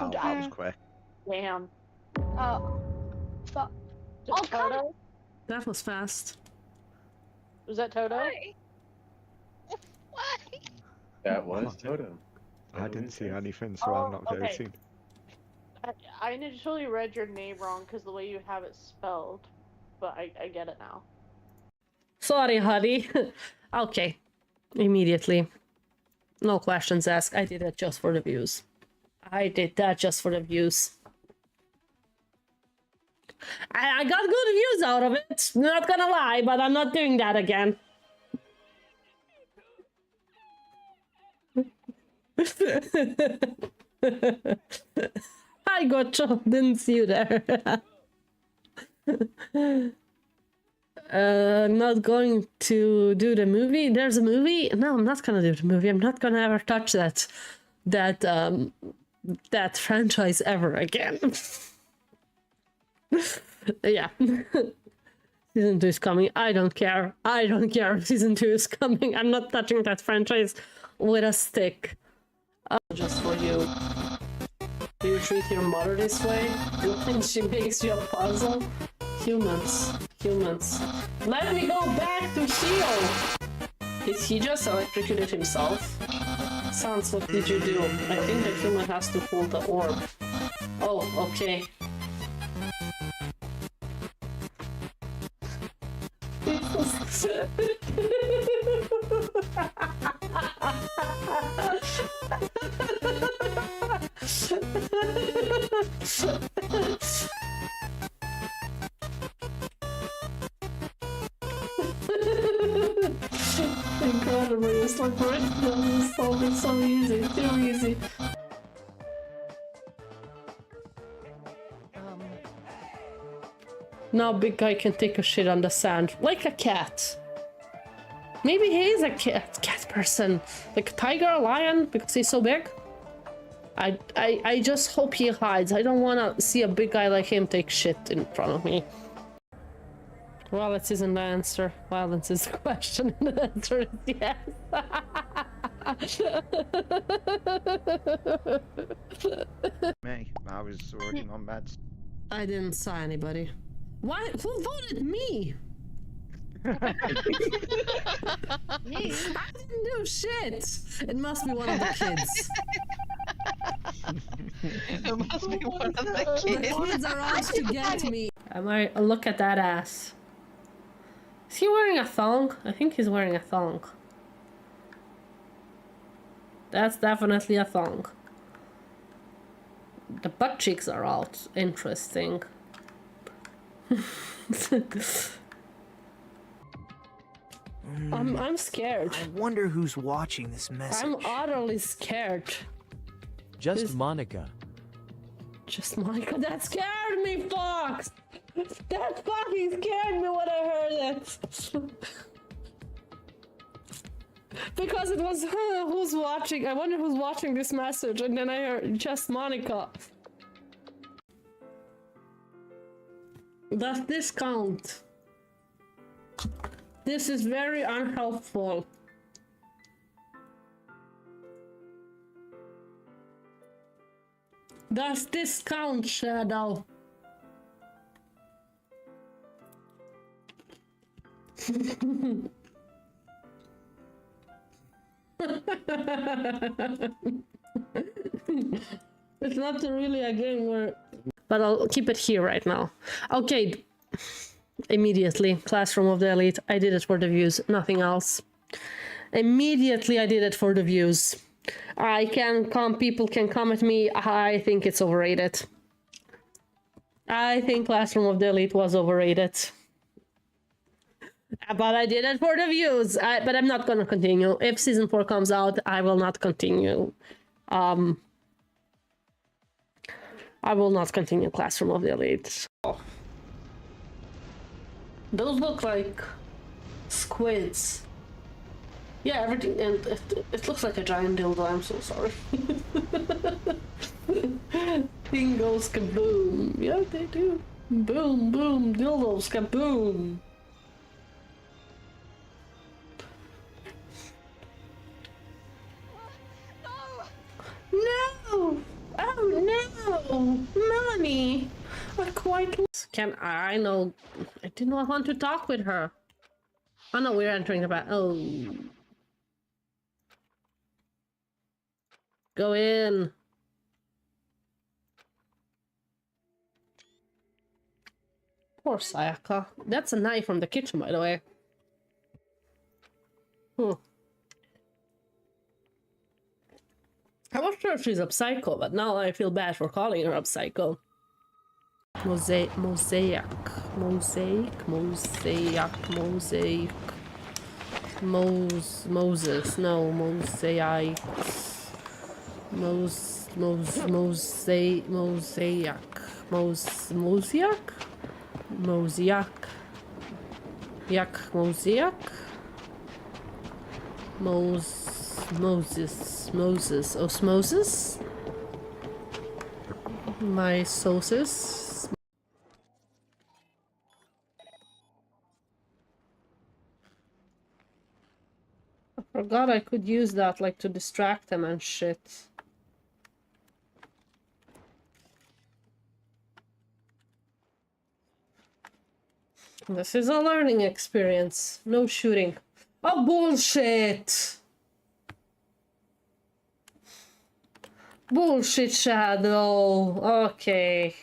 Wow, died? that was quick. Damn. Fuck. Just Oh, come Toto? That was fast. Was that Toto? Why? Why? That was Totem. I didn't see anything, so I'm not okay. voting. I initially read your name wrong because the way you have it spelled, but I get it now. Sorry, honey. Okay. Immediately. No questions asked. I did it just for the views. I did that just for the views. I got good views out of it. Not gonna lie, but I'm not doing that again. I got you. Didn't see you there. Not going to do the movie. There's a movie. No, I'm not gonna do the movie. I'm not gonna ever touch that franchise ever again. Yeah. Season 2 is coming. I don't care. I don't care if Season 2 is coming. I'm not touching that franchise with a stick. Just for you. Do you treat your mother this way? And she makes you a puzzle? Humans. Humans. Let me go back to Hio! Did he just electrocuted himself? Sans, what did you do? I think the human has to hold the orb. Oh, okay. Incredible, it's like it's so easy, too easy. Now big guy can take a shit on the sand, like a cat. Maybe he is a cat person, like a tiger, a lion, because he's so big. I just hope he hides. I don't want to see a big guy like him take shit in front of me. Violence isn't the answer. Violence is the question, and the answer is yes. Me, I was already on meds. I didn't saw anybody. Why? Who voted me? Me? I didn't do shit. It must be one of the kids. It must be one of the The kids. kids are out to get me. Look at that ass. Is he wearing a thong? I think he's wearing a thong. That's definitely a thong. The butt cheeks are out. Interesting. I'm scared. I wonder who's watching this message. I'm utterly scared. Just Monica. Just Monica. That scared me, Fox! That fucking scared me when I heard it. Because it was who's watching. I wonder who's watching this message, and then I heard just Monica. Does this count? This is very unhelpful. Does this count, Shadow? It's not really a game where... But I'll keep it here right now. Okay. Immediately. Classroom of the Elite. I did it for the views. Nothing else. Immediately I did it for the views. People can come at me. I think it's overrated. I think Classroom of the Elite was overrated. But I did it for the views. But I'm not gonna continue. If season 4 comes out, I will not continue. I will not continue Classroom of the Elite. Oh. Those look like squids. Yeah, everything, and it looks like a giant dildo. I'm so sorry. Thing goes kaboom. Yeah, they do. Boom, boom, dildos kaboom. No! Oh Oh, Melanie! I quite... Can I know... I did not want to talk with her. Oh no, we're entering the bath. Oh. Go in. Poor Sayaka. That's a knife from the kitchen, by the way. I was sure she's a psycho, but now I feel bad for calling her a psycho. Mosaic. Mosaic. Moses. No, mosaic. Mosaic. Osmosis? Meiosis? I forgot I could use that, like, to distract them and shit. This is a learning experience. No shooting. Oh, bullshit! Bullshit, Shadow. Okay.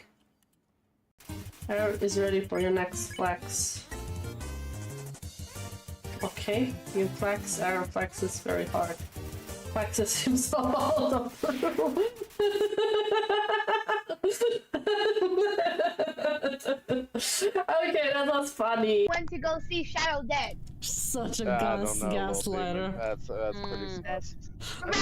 Hair is ready for your next flex. Okay, you flex. Aaron flexes very hard. Flexes himself out of the room. Okay, that was funny. Went to go see Shadow dead. Such a Gaslighter. gaslighter. That's pretty sus.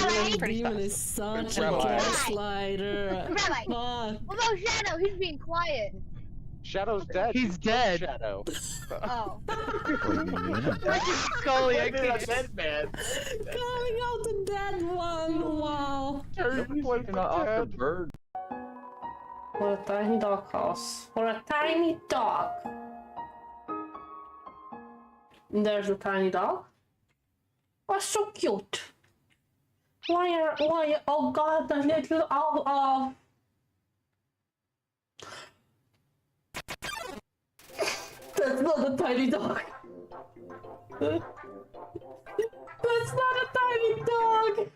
Really? Demon is such a Rabbi. gaslighter. Rabbi. Fuck. What about Shadow? He's being quiet. Shadow's dead. He's dead. Shadow. Oh. Scully, I Look at can't. that dead man. Calling out the dead one. Wow. Not off the bird. For a tiny dog house. For a tiny dog. There's a tiny dog. Oh, so cute. Why, oh god, the little, That's not a tiny dog. That's not a tiny dog.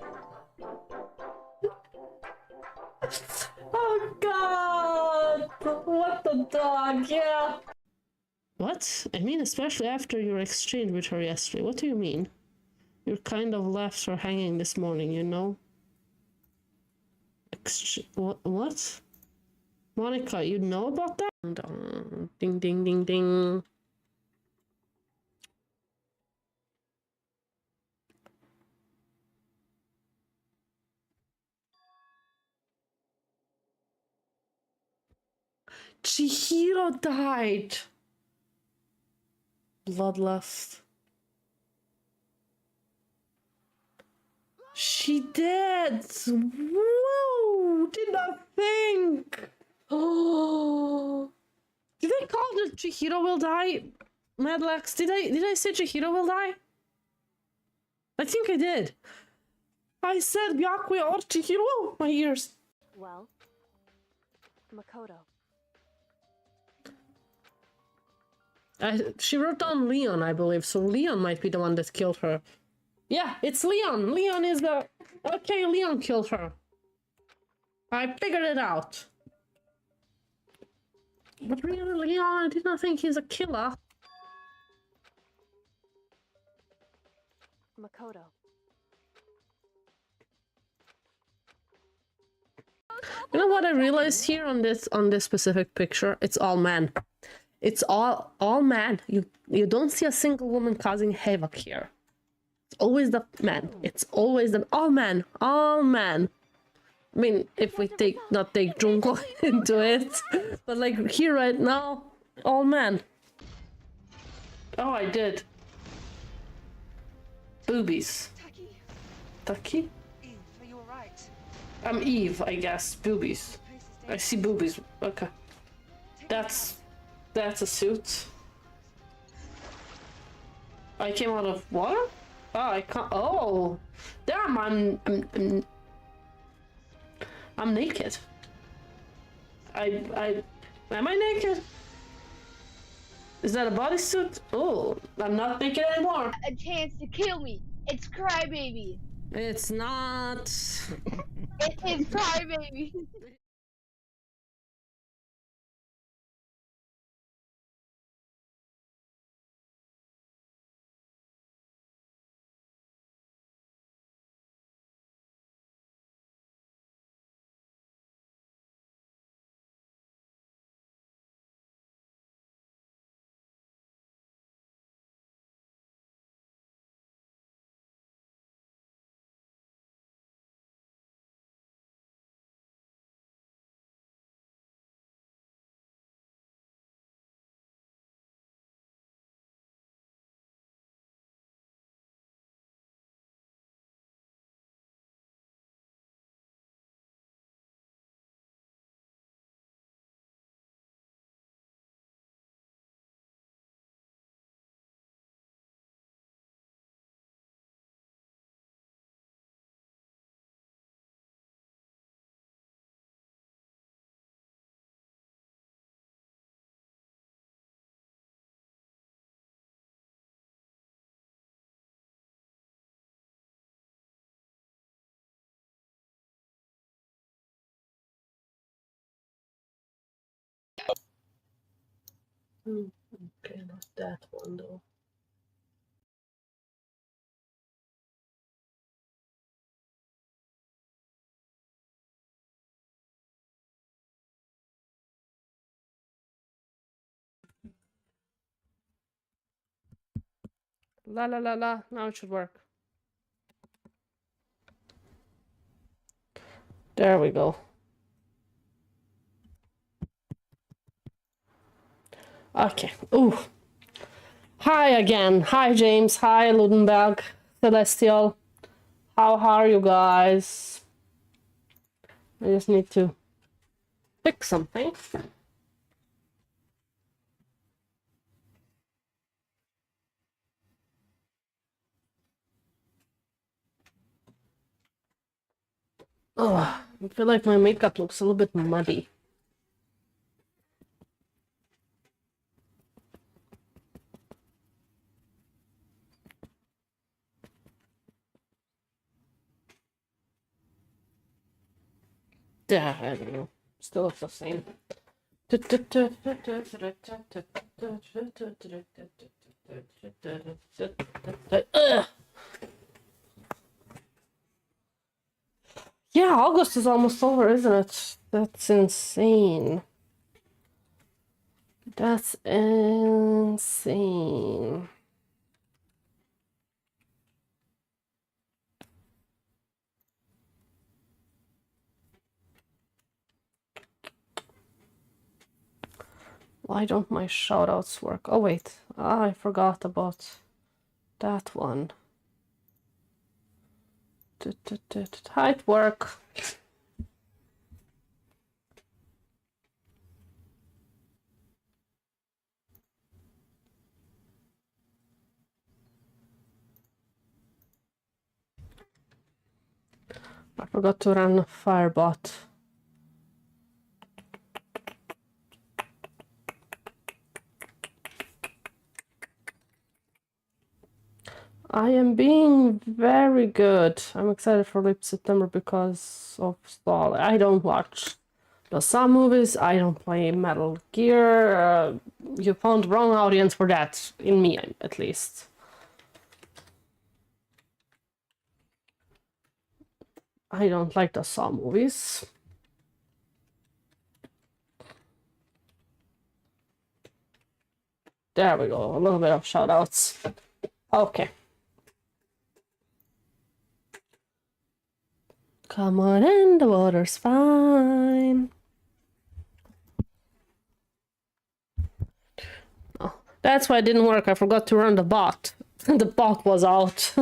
Oh god. What the dog, yeah. What? I mean, especially after your exchange with her yesterday. What do you mean? You kind of left her hanging this morning, you know? What? Monica, you know about that? Ding, ding, ding, ding. Chihiro died. Bloodlust. She did. Whoa! Did not think. Oh. Did I call that Chihiro will die? Madlax, did I say Chihiro will die? I think I did. I said Byakwe or Chihiro. My ears. Well, Makoto. She wrote down Leon, I believe, so Leon might be the one that killed her. Yeah, it's Leon. Leon is the... Okay, Leon killed her. I figured it out. But really, Leon, I did not think he's a killer. Makoto. You know what I realized here on this specific picture? It's all men. It's all men. You don't see a single woman causing havoc here. It's always the men. It's always the all men. All men. I mean, if we not take Junko into it, but like here right now, all men. Oh, I did. Boobies. Taki? Eve, are you alright? I'm Eve, I guess. Boobies. I see boobies. Okay. That's a suit. I came out of water? Oh, I can't. Oh, damn! I'm naked. Am I naked? Is that a bodysuit? Oh, I'm not naked anymore. A chance to kill me. It's Crybaby. It's not. It is Crybaby. Okay, not that one though. La la la la. Now it should work. There we go. Okay. Ooh. Hi again. Hi James. Hi Ludenberg. Celestial. How are you guys? I just need to fix something. Oh, I feel like my makeup looks a little bit muddy. Yeah, I don't know. Still looks the same. Ugh. Yeah, August is almost over, isn't it? That's insane. That's insane. Why don't my shoutouts work? Oh wait, I forgot about that one. It work. I forgot to run Firebot. I am being very good. I'm excited for Lip September because of Stall. I don't watch some movies. I don't play Metal Gear. You found the wrong audience for that, in me at least. I don't like the Saw movies. There we go, a little bit of shoutouts. Okay. Come on in, the water's fine. Oh, that's why it didn't work. I forgot to run the bot. The bot was out.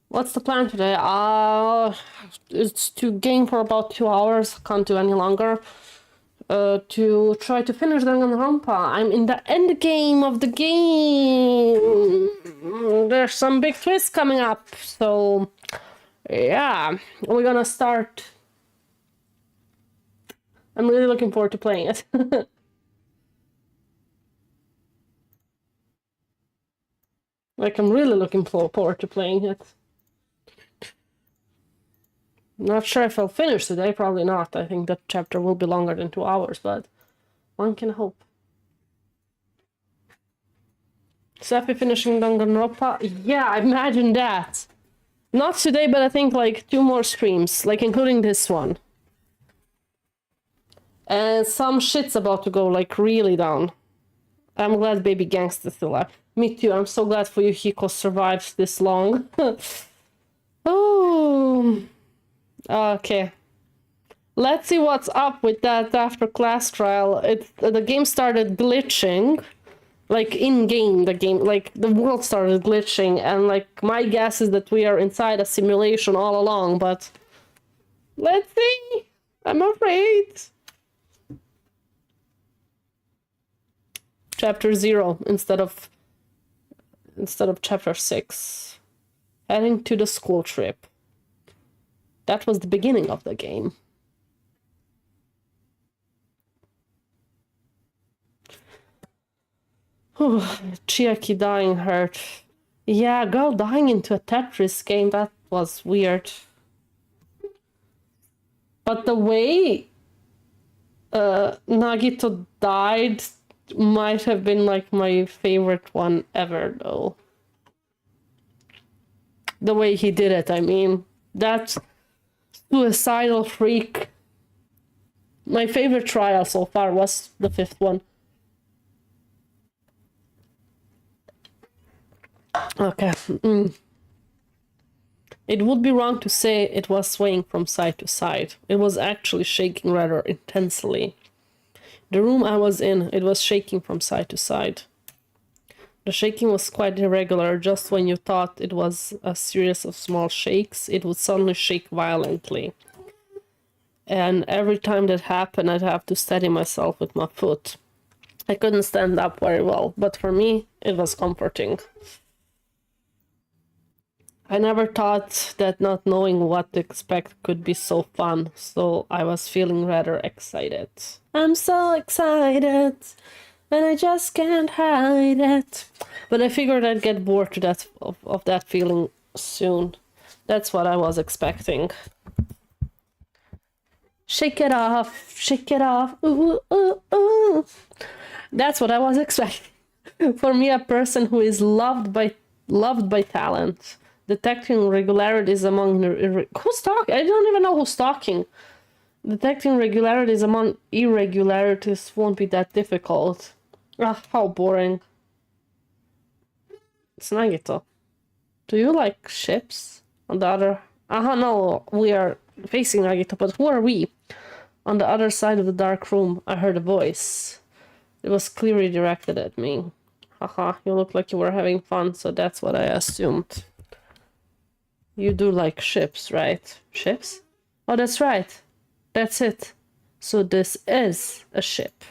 What's the plan today? It's to game for about 2 hours. Can't do any longer. to try to finish Danganronpa. I'm in the end game of the game. There's some big twists coming up, so yeah, we're gonna start. I'm really looking forward to playing it. Like, I'm really looking forward to playing it. Not sure if I'll finish today, probably not. I think that chapter will be longer than 2 hours, but one can hope. Seppi finishing Danganronpa? Yeah, I imagine that. Not today, but I think like 2 more streams, like including this one. And some shit's about to go like really down. I'm glad Baby Gangsta's still alive. Me too, I'm so glad for you Hiko survived this long. Oh... Okay. Let's see what's up with that after class trial. The game started glitching. Like, in-game, the game, like, the world started glitching, and, like, my guess is that we are inside a simulation all along, but... Let's see! I'm afraid! Chapter 0 instead of chapter 6. Heading to the school trip. That was the beginning of the game. Chiaki dying hurt. Yeah, girl dying into a Tetris game, that was weird. But the way Nagito died might have been like my favorite one ever, though. The way he did it, I mean. That's suicidal freak. My favorite trial so far was the 5th one. Okay. It would be wrong to say it was swaying from side to side. It was actually shaking rather intensely. The room I was in, it was shaking from side to side. The shaking was quite irregular. Just when you thought it was a series of small shakes, it would suddenly shake violently. And every time that happened, I'd have to steady myself with my foot. I couldn't stand up very well, but for me, it was comforting. I never thought that not knowing what to expect could be so fun, so I was feeling rather excited. I'm so excited, and I just can't hide it. But I figured I'd get bored to that of that feeling soon. That's what I was expecting. Shake it off, ooh, ooh, ooh. That's what I was expecting. For me, a person who is loved by talent. Detecting irregularities among who's talking? I don't even know who's talking. Detecting regularities among irregularities won't be that difficult. Ah, how boring. It's Nagito. Do you like ships? On the other... no, we are facing Nagito, but who are we? On the other side of the dark room, I heard a voice. It was clearly directed at me. Haha, you look like you were having fun, so that's what I assumed. You do like ships, right? Ships? Oh, that's right. That's it. So this is a ship.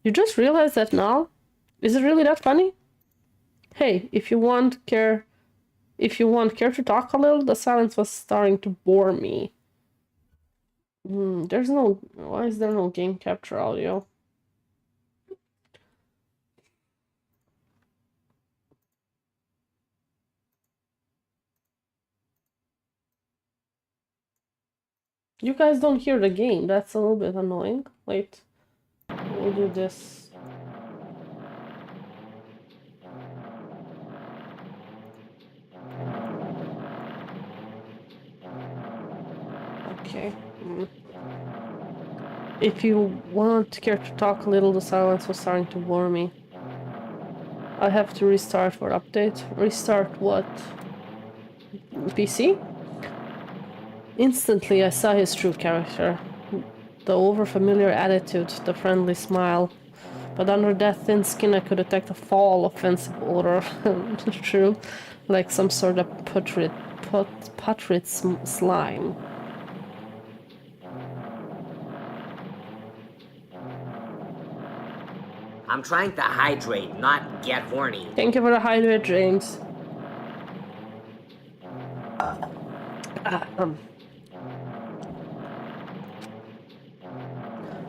You just realized that now? Is it really that funny? Hey, if you want care to talk a little, the silence was starting to bore me. Why is there no game capture audio? You guys don't hear the game. That's a little bit annoying. Wait. We'll do this. Okay. If you care to talk a little, the silence was starting to bore me. I have to restart for update. Restart what? PC? Instantly, I saw his true character. The overfamiliar attitude, the friendly smile. But under that thin skin, I could detect a foul, offensive odor. True, like some sort of putrid slime. I'm trying to hydrate, not get horny. Thank you for the hydrate, James.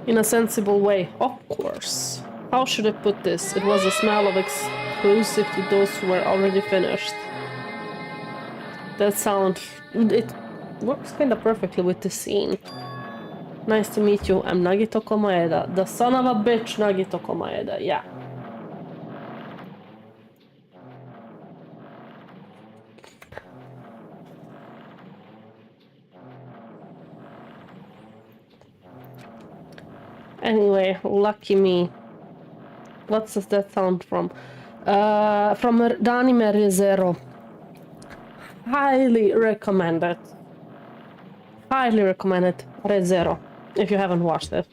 In a sensible way, of course. How should I put this? It was a smell of exclusive to those who were already finished. That sound, it works kinda perfectly with the scene. Nice to meet you, I'm Nagito Komaeda. The son of a bitch, Nagito Komaeda, yeah. Anyway, lucky me. What's that sound from? From the anime Re:Zero. Highly recommended. Highly recommended Re:Zero, if you haven't watched it.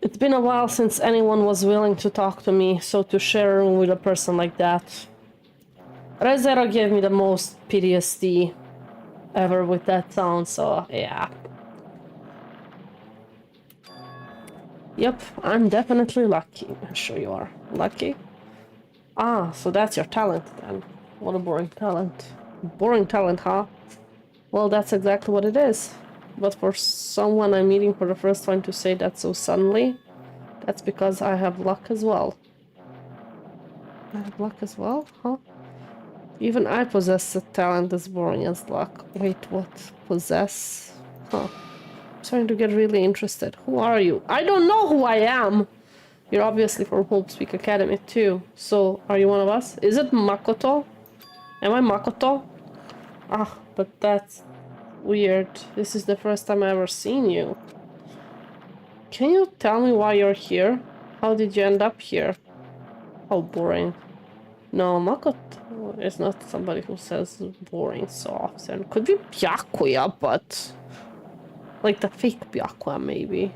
It's been a while since anyone was willing to talk to me, so to share a room with a person like that. Re:Zero gave me the most PTSD ever with that sound, so yeah. Yep, I'm definitely lucky. I'm sure you are. Lucky? Ah, so that's your talent then. What a boring talent. Boring talent, huh? Well, that's exactly what it is. But for someone I'm meeting for the first time to say that so suddenly, that's because I have luck as well. I have luck as well? Huh? Even I possess a talent as boring as luck. Wait, what? Possess? Huh. I'm starting to get really interested. Who are you? I don't know who I am! You're obviously from Hope Speak Academy too. So, are you one of us? Is it Makoto? Am I Makoto? Ah, but that's weird. This is the first time I've ever seen you. Can you tell me why you're here? How did you end up here? How boring. No, Makoto is not somebody who says boring so often. Could be Byakuya, but... like the fake Byakuya, maybe.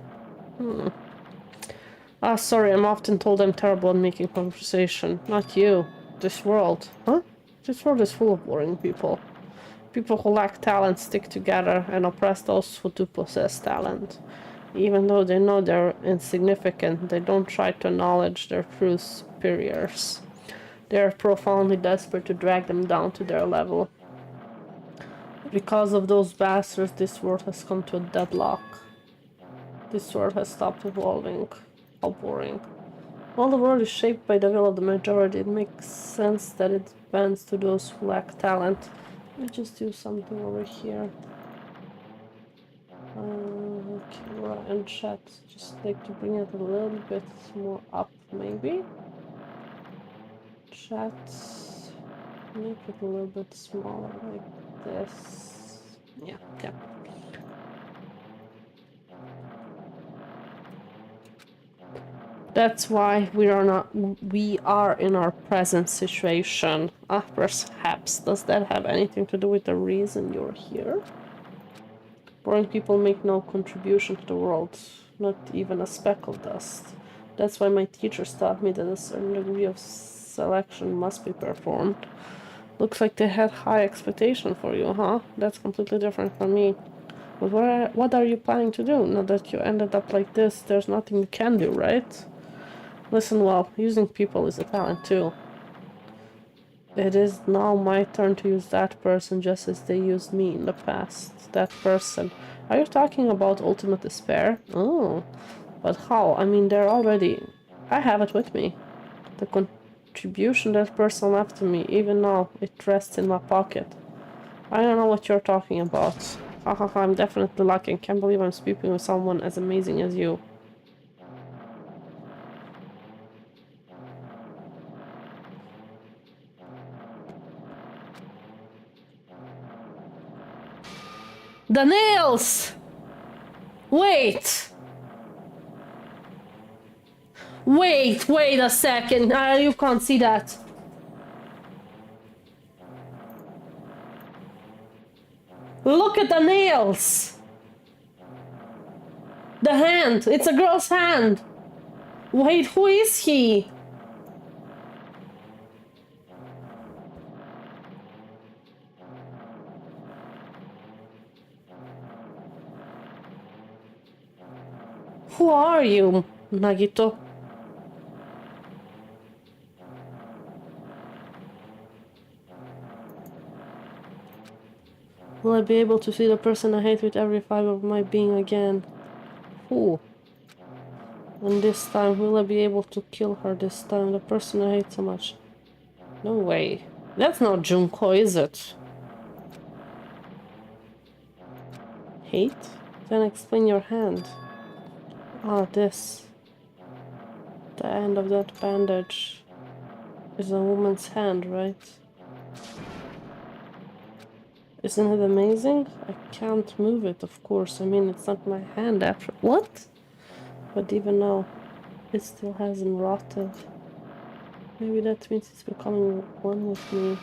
Ah, sorry, I'm often told I'm terrible at making conversation. Not you. This world. Huh? This world is full of boring people. People who lack talent stick together and oppress those who do possess talent. Even though they know they're insignificant, they don't try to acknowledge their true superiors. They are profoundly desperate to drag them down to their level. Because of those bastards, this world has come to a deadlock. This world has stopped evolving. How boring. While the world is shaped by the will of the majority, it makes sense that it bends to those who lack talent. Let me just do something over here. Camera and chat. Just like to bring it a little bit more up, maybe. Chat. Make it a little bit smaller, like this. Yeah, okay. That's why we are in our present situation. Ah, perhaps. Does that have anything to do with the reason you're here? Boring people make no contribution to the world, not even a speck of dust. That's why my teachers taught me that a certain degree of selection must be performed. Looks like they had high expectation for you, huh? That's completely different from me. But what are you planning to do? Now that you ended up like this, there's nothing you can do, right? Listen, well, using people is a talent too. It is now my turn to use that person just as they used me in the past. That person. Are you talking about ultimate despair? Oh, but how? I mean, they're already... I have it with me. The contribution that person left to me, even now, it rests in my pocket. I don't know what you're talking about. Hahaha, I'm definitely lucky. I can't believe I'm speaking with someone as amazing as you. The nails! Wait! Wait a second. You can't see that. Look at the nails! The hand! It's a girl's hand! Wait, who is he? Who are you, Nagito? Will I be able to see the person I hate with every fiber of my being again? Who? And this time, will I be able to kill her this time? The person I hate so much. No way. That's not Junko, is it? Hate? Then explain your hand. Ah, this. The end of that bandage is a woman's hand, right? Isn't it amazing? I can't move it, of course. I mean, it's not my hand after. What? But even now, it still hasn't rotted. Maybe that means it's becoming one with me.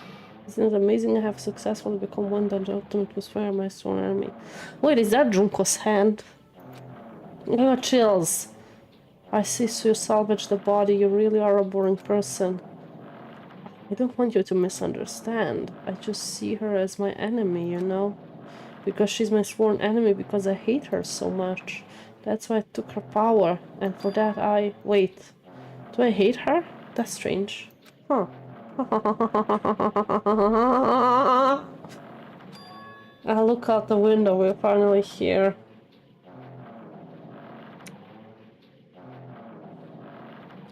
Isn't it amazing I have successfully become one that the ultimate was fire my sworn enemy? Wait, is that Junko's hand? I got chills. I see, so you salvaged the body. You really are a boring person. I don't want you to misunderstand. I just see her as my enemy, you know? Because she's my sworn enemy, because I hate her so much. That's why I took her power, and for that I... Wait. Do I hate her? That's strange. Huh. I look out the window, we're finally here.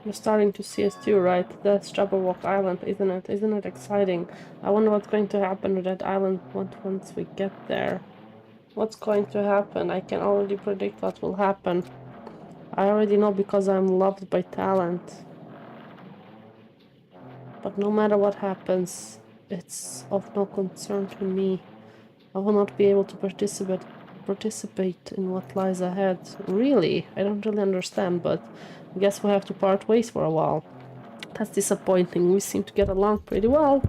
You're starting to see us too, right? That's Jabberwock Island, isn't it? Isn't it exciting? I wonder what's going to happen to that island once we get there. What's going to happen? I can already predict what will happen. I already know because I'm loved by talent. But no matter what happens, it's of no concern to me. I will not be able to participate in what lies ahead. Really? I don't really understand, but I guess we'll have to part ways for a while. That's disappointing. We seem to get along pretty well.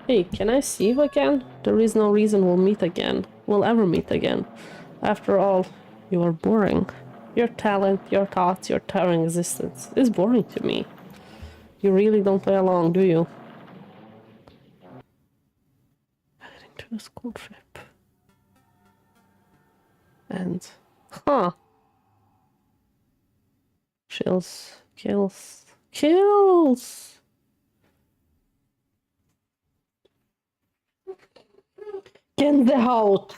Hey, can I see you again? There is no reason we'll meet again. We'll ever meet again. After all, you are boring. Your talent, your thoughts, your entire existence is boring to me. You really don't play along, do you? Heading to a school trip. And... Huh. Chills. Kills. Kills! Get the out!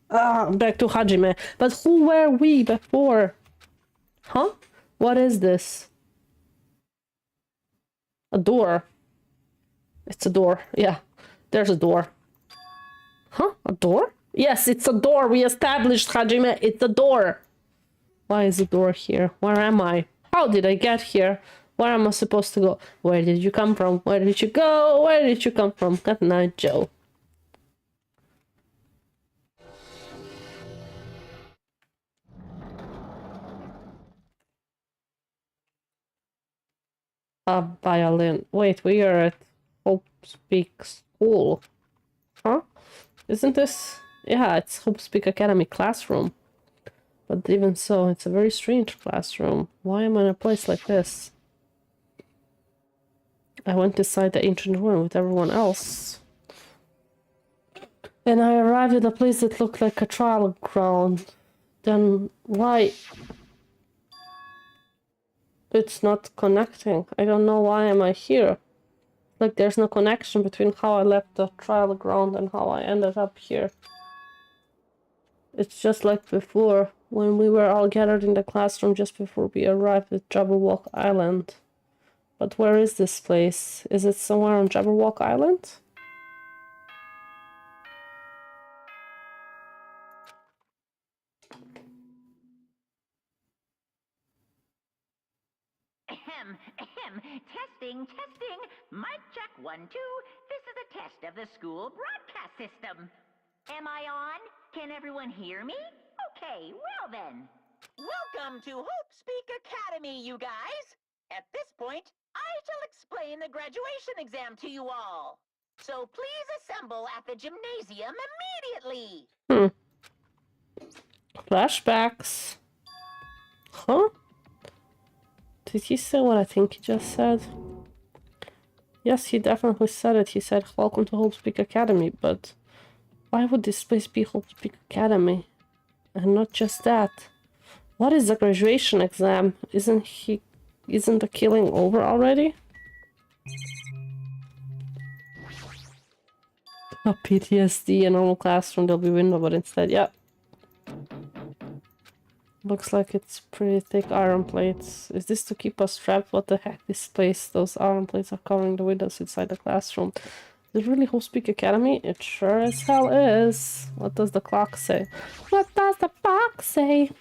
Ah, back to Hajime. But who were we before? Huh? What is this? A door. It's a door. Yeah, there's a door. Huh? A door? Yes, it's a door. We established, Hajime. It's a door. Why is the door here? Where am I? How did I get here? Where am I supposed to go? Where did you come from? Where did you go? Where did you come from? Good night, Joe. A violin. Wait, we are at Hope Speak School. Huh? Isn't this... Yeah, it's Hope Speak Academy classroom. But even so, it's a very strange classroom. Why am I in a place like this? I went inside the ancient ruin with everyone else. And I arrived at a place that looked like a trial ground. Then why... It's not connecting. I don't know why am I here. Like there's no connection between how I left the trial ground and how I ended up here. It's just like before, when we were all gathered in the classroom just before we arrived at Jabberwock Island. But where is this place? Is it somewhere on Jabberwock Island? Testing. Mic check 1, 2. This is a test of the school broadcast system. Am I on? Can everyone hear me? Okay, well then. Welcome to Hope Speak Academy, you guys. At this point, I shall explain the graduation exam to you all. So please assemble at the gymnasium immediately. Flashbacks. Huh? Did he say what I think he just said? Yes, he definitely said it. He said, welcome to Hope Speak Academy, but why would this place be Hope Speak Academy? And not just that. What is the graduation exam? Isn't the killing over already? A PTSD, a normal classroom, there'll be window, but instead, yeah. Looks like it's pretty thick iron plates. Is this to keep us trapped? What the heck? This place, those iron plates are covering the windows inside the classroom. Is it really Host Peak Academy? It sure as hell is. What does the clock say? What does the clock say?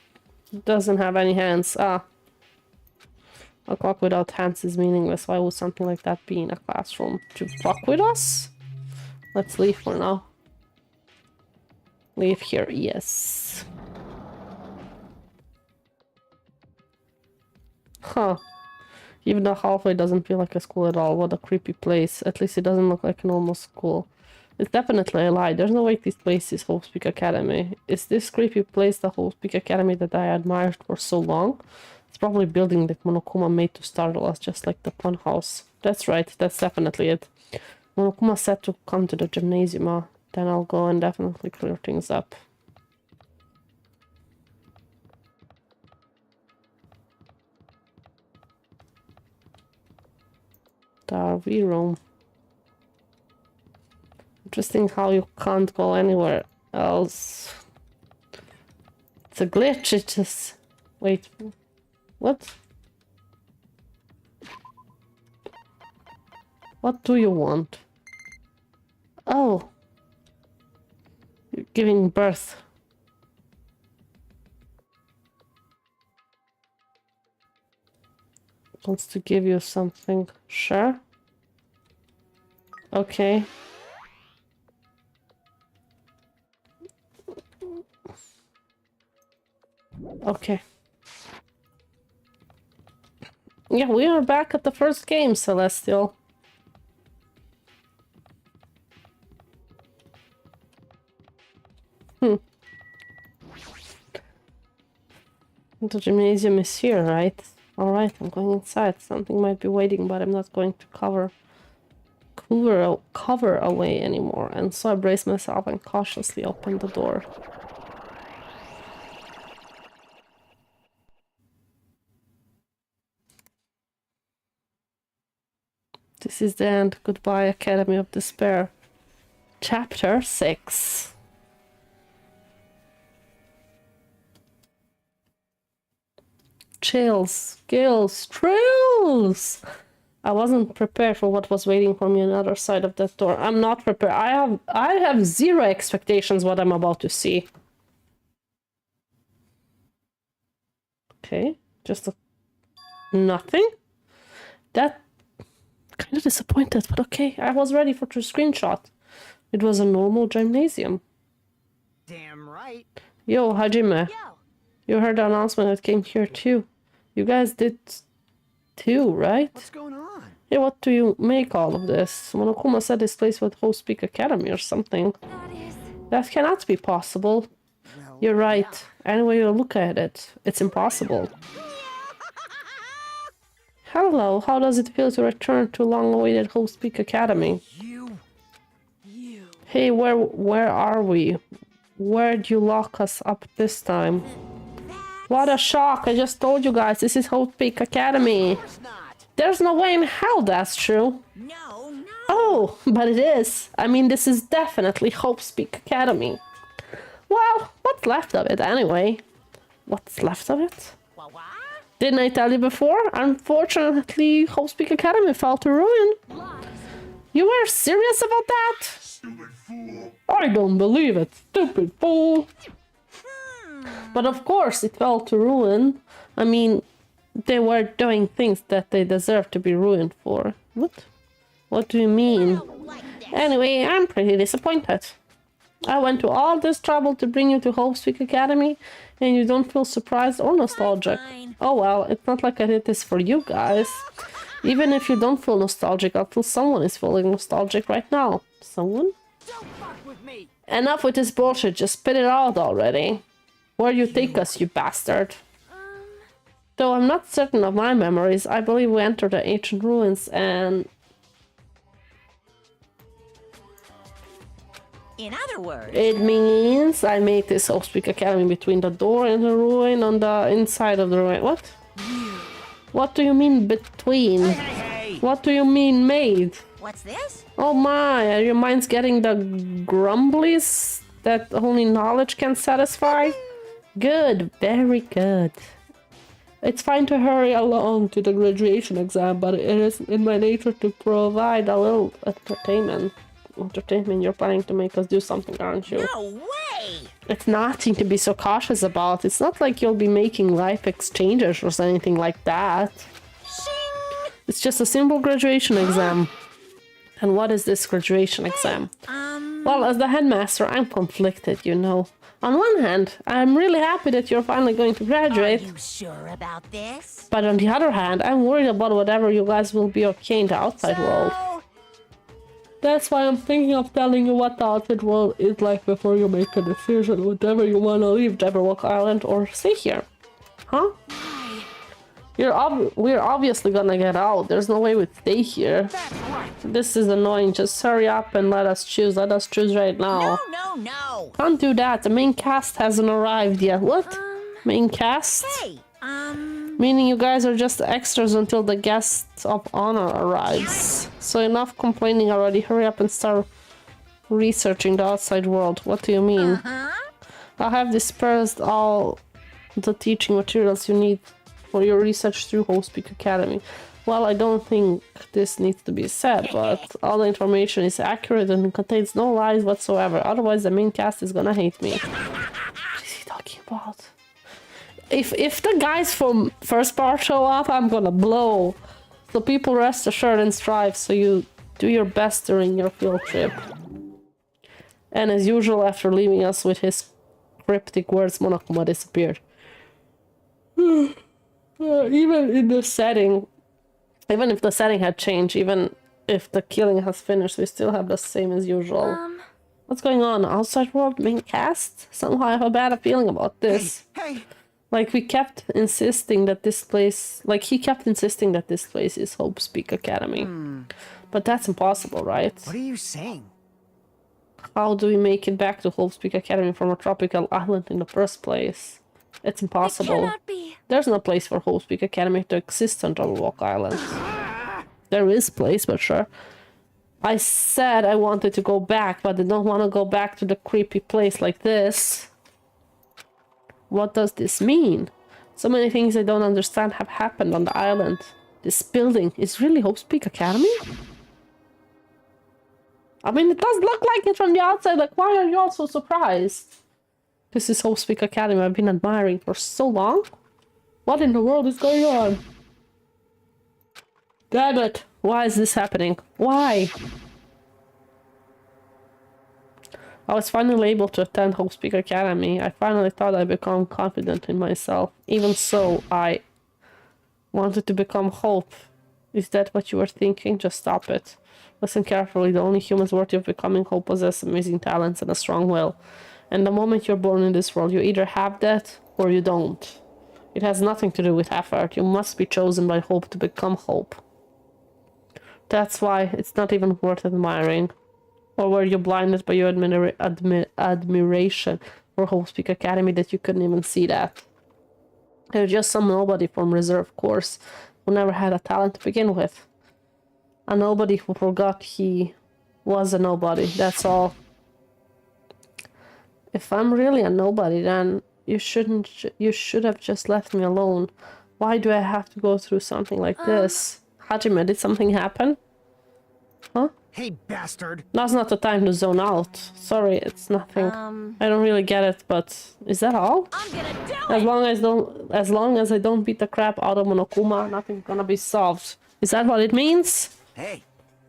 It doesn't have any hands. Ah. A clock without hands is meaningless. Why would something like that be in a classroom? To fuck with us? Let's leave for now. Leave here, yes. Huh. Even the hallway doesn't feel like a school at all. What a creepy place. At least it doesn't look like a normal school. It's definitely a lie. There's no way this place is Host Peak Academy. Is this creepy place the Host Peak Academy that I admired for so long? It's probably a building that Monokuma made to startle us, just like the fun house. That's right, that's definitely it. Monokuma said to come to the gymnasium. Then I'll go and definitely clear things up. The RV room. Interesting how you can't go anywhere else. It's a glitch, it just... Wait. What? What do you want? Oh. You're giving birth. Wants to give you something. Sure. Okay. Okay. Yeah, we are back at the first game, Celestial. The gymnasium is here, right? Alright, I'm going inside. Something might be waiting, but I'm not going to cover away anymore. And so I brace myself and cautiously open the door. This is the end. Goodbye, Academy of Despair. Chapter 6. Chills, gills, trills! I wasn't prepared for what was waiting for me on the other side of that door. I'm not prepared. I have zero expectations what I'm about to see. Okay, just nothing. That kind of disappointed, but okay. I was ready for the screenshot. It was a normal gymnasium. Damn right. Yo, Hajime. You heard the announcement that came here too. You guys did too, right? What's going on? Yeah, what do you make all of this? Monokuma said this place would host Peak Academy or something. That cannot be possible. Well, You're right. Any way you look at it, it's impossible. Hello, how does it feel to return to long-awaited Host Peak Academy? You. Hey, where are we? Where'd you lock us up this time? What a shock! I just told you guys, this is Host Peak Academy. There's no way in hell that's true. No. Oh, but it is. I mean, this is definitely Host Peak Academy. Well, what's left of it anyway? What's left of it? What? Didn't I tell you before? Unfortunately, Host Peak Academy fell to ruin. You were serious about that? Stupid fool. I don't believe it, stupid fool. But of course it fell to ruin. I mean, they were doing things that they deserve to be ruined for. What? What do you mean? Anyway, I'm pretty disappointed. I went to all this trouble to bring you to Host Peak Academy, and you don't feel surprised or nostalgic. Oh well, it's not like I did this for you guys. Even if you don't feel nostalgic, I feel someone is feeling nostalgic right now. Someone? Don't fuck with me. Enough with this bullshit, just spit it out already. Where you take us, you bastard? Though I'm not certain of my memories, I believe we entered the ancient ruins and... In other words, It means I made this Hope's Academy between the door and the ruin on the inside of the ruin. What? What do you mean between? Hey! What do you mean made? what's this? Oh my, are your minds getting the grumblies that only knowledge can satisfy? Good, very good. It's fine to hurry along to the graduation exam, but it is in my nature to provide a little entertainment. Entertainment, you're planning to make us do something, aren't you? No way! It's nothing to be so cautious about. It's not like you'll be making life exchanges or anything like that. Shing! It's just a simple graduation exam. And what is this graduation exam? Well, as the headmaster, I'm conflicted, you know. On one hand, I'm really happy that you're finally going to graduate. Are you sure about this? But on the other hand, I'm worried about whatever you guys will be okay in the outside world. That's why I'm thinking of telling you what the outside world is like before you make a decision. Whatever you want to leave Jabberwock Island or stay here. Huh? We're obviously gonna get out. There's no way we'd stay here. This is annoying. Just hurry up and let us choose. Let us choose right now. No. Can't do that. The main cast hasn't arrived yet. What? Main cast? Hey, Meaning you guys are just extras until the guest of honor arrives. So enough complaining already. Hurry up and start researching the outside world. What do you mean? I have dispersed all the teaching materials you need for your research through Hope's Academy. Well, I don't think this needs to be said, but all the information is accurate and contains no lies whatsoever. Otherwise, the main cast is gonna hate me. What is he talking about? If the guys from first part show up, I'm gonna blow. So people rest assured and strive, so you do your best during your field trip. And as usual, after leaving us with his cryptic words, Monokuma disappeared. Even in the setting, even if the setting had changed, even if the killing has finished, we still have the same as usual. What's going on? Outside world main cast? Somehow I have a bad feeling about this. Hey! Like we kept insisting that this place, like he kept insisting that this place is Hope's Academy. But that's impossible, right? What are you saying? How do we make it back to Hope's Academy from a tropical island in the first place? It's impossible. It cannot be. There's no place for Hope's Academy to exist on Jabberwock Island. There is place, but sure. I said I wanted to go back, but I don't want to go back to the creepy place like this. What does this mean? So many things I don't understand have happened on the island. This building is really Hope's Academy? I mean, it does look like it from the outside. Like, why are you all so surprised? This is Hope's Academy I've been admiring for so long. What in the world is going on? Damn it! Why is this happening? Why? I was finally able to attend Hope's Academy. I finally thought I'd become confident in myself. Even so, I wanted to become Hope. Is that what you were thinking? Just stop it. Listen carefully. The only humans worthy of becoming Hope possess amazing talents and a strong will. And the moment you're born in this world, you either have that or you don't. It has nothing to do with effort. You must be chosen by Hope to become Hope. That's why it's not even worth admiring. Or were you blinded by your admiration for Hope's Academy that you couldn't even see that? You're just some nobody from reserve course who never had a talent to begin with. A nobody who forgot he was a nobody, that's all. If I'm really a nobody, then you should have just left me alone. Why do I have to go through something like this? Hajime, did something happen? Huh? Hey, bastard! Now's not the time to zone out. Sorry, it's nothing. I don't really get it, but is that all? I'm gonna do As long as I don't beat the crap out of Monokuma, nothing's gonna be solved. Is that what it means? Hey!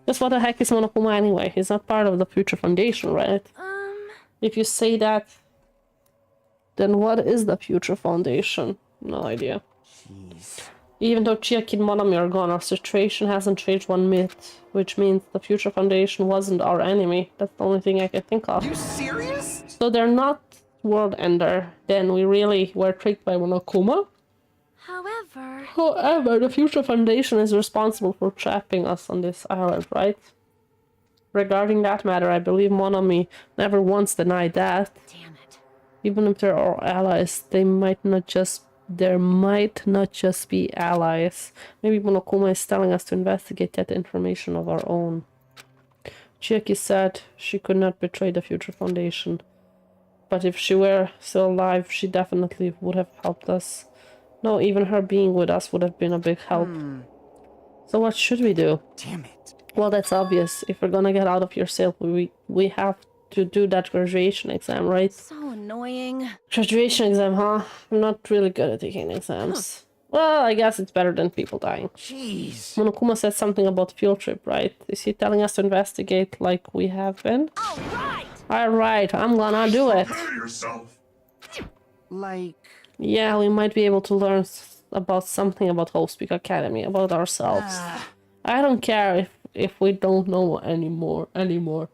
Just what the heck is Monokuma anyway? He's not part of the Future Foundation, right? If you say that, then what is the Future Foundation? No idea. Jeez. Even though Chiaki and Monami are gone, our situation hasn't changed one bit, which means the Future Foundation wasn't our enemy. That's the only thing I can think of. You serious? So they're not World Ender. Then we really were tricked by Monokuma. However, the Future Foundation is responsible for trapping us on this island, right? Regarding that matter, I believe Monami never once denied that. Damn it. Even if they're our allies, there might not just be allies. Maybe Monokuma is telling us to investigate that information of our own. Chiaki said she could not betray the future foundation. But if she were still alive, she definitely would have helped us. No, even her being with us would have been a big help. So what should we do? Damn it. Well, that's obvious. If we're gonna get out of here safe, we have to do that graduation exam, right? So annoying. Graduation exam, huh? I'm not really good at taking exams. Well, I guess it's better than people dying. Jeez. Monokuma said something about field trip, right? Is he telling us to investigate like we have been? Alright, I'm gonna do it. Like... Yeah, we might be able to learn about something about Hostpeak Academy, about ourselves. I don't care if we don't know anymore.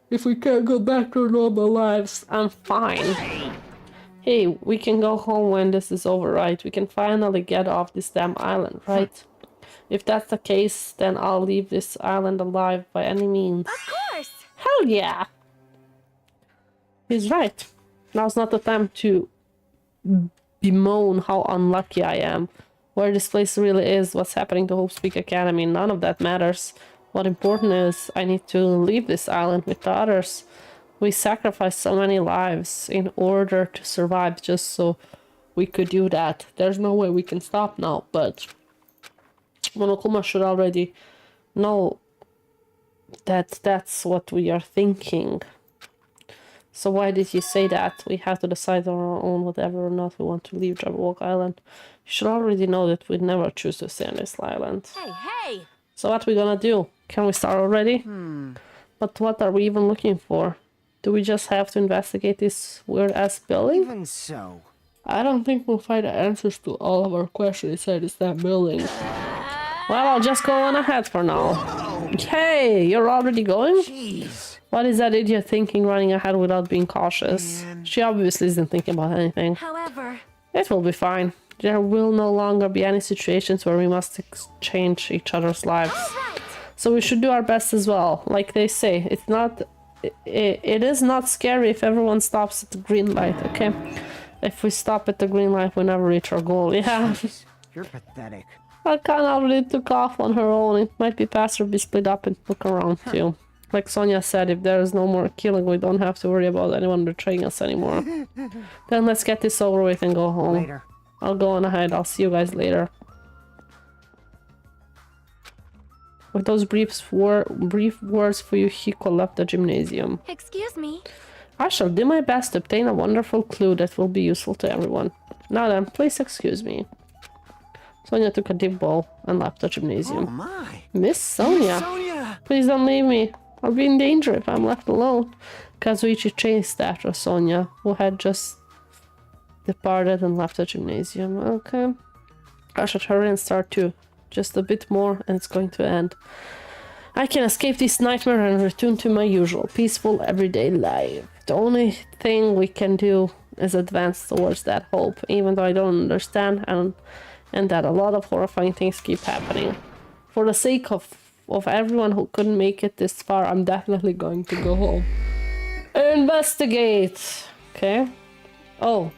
If we can't go back to our normal lives, I'm fine. Hey, we can go home when this is over, right? We can finally get off this damn island, right? If that's the case, then I'll leave this island alive by any means. Of course. Hell yeah! He's right. Now's not the time to bemoan how unlucky I am. Where this place really is, what's happening to Hostpeak Academy, none of that matters. What important is, I need to leave this island with the others. We sacrificed so many lives in order to survive just so we could do that. There's no way we can stop now, but Monokuma should already know that that's what we are thinking. So why did you say that? We have to decide on our own whether or not we want to leave Jabberwock Island. You should already know that we'd never choose to stay on this island. Hey! So what we gonna do? Can we start already? But what are we even looking for? Do we just have to investigate this weird-ass building? Even so. I don't think we'll find the answers to all of our questions inside this damn building. Well, I'll just go on ahead for now. Hey, you're already going? Jeez. What is that idiot thinking running ahead without being cautious? Man. She obviously isn't thinking about anything. However... It will be fine. There will no longer be any situations where we must exchange each other's lives. So we should do our best as well. Like they say, it is not scary if everyone stops at the green light, okay? If we stop at the green light, we never reach our goal. Yeah. You're pathetic. Akane already took off on her own. It might be faster to be split up and look around too. Like Sonia said, if there is no more killing, we don't have to worry about anyone betraying us anymore. Then let's get this over with and go home. Later. I'll go on ahead. I'll see you guys later. With those brief words for Yuhiko left the gymnasium. Excuse me. I shall do my best to obtain a wonderful clue that will be useful to everyone. Now then, please excuse me. Sonia took a deep bow and left the gymnasium. Oh my. Miss Sonia! Sonia! Please don't leave me. I'll be in danger if I'm left alone. Kazuichi chased after Sonia, who had just departed and left the gymnasium. Okay. I should hurry and start too. Just a bit more and it's going to end. I can escape this nightmare and return to my usual peaceful everyday life. The only thing we can do is advance towards that hope, even though I don't understand and that a lot of horrifying things keep happening. For the sake of everyone who couldn't make it this far, I'm definitely going to go home. Investigate! Okay. Oh.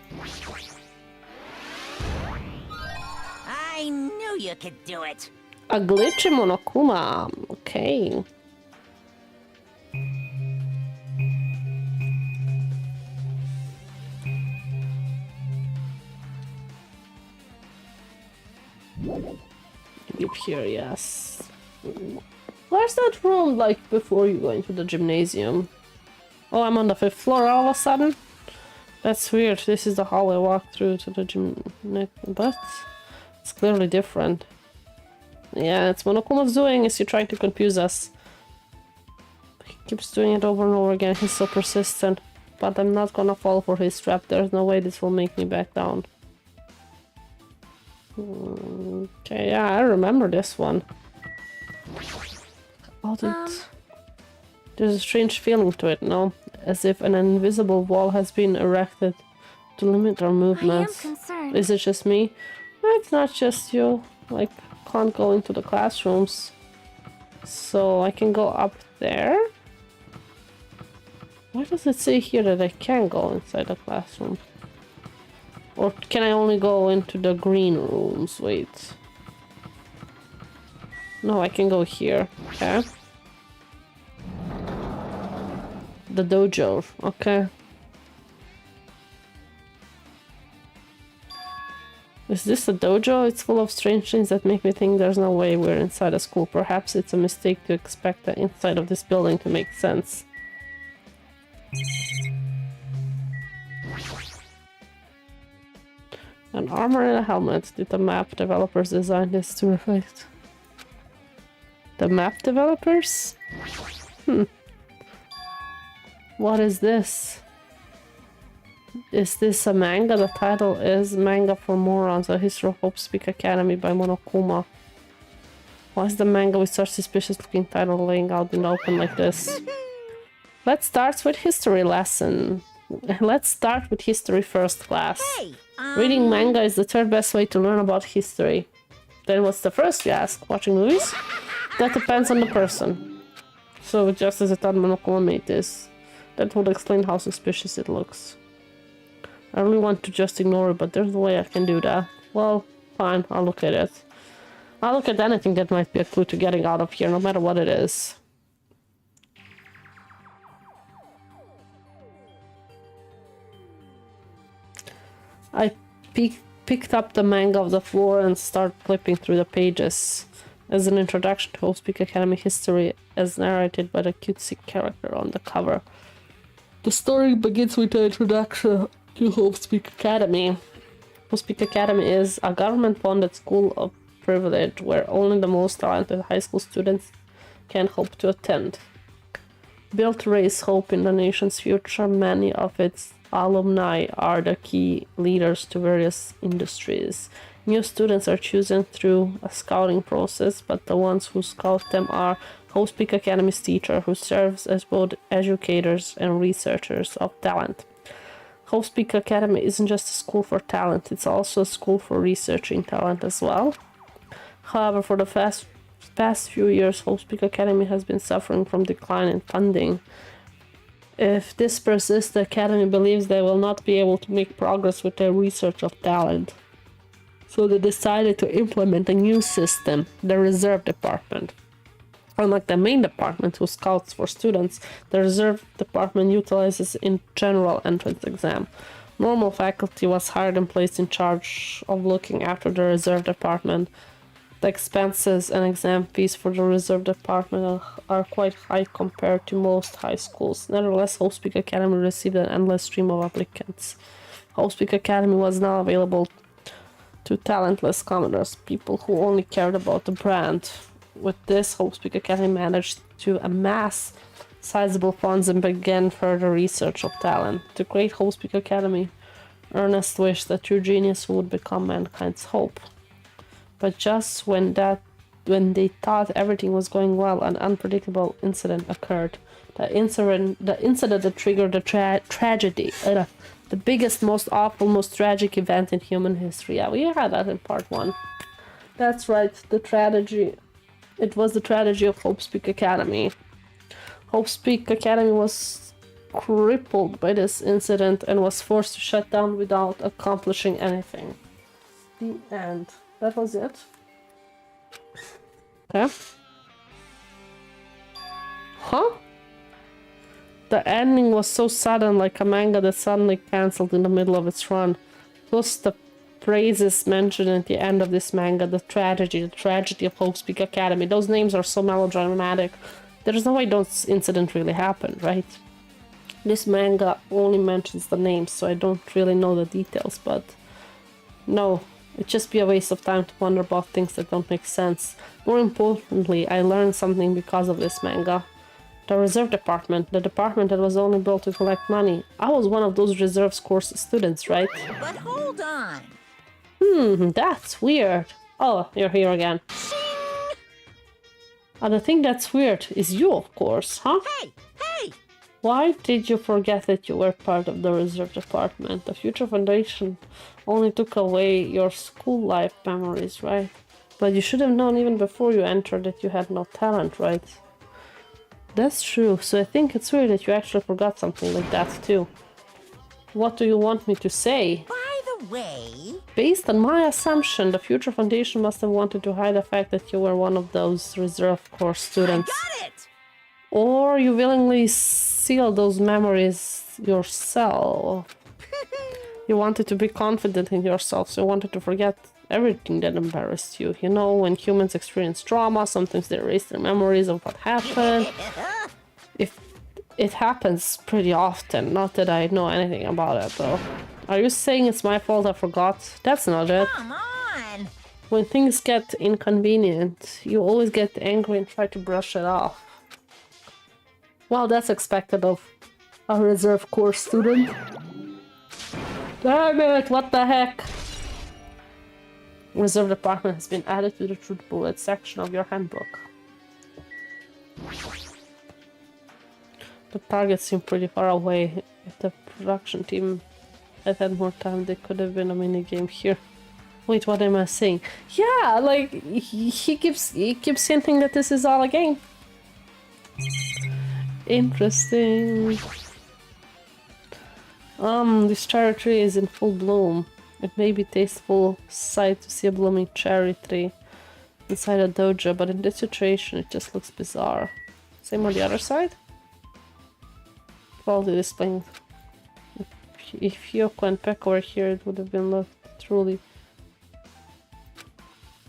I knew you could do it. A glitch in Monokuma. Okay. Up here, yes. Where's that room like before you go into the gymnasium? Oh, I'm on the 5th floor all of a sudden? That's weird. This is the hall I walked through to the gym, but it's clearly different. Yeah, it's Monokuma's doing. Is he trying to confuse us? He keeps doing it over and over again. He's so persistent. But I'm not gonna fall for his trap. There's no way this will make me back down. Okay, yeah, I remember this one. About it. There's a strange feeling to it, no? As if an invisible wall has been erected to limit our movements. I am concerned. Is it just me? No, it's not just you. Like, can't go into the classrooms. So I can go up there. Why does it say here that I can go inside the classroom? Or can I only go into the green rooms? Wait. No, I can go here. Okay. The dojo. Okay. Is this a dojo? It's full of strange things that make me think there's no way we're inside a school. Perhaps it's a mistake to expect the inside of this building to make sense. An armor and a helmet. Did the map developers design this to reflect? The map developers? What is this? Is this a manga? The title is Manga for Morons, A History of Hope Speak Academy by Monokuma. Why is the manga with such suspicious looking title laying out in the open like this? Let's start with history lesson. Let's start with history first class. Hey, Reading manga is the third best way to learn about history. Then what's the first, you ask? Watching movies? That depends on the person. So just as I thought Monokuma made this, that would explain how suspicious it looks. I really want to just ignore it, but there's no way I can do that. Well, fine, I'll look at it. I'll look at anything that might be a clue to getting out of here, no matter what it is. I picked up the manga off the floor and started flipping through the pages. As an introduction to Hope Speak Academy history, as narrated by the cutesy character on the cover. The story begins with the introduction to Hope Speak Academy. Hope Speak Academy is a government-funded school of privilege where only the most talented high school students can hope to attend. Built to raise hope in the nation's future, many of its alumni are the key leaders to various industries. New students are chosen through a scouting process, but the ones who scout them are Hope Speak Academy's teacher, who serves as both educators and researchers of talent. Hope Speak Academy isn't just a school for talent, it's also a school for researching talent as well. However, for the past few years, Hope Speak Academy has been suffering from decline in funding. If this persists, the Academy believes they will not be able to make progress with their research of talent. So they decided to implement a new system, the Reserve Department. Unlike the main department, who scouts for students, the Reserve Department utilizes a general entrance exam. Normal faculty was hired and placed in charge of looking after the Reserve Department. The expenses and exam fees for the Reserve Department are quite high compared to most high schools. Nevertheless, Hope Speak Academy received an endless stream of applicants. Hope Speak Academy was now available to talentless commoners, people who only cared about the brand. With this, Hope Speak Academy managed to amass sizable funds and began further research of talent. To create Hope Speak Academy, Ernest wished that true genius would become mankind's hope. But just when they thought everything was going well, an unpredictable incident occurred. The incident that triggered the tragedy. The biggest, most awful, most tragic event in human history. Yeah, we had that in part 1. That's right, the tragedy. It was the tragedy of Hope Speak Academy. Hope Speak Academy was crippled by this incident and was forced to shut down without accomplishing anything. The end. That was it. Okay. Huh? The ending was so sudden, like a manga that suddenly cancelled in the middle of its run. Plus the phrases mentioned at the end of this manga, the tragedy of Hope Speak Academy. Those names are so melodramatic. There's no way those incidents really happened, right? This manga only mentions the names, so I don't really know the details, but no, it'd just be a waste of time to wonder about things that don't make sense. More importantly, I learned something because of this manga. The Reserve Department, the department that was only built to collect money. I was one of those reserve course students, right? But hold on. That's weird. Oh, you're here again. The thing that's weird is you, of course, huh? Hey! Why did you forget that you were part of the Reserve Department? The Future Foundation only took away your school life memories, right? But you should have known even before you entered that you had no talent, right? That's true. So I think it's weird that you actually forgot something like that too. What do you want me to say? By the way... Based on my assumption, the Future Foundation must have wanted to hide the fact that you were one of those reserve course students. I got it! Or you willingly seal those memories yourself. You wanted to be confident in yourself, so you wanted to forget everything that embarrassed you. You know, when humans experience trauma, sometimes they erase their memories of what happened. If it happens pretty often, not that I know anything about it though. Are you saying it's my fault I forgot? That's not it. Come on! When things get inconvenient, you always get angry and try to brush it off. Well, that's expected of a reserve course student. Damn it, what the heck? Reserve department has been added to the truth bullet section of your handbook. The targets seem pretty far away. If the production team had more time, they could have been a mini game here. Wait, what am I saying? Yeah, like he keeps hinting that this is all a game. Interesting. This cherry tree is in full bloom. It may be tasteful sight to see a blooming cherry tree inside a dojo, but in this situation it just looks bizarre. Same on the other side? Probably displaying. If Yoko and Pekka were here, it would have been looked truly.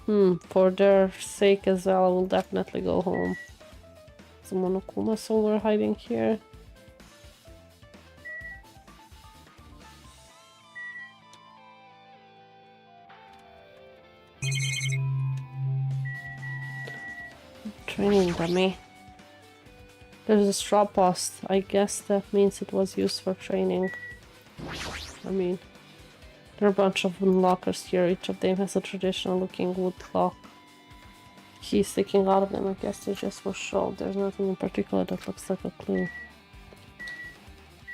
For their sake as well, I will definitely go home. Is a Monokuma somewhere hiding here? Training dummy. There's a straw post. I guess that means it was used for training. I mean, there are a bunch of wooden lockers here. Each of them has a traditional looking wood lock. Keys sticking out of them. I guess they're just for show. There's nothing in particular that looks like a clue.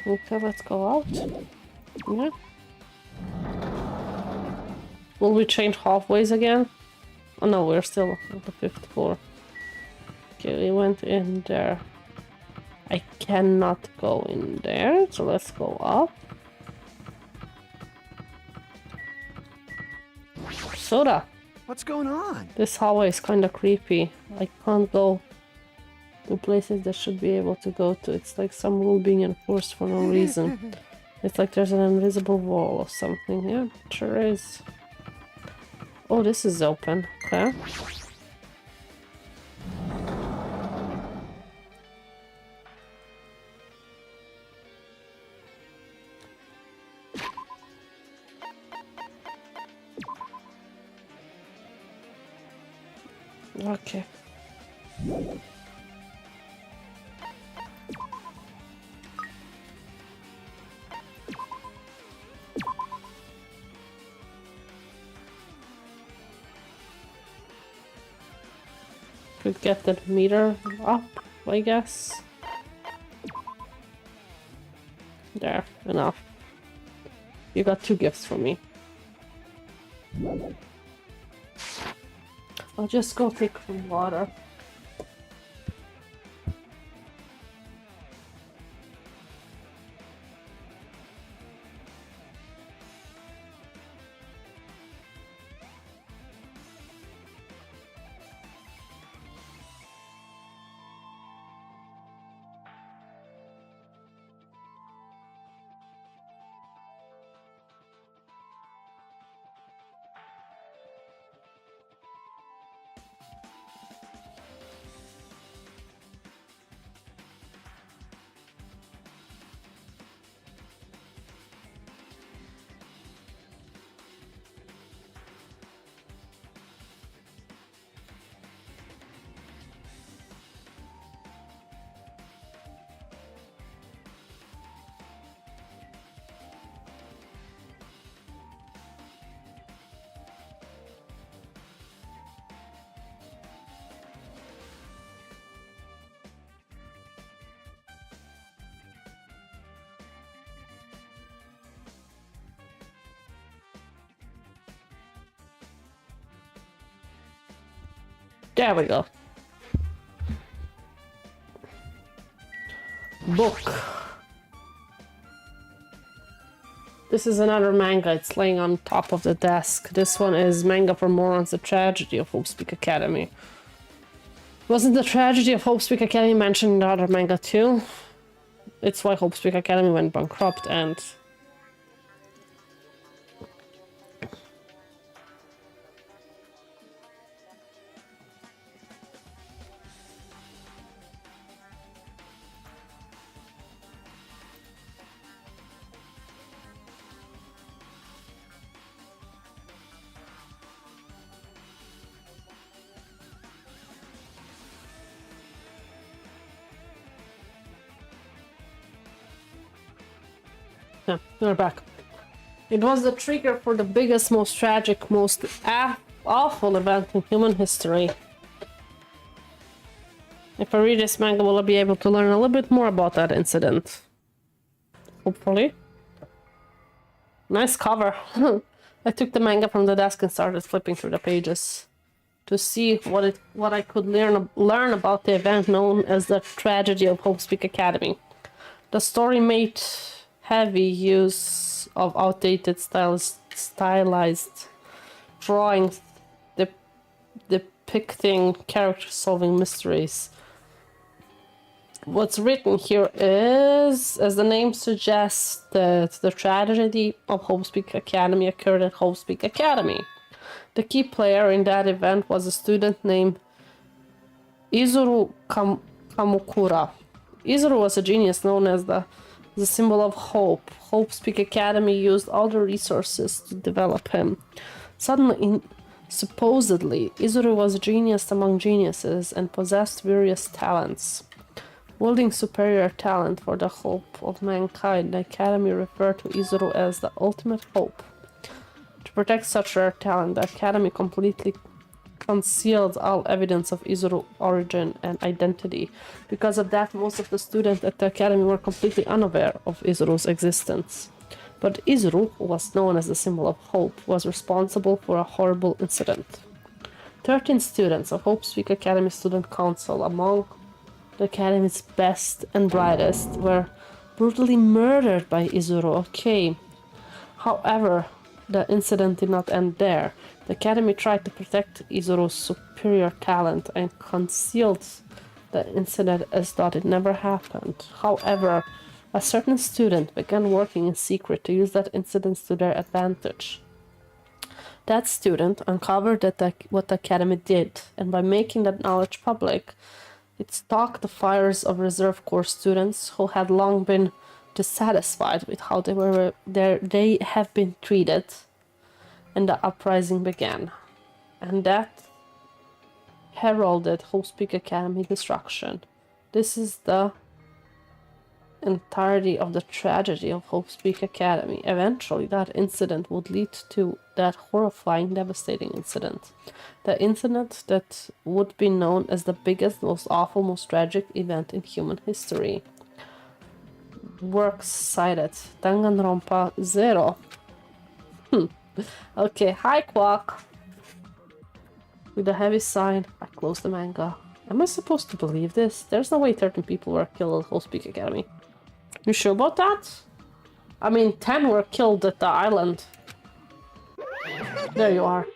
Okay, let's go out. Yeah. Will we change halfways again? Oh no, we're still on the 5th floor. Okay, we went in there. I cannot go in there, so let's go up. Soda! What's going on? This hallway is kinda creepy. I can't go to places that should be able to go to. It's like some rule being enforced for no reason. It's like there's an invisible wall or something. Yeah, sure is. Oh, this is open. Okay. Okay. Could get that meter up, I guess. There, enough. You got 2 gifts from me. I'll just go take some water. There we go. book. This is another manga. It's laying on top of the desk. This one is Manga for Morons, The Tragedy of Hopespeak Academy. Wasn't the tragedy of Hopespeak Academy mentioned in the other manga too? It's why Hopespeak Academy went bankrupt and... Yeah, we're back. It was the trigger for the biggest, most tragic, most awful event in human history. If I read this manga, will I be able to learn a little bit more about that incident? Hopefully. Nice cover. I took the manga from the desk and started flipping through the pages to see what I could learn about the event known as the tragedy of Hopespeak Academy. The story made heavy use of outdated stylized drawings depicting characters solving mysteries. What's written here is, as the name suggests, that the tragedy of Hopespeak Academy occurred at Hopespeak Academy. The key player in that event was a student named Izuru Kamukura. Izuru was a genius known as the symbol of hope. Hopespeak Academy used all the resources to develop him. Supposedly, Izuru was a genius among geniuses and possessed various talents. Wielding superior talent for the hope of mankind, the Academy referred to Izuru as the ultimate hope. To protect such rare talent, the Academy completely concealed all evidence of Izuru's origin and identity. Because of that, most of the students at the Academy were completely unaware of Izuru's existence. But Izuru, who was known as the symbol of hope, was responsible for a horrible incident. 13 students of Hopespeak Academy Student Council, among the Academy's best and brightest, were brutally murdered by Izuru. Okay. However, the incident did not end there. The Academy tried to protect Izuru's superior talent and concealed the incident as though it never happened. However, a certain student began working in secret to use that incident to their advantage. That student uncovered what the Academy did, and by making that knowledge public, it stoked the fires of Reserve Corps students who had long been dissatisfied with how they have been treated, and the uprising began. And that heralded Hopespeak Academy destruction. This is the entirety of the tragedy of Hopespeak Academy. Eventually, that incident would lead to that horrifying, devastating incident. The incident that would be known as the biggest, most awful, most tragic event in human history. Works cited. Danganronpa 0. Okay, hi Quack. With a heavy sigh, I close the manga. Am I supposed to believe this? There's no way 13 people were killed at Hopespeak Academy. You sure about that? I mean, 10 were killed at the island. There you are.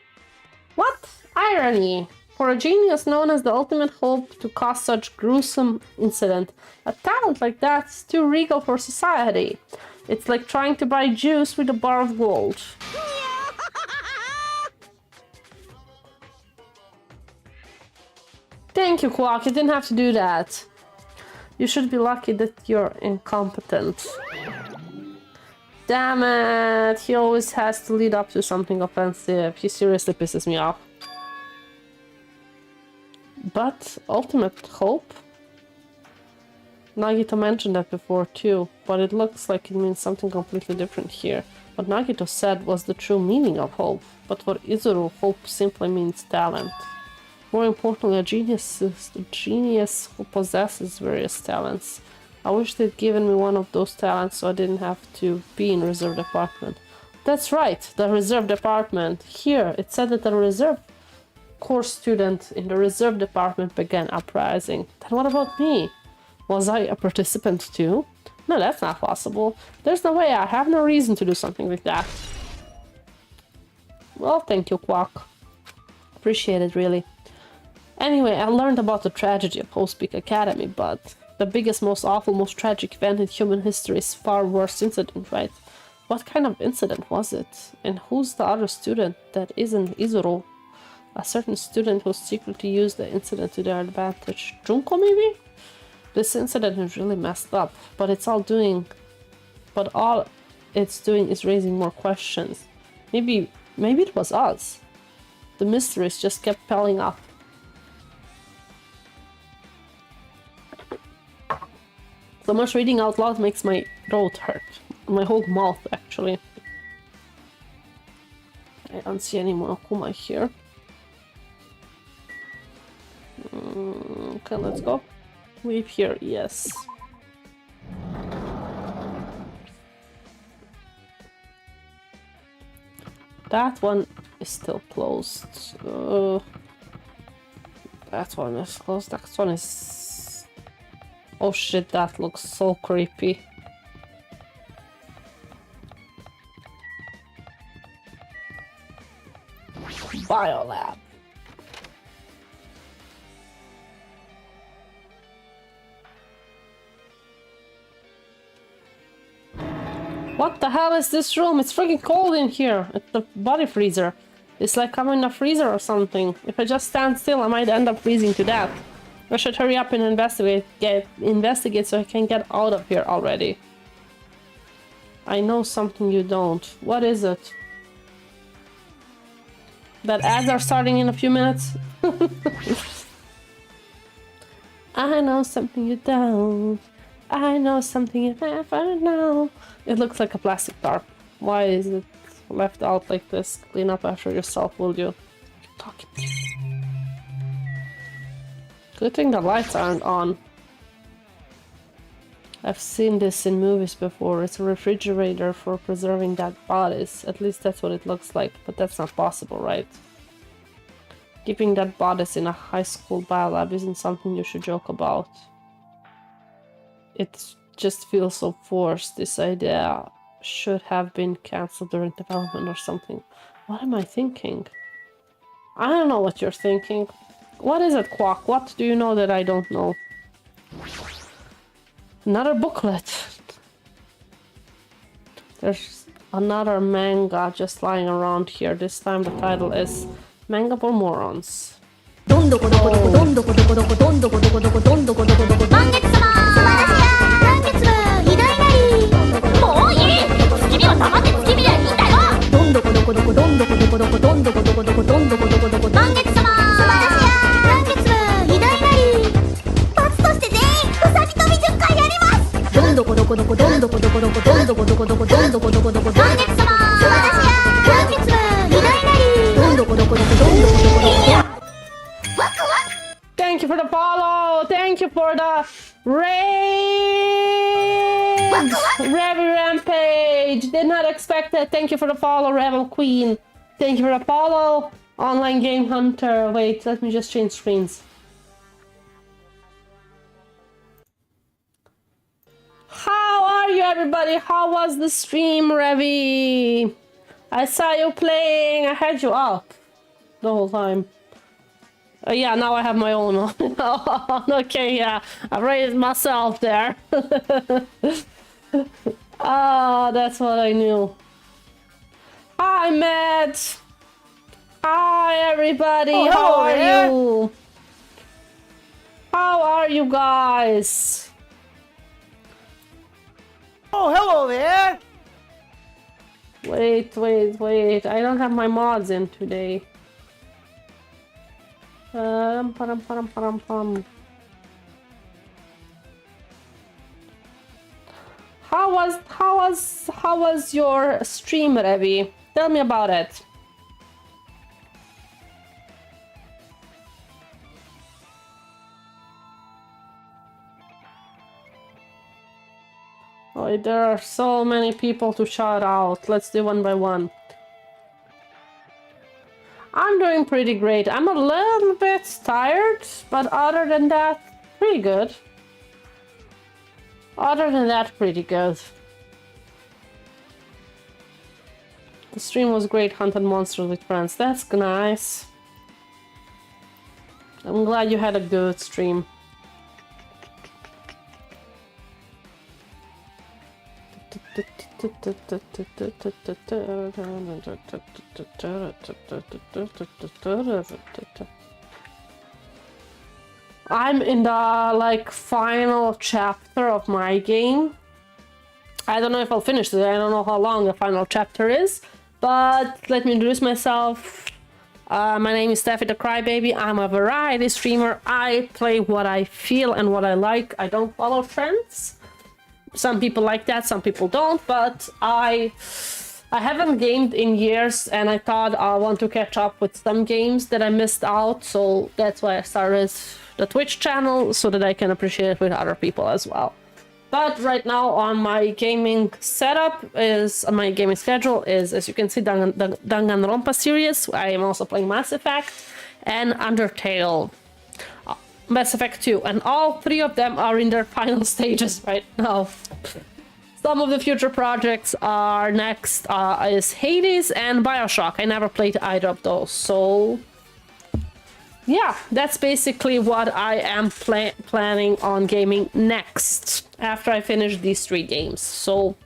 What? Irony! For a genius known as the ultimate hope to cause such gruesome incident, a talent like that's too regal for society. It's like trying to buy juice with a bar of gold. Thank you, Quack. You didn't have to do that. You should be lucky that you're incompetent. Damn it. He always has to lead up to something offensive. He seriously pisses me off. But ultimate hope? Nagito mentioned that before too, but it looks like it means something completely different here. What Nagito said was the true meaning of hope, but for Izuru, hope simply means talent. More importantly, a genius who possesses various talents. I wish they'd given me one of those talents so I didn't have to be in reserve department. That's right, the reserve department. Here, it said that the reserve corps student in the reserve department began uprising. Then what about me? Was I a participant too? No, that's not possible. There's no way. I have no reason to do something like that. Well, thank you, Quack. Appreciate it, really. Anyway, I learned about the tragedy of Host Peak Academy, but the biggest, most awful, most tragic event in human history is far worse incident, right? What kind of incident was it? And who's the other student that isn't Izuru? A certain student who secretly used the incident to their advantage. Junko, maybe? This incident is really messed up, but all it's doing is raising more questions. Maybe it was us. The mysteries just kept piling up. So much reading out loud makes my throat hurt. My whole mouth, actually. I don't see any more Akuma here. Okay, let's go. Leave here, yes. That one is still closed. That one is closed. That one is... Oh shit, that looks so creepy. Biolab. What the hell is this room? It's freaking cold in here. It's the body freezer. It's like I'm in a freezer or something. If I just stand still, I might end up freezing to death. I should hurry up and investigate so I can get out of here already. I know something you don't. What is it? That ads are starting in a few minutes? I know something you don't. I know something you never know. It looks like a plastic tarp. Why is it left out like this? Clean up after yourself, will you? Keep talking. Good thing the lights aren't on. I've seen this in movies before. It's a refrigerator for preserving dead bodies. At least that's what it looks like, but that's not possible, right? Keeping dead bodies in a high school biolab isn't something you should joke about. It just feels so forced. This idea should have been cancelled during development or something. What am I thinking? I don't know what you're thinking. What is it, Quack? What do you know that I don't know? Another booklet. There's another manga just lying around here. This time the title is Manga for Morons. Thank you for the follow! Thank you for the raid! Revel Rampage! Did not expect it. Thank you for the follow, Revel Queen. Thank you for the follow, Online Game Hunter. Wait, let me just change screens. How are you, everybody? How was the stream, Revi? I saw you playing. I had you up the whole time. Yeah, now I have my own one. Okay, yeah. I raised myself there. Ah, that's what I knew. Hi, Matt. Hi, everybody. Oh, how are there. you? How are you guys? Oh, hello there. Wait. I don't have my mods in today. Param. How was your stream, Revi? Tell me about it. Oh, there are so many people to shout out. Let's do one by one. I'm doing pretty great. I'm a little bit tired, but other than that, pretty good. Other than that, pretty good. The stream was great, hunted monsters with friends. That's nice. I'm glad you had a good stream. I'm in the final chapter of my game. I don't know if I'll finish today. I don't know how long the final chapter is, but let me introduce myself. My name is Steffi the Crybaby. I'm a variety streamer. I play what I feel and what I like. I don't follow trends. Some people like that, some people don't, but I haven't gamed in years, and I thought I want to catch up with some games that I missed out, so that's why I started the Twitch channel, so that I can appreciate it with other people as well. But right now on my gaming setup my gaming schedule is, as you can see, Danganronpa series. I am also playing Mass Effect and Undertale. Mass Effect 2, and all three of them are in their final stages right now. Some of the future projects are next is Hades and Bioshock. I never played either of those, so yeah, that's basically what I am planning on gaming next after I finish these 3 games. So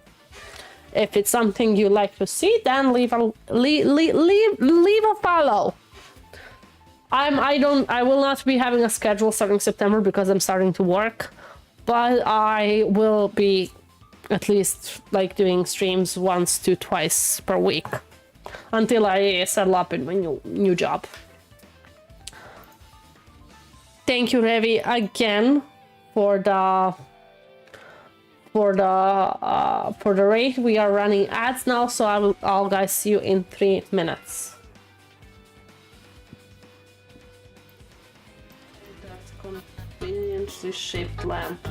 if it's something you like to see, then leave a follow. I will not be having a schedule starting September because I'm starting to work, but I will be at least doing streams once to twice per week until I settle up in my new job. Thank you, Revi, again for the rate. We are running ads now, so I'll guys see you in 3 minutes. That's conveniently shaped lamp.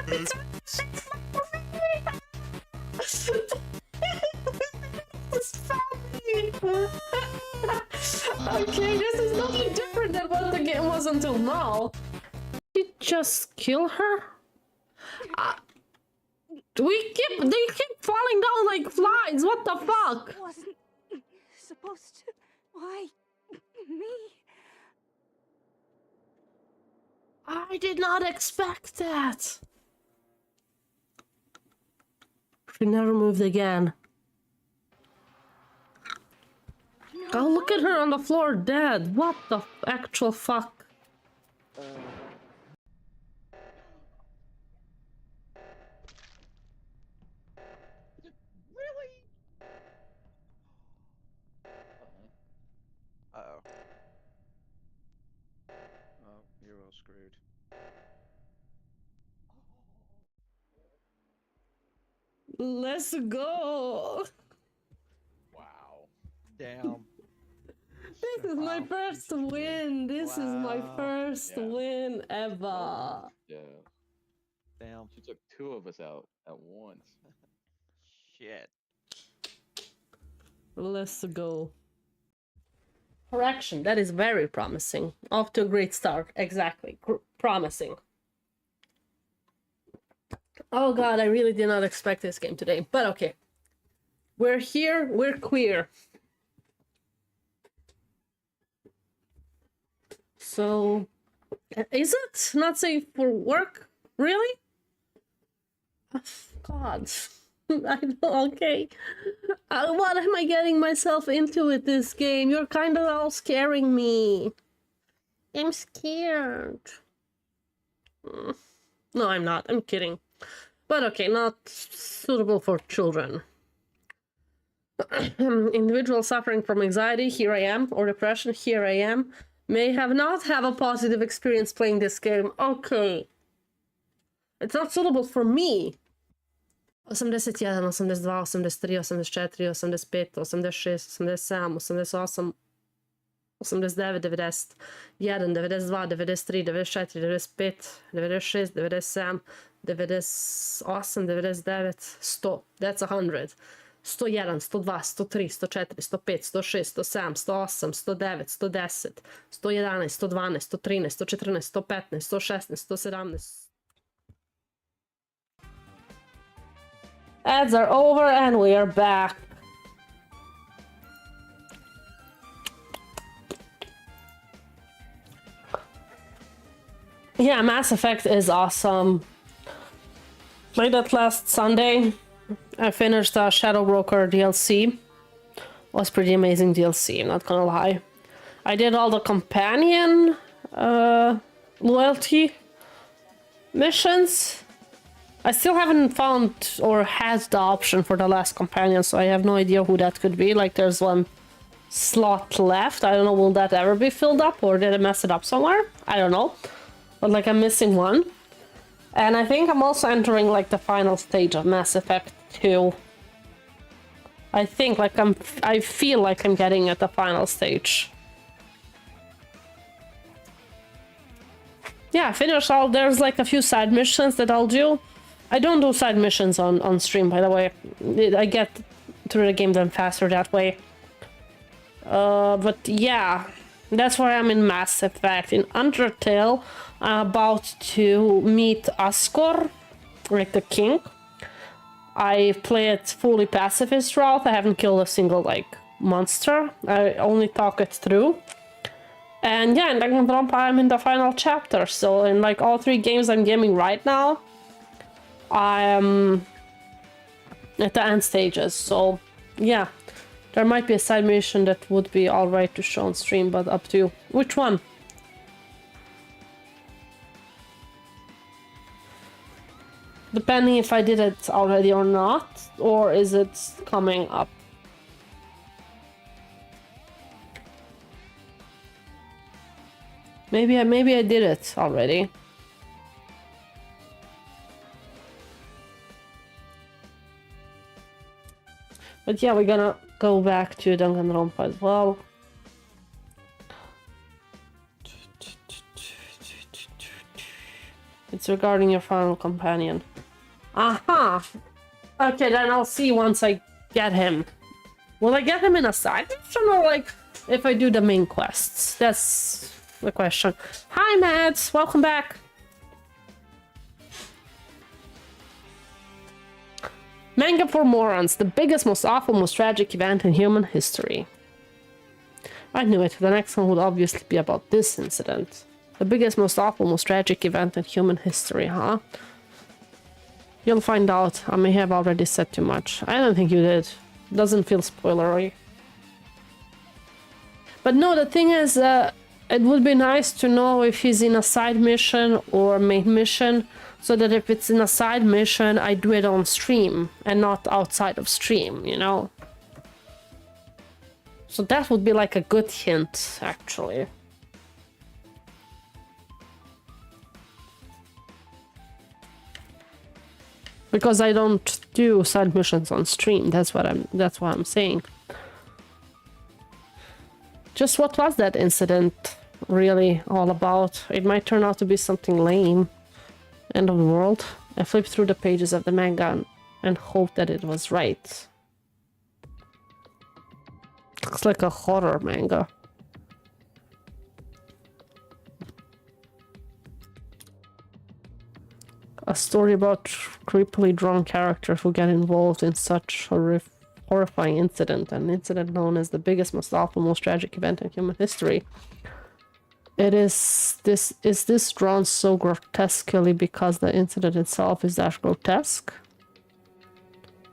It's funny. Okay, this is nothing different than what the game was until now. Did you just kill her? They keep falling down like flies. What the fuck? Wasn't supposed to. Why me? I did not expect that. She never moved again. Oh, look at her on the floor dead. What the actual fuck? Really? Uh-oh. Oh, you're all screwed. Let's go. Wow. Damn. This is my first win. This is my first win ever. Yeah. Damn. She took 2 of us out at once. Shit. Let's go. Correction, that is very promising. Off to a great start. Exactly. Promising. Oh god, I really did not expect this game today. But okay. We're here, we're queer. So, is it not safe for work? Really? Oh, god. I know, okay. What am I getting myself into with this game? You're kind of all scaring me. I'm scared. No, I'm not. I'm kidding. But okay, not suitable for children. Individual suffering from anxiety, here I am, or depression, here I am. May not have a positive experience playing this game. Okay. It's not suitable for me. 81, 82, 83, 84, 85, 86, 87, 88, 89, 90, 91, 92, 93, 94, 95, 96, 97, 98, 99, 100. 101, 102, 103, 104, 105, 106, 107, 108, 109, 110, 111, 112, 113, 114, 115, 116, 117. Ads are over and we are back. Yeah, Mass Effect is awesome. Played that last Sunday. I finished the Shadow Broker DLC. Was pretty amazing DLC, I'm not gonna lie. I did all the companion loyalty missions. I still haven't found or had the option for the last companion, so I have no idea who that could be. Like, there's one slot left. I don't know, will that ever be filled up, or did I mess it up somewhere? I don't know. But like, I'm missing one. And I think I'm also entering like the final stage of Mass Effect 2. I think like I feel like I'm getting at the final stage. Yeah, I finished all. There's like a few side missions that I'll do. I don't do side missions on stream, by the way. I get through the game then faster that way. But yeah, that's where I'm in Mass Effect. In Undertale, I'm about to meet Ascor, like the king. I play it fully pacifist route. I haven't killed a single like monster. I only talk it through. And yeah, in Danganronpa I'm in the final chapter. So in like all 3 games I'm gaming right now, I am at the end stages. So yeah, there might be a side mission that would be alright to show on stream, but up to you. Which one? Depending if I did it already or not, or is it coming up? Maybe I did it already. But yeah, we're gonna go back to Danganronpa as well. It's regarding your final companion. Aha! Okay, then I'll see once I get him. Will I get him in a side mission or like if I do the main quests? That's the question. Hi, Mads! Welcome back! Manga for morons. The biggest, most awful, most tragic event in human history. I knew it. The next one would obviously be about this incident. The biggest, most awful, most tragic event in human history, huh? You'll find out. I may have already said too much. I don't think you did. Doesn't feel spoilery. But no, the thing is, it would be nice to know if he's in a side mission or main mission, so that if it's in a side mission, I do it on stream and not outside of stream, you know? So that would be like a good hint, actually. Because I don't do side missions on stream. That's what I'm saying. Just what was that incident really all about? It might turn out to be something lame. End of the world. I flipped through the pages of the manga and hoped that it was right. Looks like a horror manga. A story about creepily drawn characters who get involved in such horrifying incident, an incident known as the biggest, most awful, most tragic event in human history. Is this drawn so grotesquely because the incident itself is that grotesque?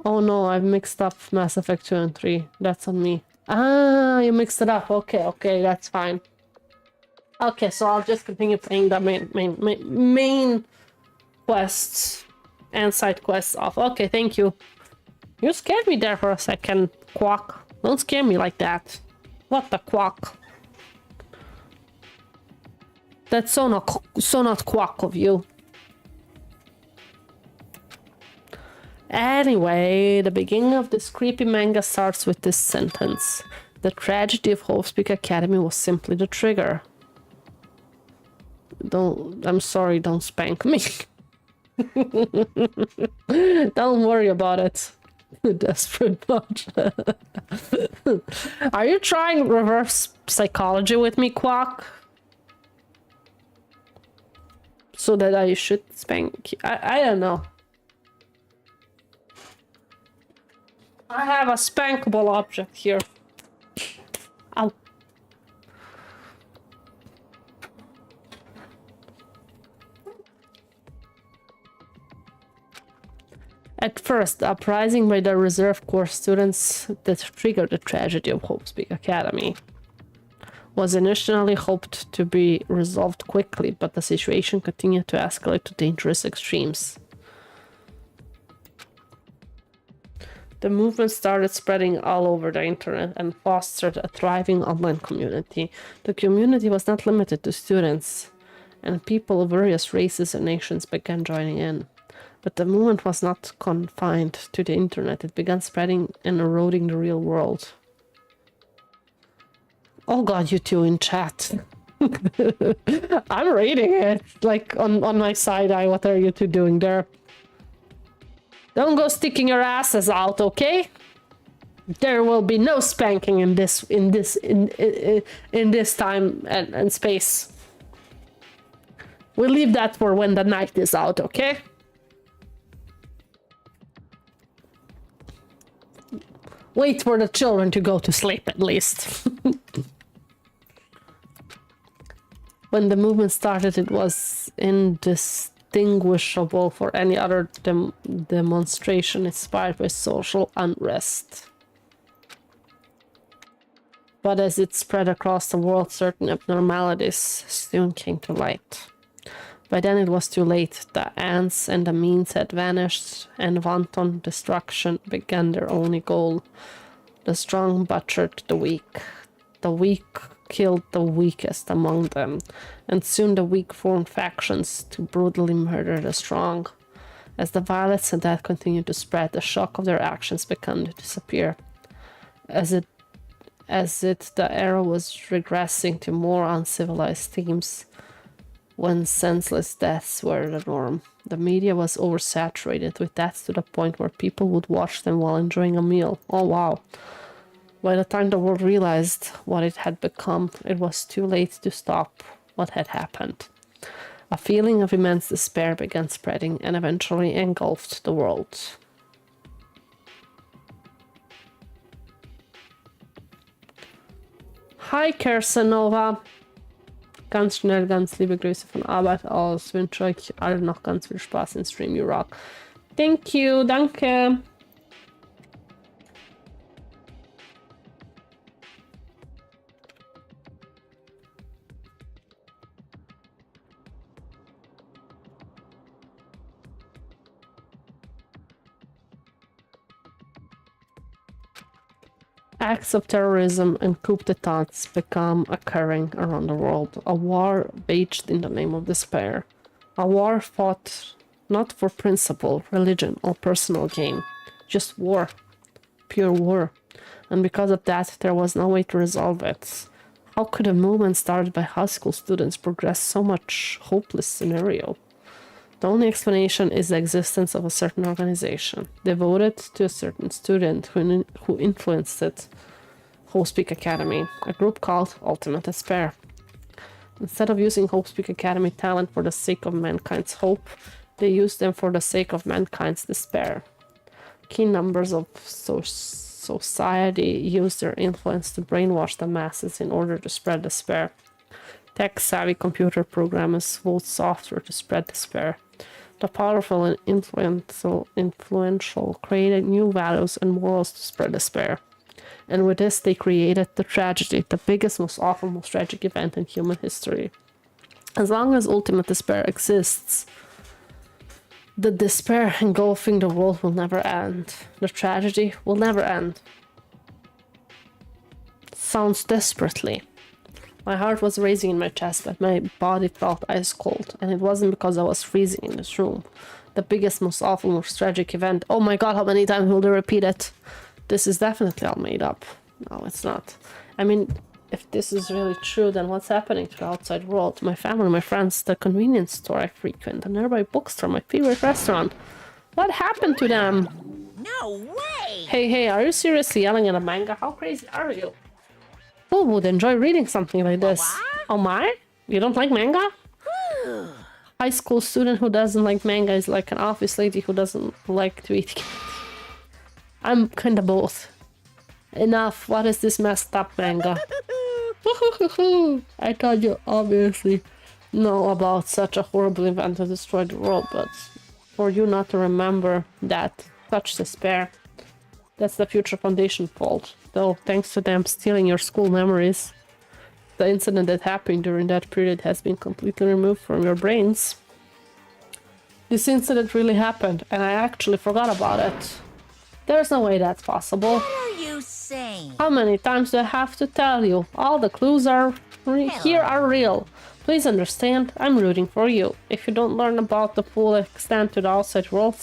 Oh no, I've mixed up Mass Effect 2 and 3. That's on me. Ah, you mixed it up. Okay, that's fine. Okay, so I'll just continue playing the main quests and side quests off. Okay, thank you. You scared me there for a second, Quack. Don't scare me like that. What the quack? That's so not Quack of you. Anyway, the beginning of this creepy manga starts with this sentence. The tragedy of Hope's Academy was simply the trigger. I'm sorry, don't spank me. Don't worry about it. Desperate bunch. Are you trying reverse psychology with me, Quack? So that I should spank you? I don't know. I have a spankable object here. Ow. At first, the uprising by the reserve corps students that triggered the tragedy of Hope's Peak Academy was initially hoped to be resolved quickly, but the situation continued to escalate to dangerous extremes. The movement started spreading all over the internet and fostered a thriving online community. The community was not limited to students, and people of various races and nations began joining in. But the movement was not confined to the internet. It began spreading and eroding the real world. Oh god, you two in chat. I'm reading it, like on my side eye. What are you two doing there? Don't go sticking your asses out, okay? There will be no spanking in this time and space. We'll leave that for when the night is out, okay? Wait for the children to go to sleep, at least. When the movement started, it was indistinguishable for any other demonstration inspired by social unrest. But as it spread across the world, certain abnormalities soon came to light. By then it was too late. The ends and the means had vanished, and wanton destruction began their only goal. The strong butchered the weak. The weak killed the weakest among them, and soon the weak formed factions to brutally murder the strong. As the violence and death continued to spread, the shock of their actions began to disappear. As the era was regressing to more uncivilized themes, when senseless deaths were the norm. The media was oversaturated with deaths to the point where people would watch them while enjoying a meal. Oh wow. By the time the world realized what it had become, it was too late to stop what had happened. A feeling of immense despair began spreading and eventually engulfed the world. Hi Kersenova! Ganz schnell, ganz liebe Grüße von Arbeit aus. Wünsche euch allen noch ganz viel Spaß in Stream You Rock. Thank you, danke. Acts of terrorism and coup d'etats become occurring around the world. A war waged in the name of despair. A war fought not for principle, religion, or personal gain. Just war. Pure war. And because of that, there was no way to resolve it. How could a movement started by high school students progress so much hopeless scenario? The only explanation is the existence of a certain organization, devoted to a certain student who influenced it, Hope's Peak Academy, a group called Ultimate Despair. Instead of using Hope's Peak Academy talent for the sake of mankind's hope, they used them for the sake of mankind's despair. Key numbers of society used their influence to brainwash the masses in order to spread despair. Tech-savvy computer programmers wrote software to spread despair. The powerful and influential created new values and morals to spread despair. And with this, they created the tragedy, the biggest, most awful, most tragic event in human history. As long as ultimate despair exists, the despair engulfing the world will never end. The tragedy will never end. Sounds desperately. My heart was racing in my chest, but my body felt ice cold, and it wasn't because I was freezing in this room. The biggest, most awful, most tragic event. Oh my god, how many times will they repeat it? This is definitely all made up. No, it's not. I mean, if this is really true, then what's happening to the outside world? My family, my friends, the convenience store I frequent, the nearby bookstore, my favorite restaurant. What happened to them? No way! Hey, are you seriously yelling at a manga? How crazy are you? Who would enjoy reading something like this? Oh my? You don't like manga? High school student who doesn't like manga is like an office lady who doesn't like to eat candy. I'm kinda both. Enough, what is this messed up manga? I thought you obviously know about such a horrible event that destroyed the world, but for you not to remember that, such despair, that's the Future Foundation fault. Though, thanks to them stealing your school memories, the incident that happened during that period has been completely removed from your brains. This incident really happened, and I actually forgot about it. There's no way that's possible. What are you saying? How many times do I have to tell you? All the clues are here are real. Please understand, I'm rooting for you. If you don't learn about the full extent to the outside world,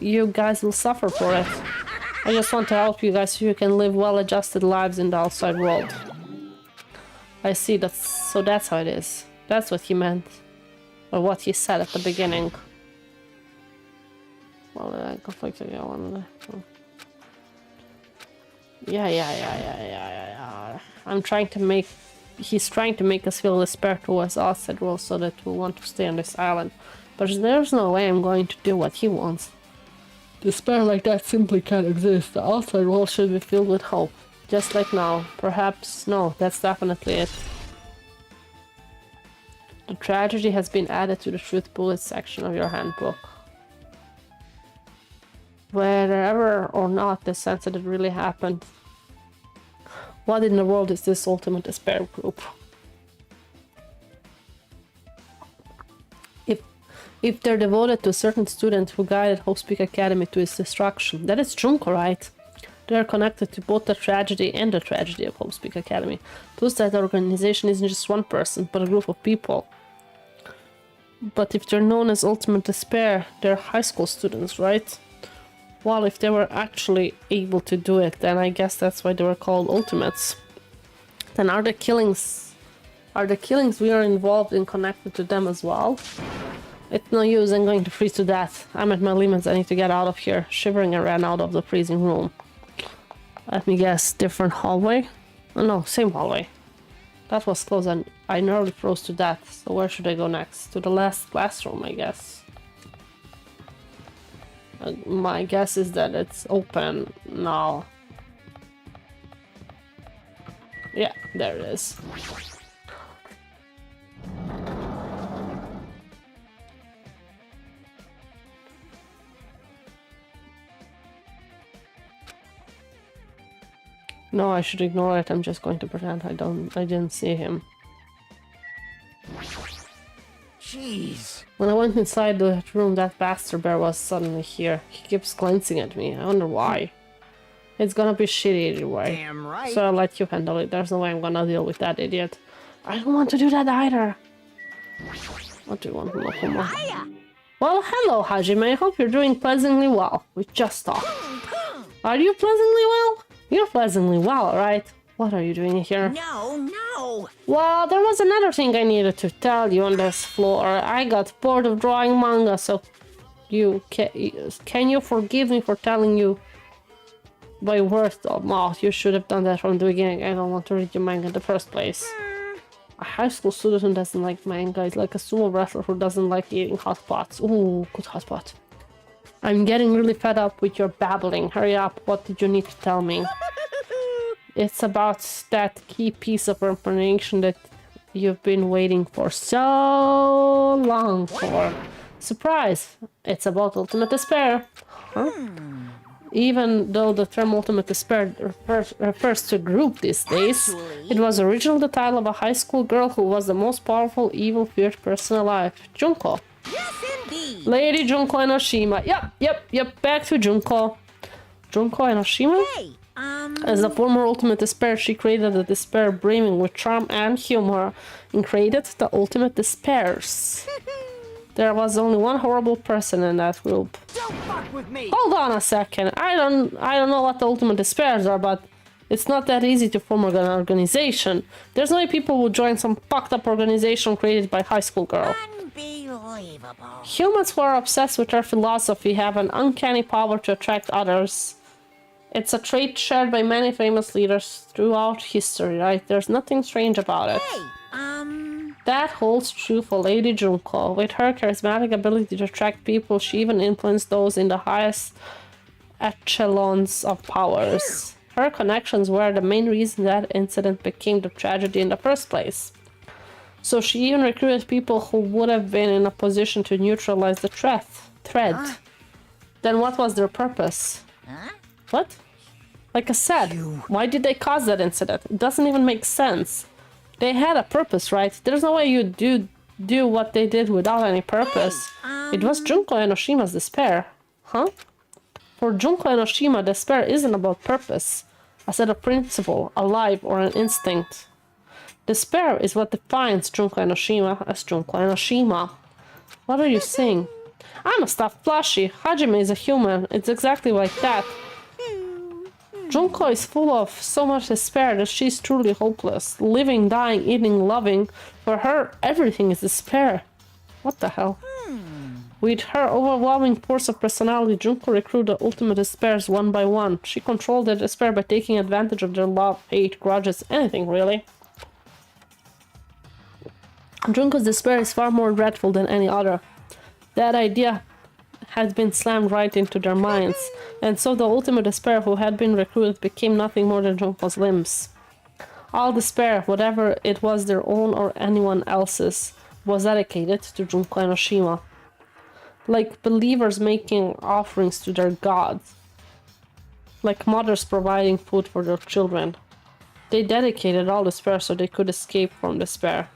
you guys will suffer for it. I just want to help you guys so you can live well-adjusted lives in the outside world. I see, that's how it is. That's what he meant. Or what he said at the beginning. Well, I conflicted one. Yeah. He's trying to make us feel despair towards outside world so that we want to stay on this island. But there's no way I'm going to do what he wants. Despair like that simply can't exist. The outside world should be filled with hope. Just like now. Perhaps, no, that's definitely it. The tragedy has been added to the truth bullet section of your handbook. Wherever or not this incident really happened, what in the world is this ultimate despair group? If they're devoted to a certain student who guided Hope's Academy to its destruction, that is Junko, right? They are connected to both the tragedy and the tragedy of Hope's Academy. Plus that organization isn't just one person, but a group of people. But if they're known as Ultimate Despair, they're high school students, right? Well, if they were actually able to do it, then I guess that's why they were called Ultimates. Then are the killings we are involved in connected to them as well? It's no use, I'm going to freeze to death. I'm at my limits, I need to get out of here. Shivering, I ran out of the freezing room. Let me guess, different hallway? Oh, no, same hallway. That was close and I nearly froze to death, so where should I go next? To the last classroom, I guess. My guess is that it's open now. Yeah, there it is. No, I should ignore it. I'm just going to pretend I didn't see him. Jeez. When I went inside the room, that bastard bear was suddenly here. He keeps glancing at me. I wonder why. It's gonna be shitty anyway. Damn right. So I'll let you handle it. There's no way I'm gonna deal with that idiot. I don't want to do that either. What do you want, Mokoma? Well, hello, Hajime. I hope you're doing pleasantly well. We just talked. Are you pleasantly well? You're pleasantly well, right? What are you doing here? No. Well, there was another thing I needed to tell you on this floor. I got bored of drawing manga, so can you forgive me for telling you by word of mouth? You should have done that from the beginning. I don't want to read your manga in the first place. A high school student who doesn't like manga is like a sumo wrestler who doesn't like eating hot pots. Ooh, good hot pot. I'm getting really fed up with your babbling. Hurry up, what did you need to tell me? It's about that key piece of information that you've been waiting for so long for. Surprise! It's about Ultimate Despair. Huh? Even though the term Ultimate Despair refers to a group these days, it was originally the title of a high school girl who was the most powerful, evil, feared person alive. Junko. Yes, indeed. Lady Junko Enoshima. Yep. Back to Junko. Junko Enoshima? Hey, As the former Ultimate Despair, she created a despair brimming with charm and humor, and created the Ultimate Despairs. There was only one horrible person in that group. Don't fuck with me. Hold on a second. I don't know what the Ultimate Despairs are, but it's not that easy to form an organization. There's no way people would join some fucked up organization created by a high school girl. unbelievable. Humans who are obsessed with our philosophy have an uncanny power to attract others. It's a trait shared by many famous leaders throughout history, right? There's nothing strange about it. That holds true for Lady Junko. With her charismatic ability to attract people, she even influenced those in the highest echelons of powers. Her connections were the main reason that incident became the tragedy in the first place. So she even recruited people who would have been in a position to neutralize the threat. Then what was their purpose? What? Like I said, why did they cause that incident? It doesn't even make sense. They had a purpose, right? There's no way you do what they did without any purpose. It was Junko Enoshima's despair. Huh? For Junko Enoshima, despair isn't about purpose, a set of principle, a life, or an instinct. Despair is what defines Junko Enoshima as Junko Enoshima. What are you saying? I'm a stuffed plushie. Hajime is a human. It's exactly like that. Junko is full of so much despair that she's truly hopeless. Living, dying, eating, loving. For her, everything is despair. What the hell? With her overwhelming force of personality, Junko recruited the ultimate despairs one by one. She controlled their despair by taking advantage of their love, hate, grudges, anything really. Junko's despair is far more dreadful than any other. That idea had been slammed right into their minds, and so the ultimate despair who had been recruited became nothing more than Junko's limbs. All despair, whatever it was their own or anyone else's, was dedicated to Junko Enoshima. Like believers making offerings to their gods. Like mothers providing food for their children. They dedicated all despair so they could escape from despair.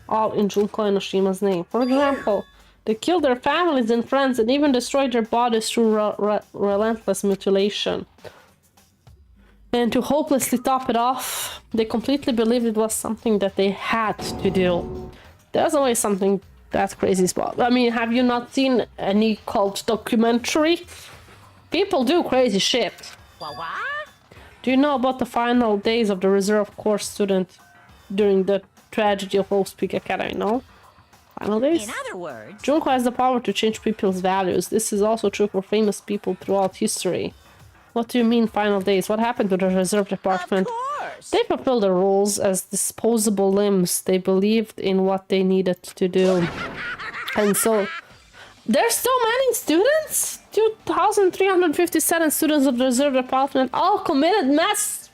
All in Junko Enoshima's name. For example, they killed their families and friends and even destroyed their bodies through relentless mutilation. And to hopelessly top it off, they completely believed it was something that they had to do. There's always something that's crazy spot. I mean, have you not seen any cult documentary? People do crazy shit. Do you know about the final days of the reserve corps student during the tragedy of Wolf's Peak Academy? No? Final days? In other words, Junko has the power to change people's values. This is also true for famous people throughout history. What do you mean final days? What happened to the reserve department? They fulfilled the roles as disposable limbs. They believed in what they needed to do. And so, there's so many students? 2,357 students of the reserve department all committed mass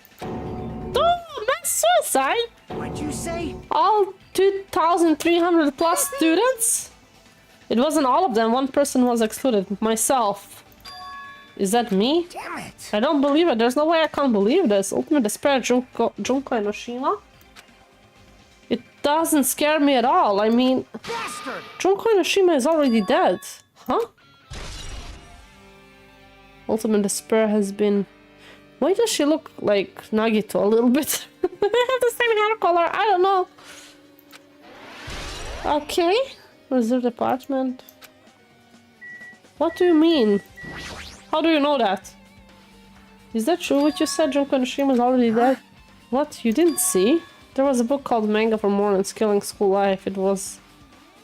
suicide? What'd you say? All 2,300 plus students? It wasn't all of them. One person was excluded. Myself. Is that me? Damn it! I don't believe it. There's no way I can't believe this. Ultimate despair, Junko Enoshima? It doesn't scare me at all. I mean, Bastard! Junko Enoshima is already dead. Huh? Ultimate despair has been... Why does she look like Nagito a little bit? They have the same hair color. I don't know. Okay. Reserve department. What do you mean? How do you know that? Is that true what you said? Junko Enoshima is already dead? What? You didn't see? There was a book called Manga for Morons Killing School Life. It was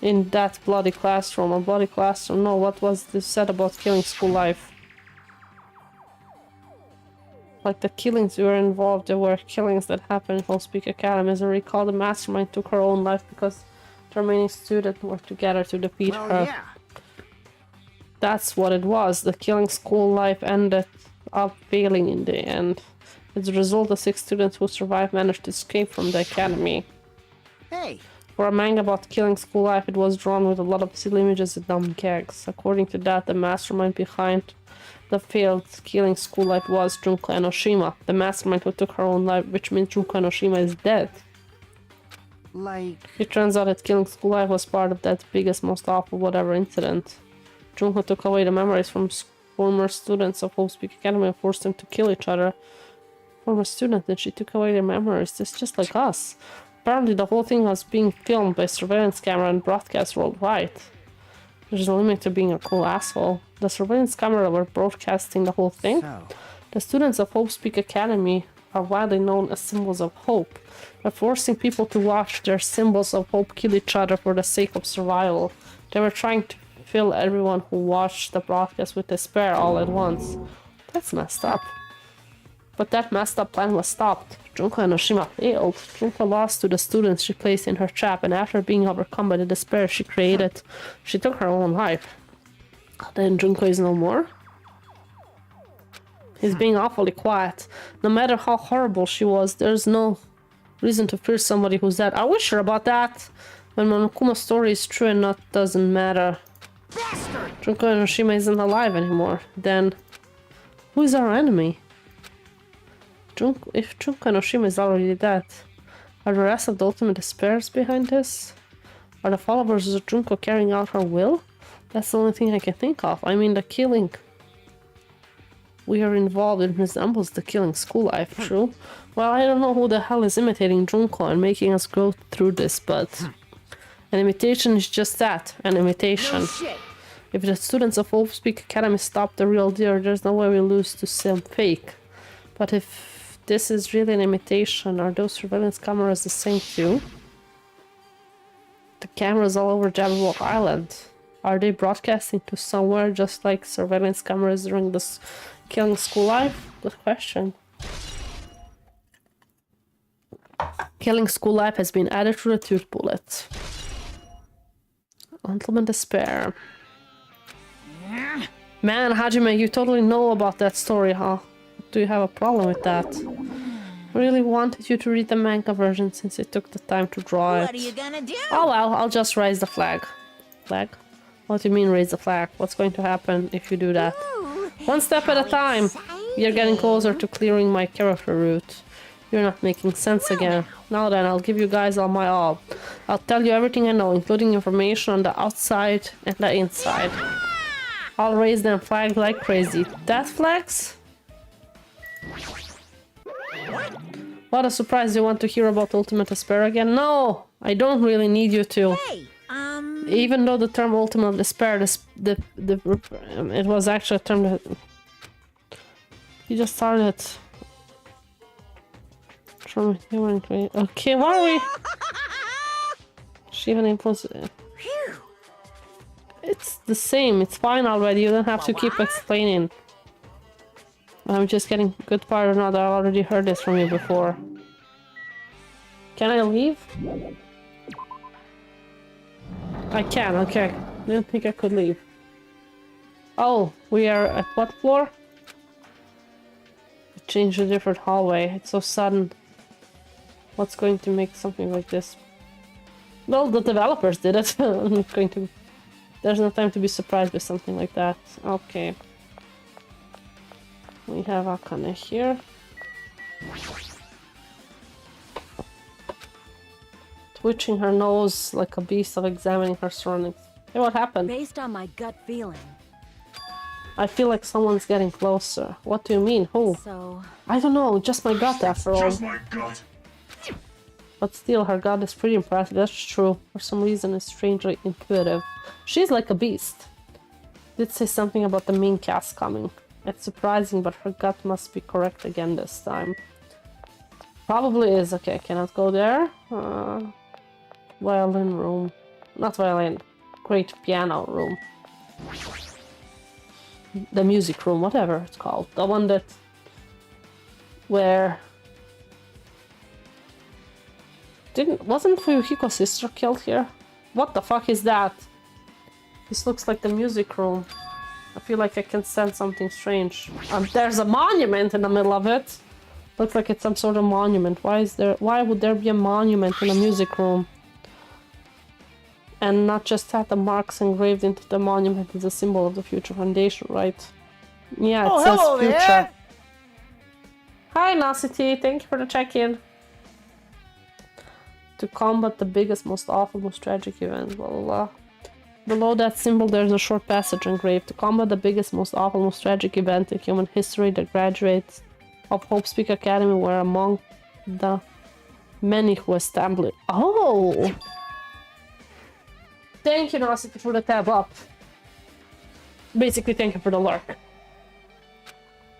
in that bloody classroom. A bloody classroom. No, what was this said about killing school life? Like the killings were involved, there were killings that happened in Wolf's Peak Academy. As I recall, the mastermind took her own life because the remaining students were together to defeat her. Yeah. That's what it was. The killing school life ended up failing in the end. As a result, the 6 students who survived managed to escape from the academy. Hey. For a manga about killing school life, it was drawn with a lot of silly images and dumb gags. According to that, the mastermind behind the failed killing school life was Junko Enoshima, the mastermind who took her own life, which means Junko Enoshima is dead. Like... It turns out that killing school life was part of that biggest, most awful whatever incident. Junko took away the memories from former students of Wolf's Peak Academy and forced them to kill each other. Former students, and she took away their memories. It's just like us. Apparently the whole thing was being filmed by surveillance camera and broadcast worldwide. There's a limit to being a cool asshole. The surveillance camera were broadcasting the whole thing. So. The students of Wolf's Peak Academy are widely known as symbols of hope. They're forcing people to watch their symbols of hope kill each other for the sake of survival. They were trying to fill everyone who watched the broadcast with despair all at once. That's messed up. But that messed up plan was stopped. Junko Enoshima failed. Junko lost to the students she placed in her trap, and after being overcome by the despair she created, she took her own life. Then Junko is no more? He's being awfully quiet. No matter how horrible she was, there's no reason to fear somebody who's dead. Are we sure about that? When Monokuma's story is true and not doesn't matter. Junko Enoshima isn't alive anymore. Then who is our enemy? If Junko Enoshima is already dead, are the rest of the Ultimate Despairs behind this? Are the followers of Junko carrying out her will? That's the only thing I can think of. I mean, the killing we are involved in resembles the killing school life, true? Well, I don't know who the hell is imitating Junko and making us go through this, but an imitation is just that, an imitation. If the students of Hope Speak Academy stop the real deal, there's no way we lose to some fake. But if this is really an imitation, are those surveillance cameras the same too? The cameras all over Jabberwock Island. Are they broadcasting to somewhere just like surveillance cameras during this killing school life? Good question. Killing school life has been added to the tooth bullet. Ultimate Despair. Man, Hajime, you totally know about that story, huh? Do you have a problem with that? I really wanted you to read the manga version since it took the time to draw it. What are you gonna do? Oh well, I'll just raise the flag. Flag? What do you mean raise the flag? What's going to happen if you do that? One step at a time. You're getting closer to clearing my character route. You're not making sense again. Now then, I'll give you guys all my all. I'll tell you everything I know, including information on the outside and the inside. I'll raise them flag like crazy. That flags? What a surprise, you want to hear about Ultimate Despair again? No! I don't really need you to. Hey, Even though the term Ultimate Despair, it was actually a term that... You just started... Okay, why are we... She even influence... It's the same, it's fine already, you don't have to keep explaining. I'm just getting good part or not, I already heard this from you before. Can I leave? I can, okay. Didn't think I could leave. Oh, we are at what floor? Change a different hallway, it's so sudden. What's going to make something like this? Well, the developers did it. I'm not going to... There's no time to be surprised with something like that. Okay. We have Akane here. Twitching her nose like a beast of examining her surroundings. Hey, what happened? Based on my gut feeling. I feel like someone's getting closer. What do you mean? Who? So... I don't know, just my gut after all. Just my gut. But still, her gut is pretty impressive, that's true. For some reason, it's strangely intuitive. She's like a beast. Did say something about the main cast coming. It's surprising, but her gut must be correct again this time. Probably is. Okay, I cannot go there. Violin room. Not violin. Great piano room. The music room, whatever it's called. The one that... Where... Wasn't Fuyuhiko's sister killed here? What the fuck is that? This looks like the music room. I feel like I can sense something strange. There's a monument in the middle of it. Looks like it's some sort of monument. Why would there be a monument in a music room? And not just that, the marks engraved into the monument is a symbol of the Future Foundation, right? Yeah, it says hello future. there. Hi, Nosity. Thank you for the check-in. To combat the biggest, most awful, most tragic event, blah blah blah. Below that symbol there's a short passage engraved. To combat the biggest, most awful, most tragic event in human history, the graduates of Hope Speak Academy were among the many who established... Oh! Thank you, Nosity, for the tab up. Basically, thank you for the lurk.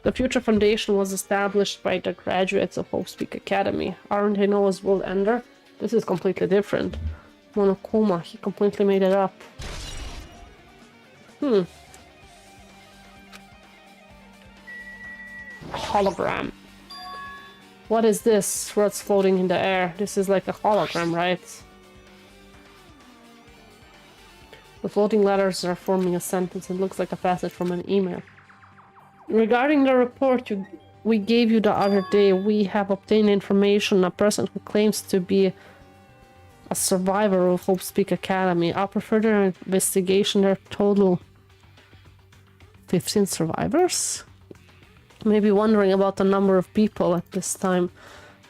The Future Foundation was established by the graduates of Hope Speak Academy. Aren't they Noah's world ender? This is completely different. Monokuma, he completely made it up. Hologram. What is this? What's floating in the air? This is like a hologram, right? The floating letters are forming a sentence. It looks like a passage from an email. Regarding the report we gave you the other day, we have obtained information. A person who claims to be a survivor of Hope Speak Academy. After further investigation, there are total 15 survivors? Maybe wondering about the number of people at this time.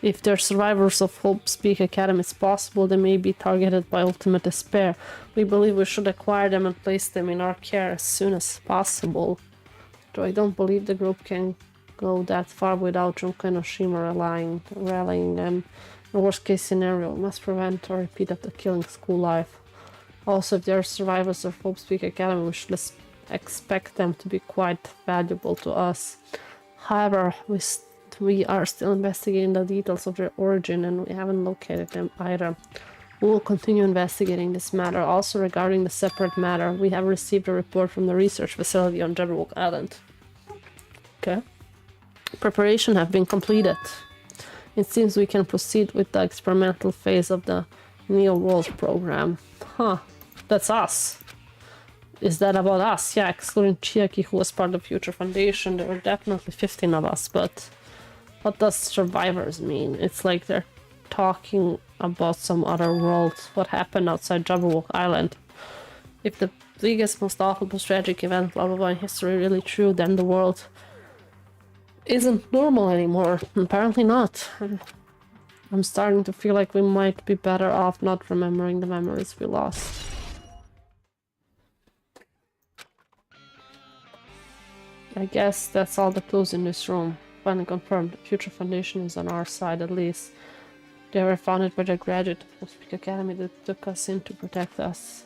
If they're survivors of Hope Speak Academy, it's possible they may be targeted by ultimate despair. We believe we should acquire them and place them in our care as soon as possible. Though I don't believe the group can go that far without Junko and Oshima rallying them. In the worst case scenario, we must prevent a repeat of the killing school life. Also, if they are survivors of Hope Speak Academy, we should expect them to be quite valuable to us. However, we are still investigating the details of their origin and we haven't located them either. We will continue investigating this matter. Also, regarding the separate matter, we have received a report from the research facility on Jabberwock Island. Okay. Preparation have been completed. It seems we can proceed with the experimental phase of the Neo World program. Huh. That's us. Is that about us? Yeah, excluding Chiaki, who was part of Future Foundation, there were definitely 15 of us, but what does survivors mean? It's like they're talking about some other world, what happened outside Jabberwock Island. If the biggest, most awful, most tragic event, blah blah blah, in history really true, then the world isn't normal anymore. Apparently not. I'm starting to feel like we might be better off not remembering the memories we lost. I guess that's all the clues in this room. Finally confirmed, the Future Foundation is on our side at least. They were founded by the graduate of Speak Academy that took us in to protect us.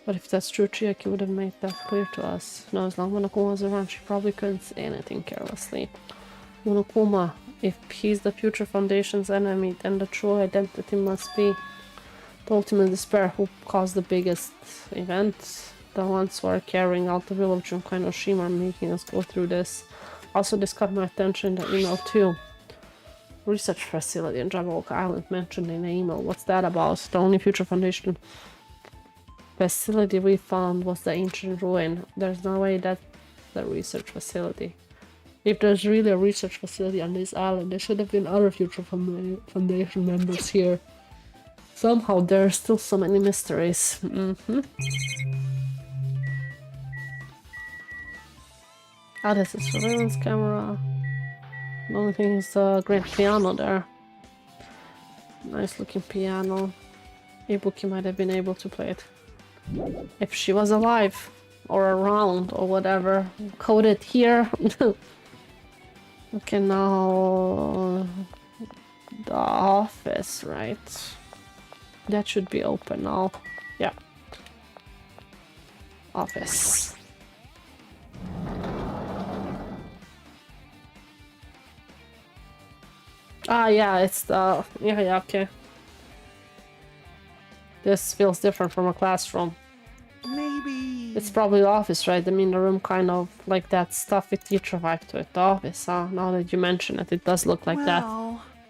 But if that's true, Chiaki would have made that clear to us. No, as long as Monokuma was around, she probably couldn't say anything carelessly. Monokuma, if he's the Future Foundation's enemy, then the true identity must be the ultimate despair who caused the biggest event. The ones who are carrying out the will of Junko and Oshima are making us go through this. Also, this caught my attention in the email too. Research facility in Jabberwock Island mentioned in the email. What's that about? The only Future Foundation facility we found was the ancient ruin. There's no way that's the research facility. If there's really a research facility on this island, there should have been other Future Foundation members here. Somehow there are still so many mysteries. Ah, this is surveillance camera. The only thing is the grand piano there. Nice looking piano. Ibuki might have been able to play it. If she was alive or around or whatever. Code it here. Okay, now the office, right? That should be open now. Yeah. Office. Ah, yeah, it's the... Yeah, okay. This feels different from a classroom. Maybe... It's probably the office, right? I mean, the room kind of like that stuffy teacher vibe to it. The office, huh? Now that you mention it, it does look like that.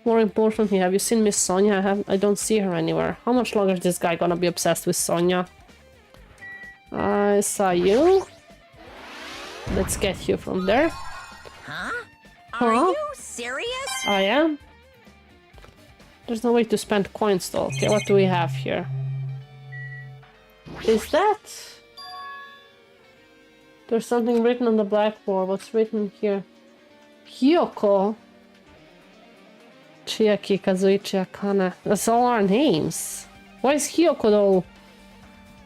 More importantly, have you seen Miss Sonia? I don't see her anywhere. How much longer is this guy gonna be obsessed with Sonia? I saw you. Let's get you from there. Huh? Are you serious? I am. There's no way to spend coins though. Okay, what do we have here? Is that... There's something written on the blackboard. What's written here? Hiyoko. Chiaki, Kazuichi, Akane. That's all our names. Why is Hiyoko though?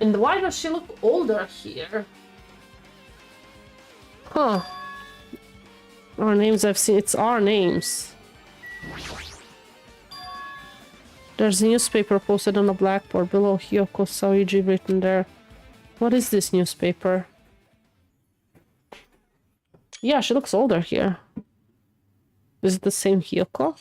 And why does she look older here? Huh. Our names I've seen. It's our names. There's a newspaper posted on the blackboard below Hiyoko Saoiji written there. What is this newspaper? Yeah, she looks older here. Is it the same Hiyoko?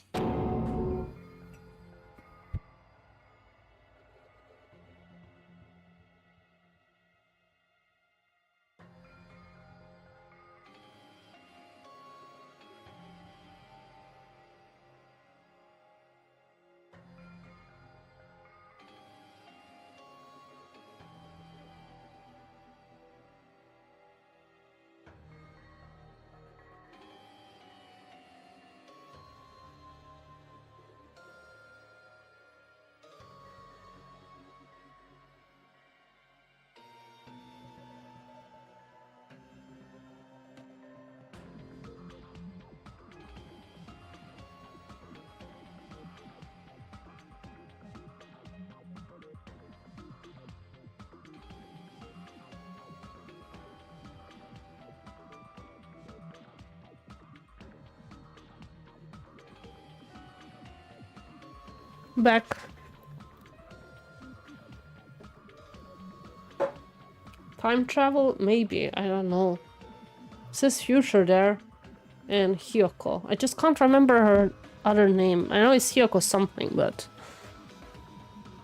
back. Time travel? Maybe. I don't know. It says future there. And Hyoko. I just can't remember her other name. I know it's Hyoko something, but...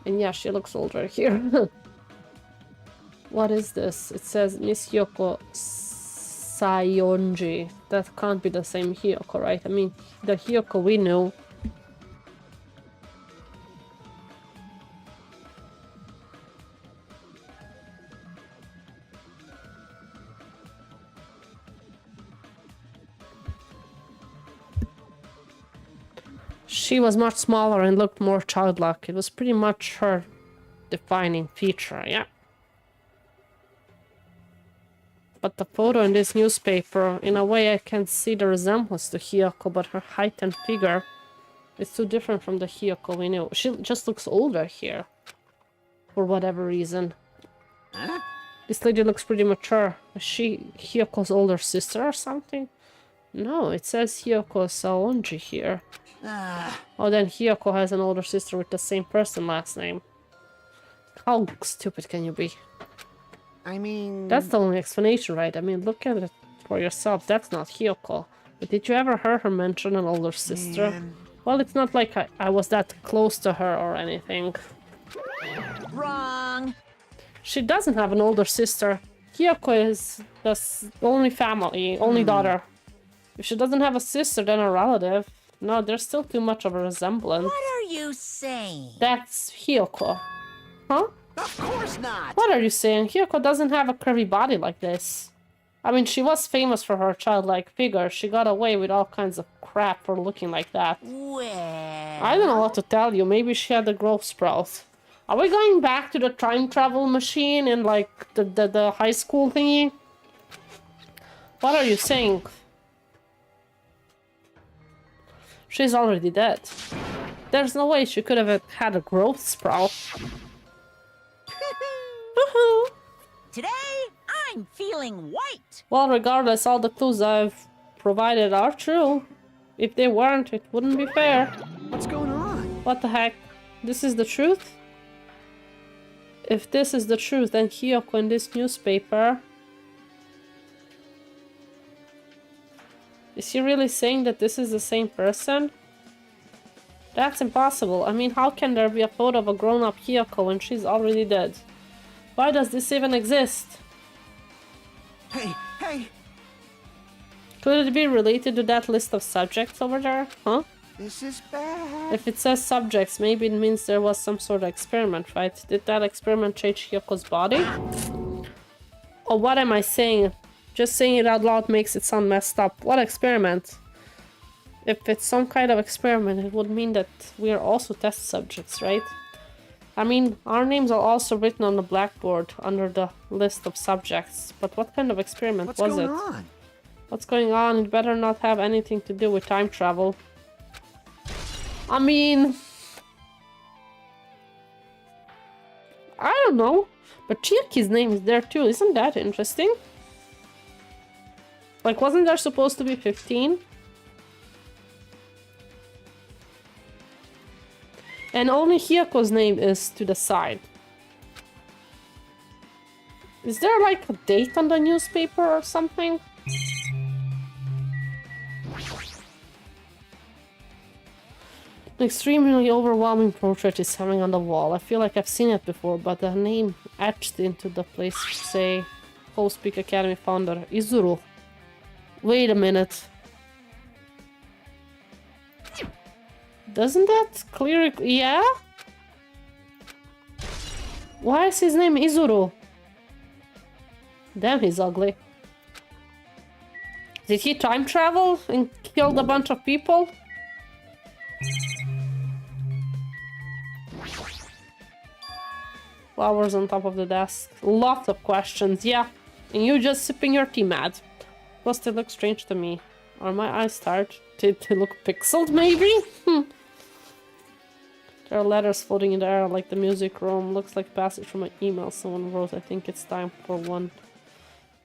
And yeah, she looks older here. What is this? It says Miss Hyoko Sayonji. That can't be the same Hyoko, right? I mean, the Hyoko we know. She was much smaller and looked more childlike. It was pretty much her defining feature, yeah. But the photo in this newspaper, in a way I can see the resemblance to Hyoko, but her height and figure is too different from the Hyoko we knew. She just looks older here. For whatever reason. Huh? This lady looks pretty mature. Is she Hyoko's older sister or something? No, it says Hyoko Saonji here. Oh, then Hyoko has an older sister with the same person last name. How stupid can you be? I mean... That's the only explanation, right? I mean, look at it for yourself. That's not Hyoko. But did you ever hear her mention an older sister? Man. Well, it's not like I was that close to her or anything. Wrong. She doesn't have an older sister. Hyoko is the only family, only daughter. If she doesn't have a sister, then a relative. No, there's still too much of a resemblance. What are you saying? That's Hyoko. Huh? Of course not! What are you saying? Hyoko doesn't have a curvy body like this. I mean, she was famous for her childlike figure. She got away with all kinds of crap for looking like that. Well... I don't know what to tell you. Maybe she had a growth sprout. Are we going back to the time travel machine in, like, the high school thingy? What are you saying? She's already dead. There's no way she could have had a growth sprout. Woohoo! Today, I'm feeling white. Well, regardless, all the clues I've provided are true. If they weren't, it wouldn't be fair. What's going on? What the heck? This is the truth? If this is the truth, then Hyoko in this newspaper... Is he really saying that this is the same person? That's impossible. I mean, how can there be a photo of a grown-up Hyoko when she's already dead? Why does this even exist? Hey, hey! Could it be related to that list of subjects over there? Huh? This is bad. If it says subjects, maybe it means there was some sort of experiment, right? Did that experiment change Hyoko's body? Or what am I saying? Just saying it out loud makes it sound messed up. What experiment? If it's some kind of experiment, it would mean that we are also test subjects, right? I mean, our names are also written on the blackboard under the list of subjects. But what kind of experiment was it? What's going on? What's going on? It better not have anything to do with time travel. I mean... I don't know. But Chiaki's name is there too. Isn't that interesting? Like, wasn't there supposed to be 15? And only Hyoko's name is to the side. Is there like a date on the newspaper or something? An extremely overwhelming portrait is hanging on the wall. I feel like I've seen it before, but the name etched into the place say Whole Speak Academy founder Izuru. Wait a minute. Doesn't that clearly... Yeah? Why is his name Izuru? Damn, he's ugly. Did he time travel and killed a bunch of people? Flowers on top of the desk. Lots of questions, yeah. And you just sipping your tea, mad. Plus, they look strange to me. Are my eyes tired? Did they look pixeled, maybe? There are letters floating in the air like the music room. Looks like a passage from an email someone wrote. I think it's time for one.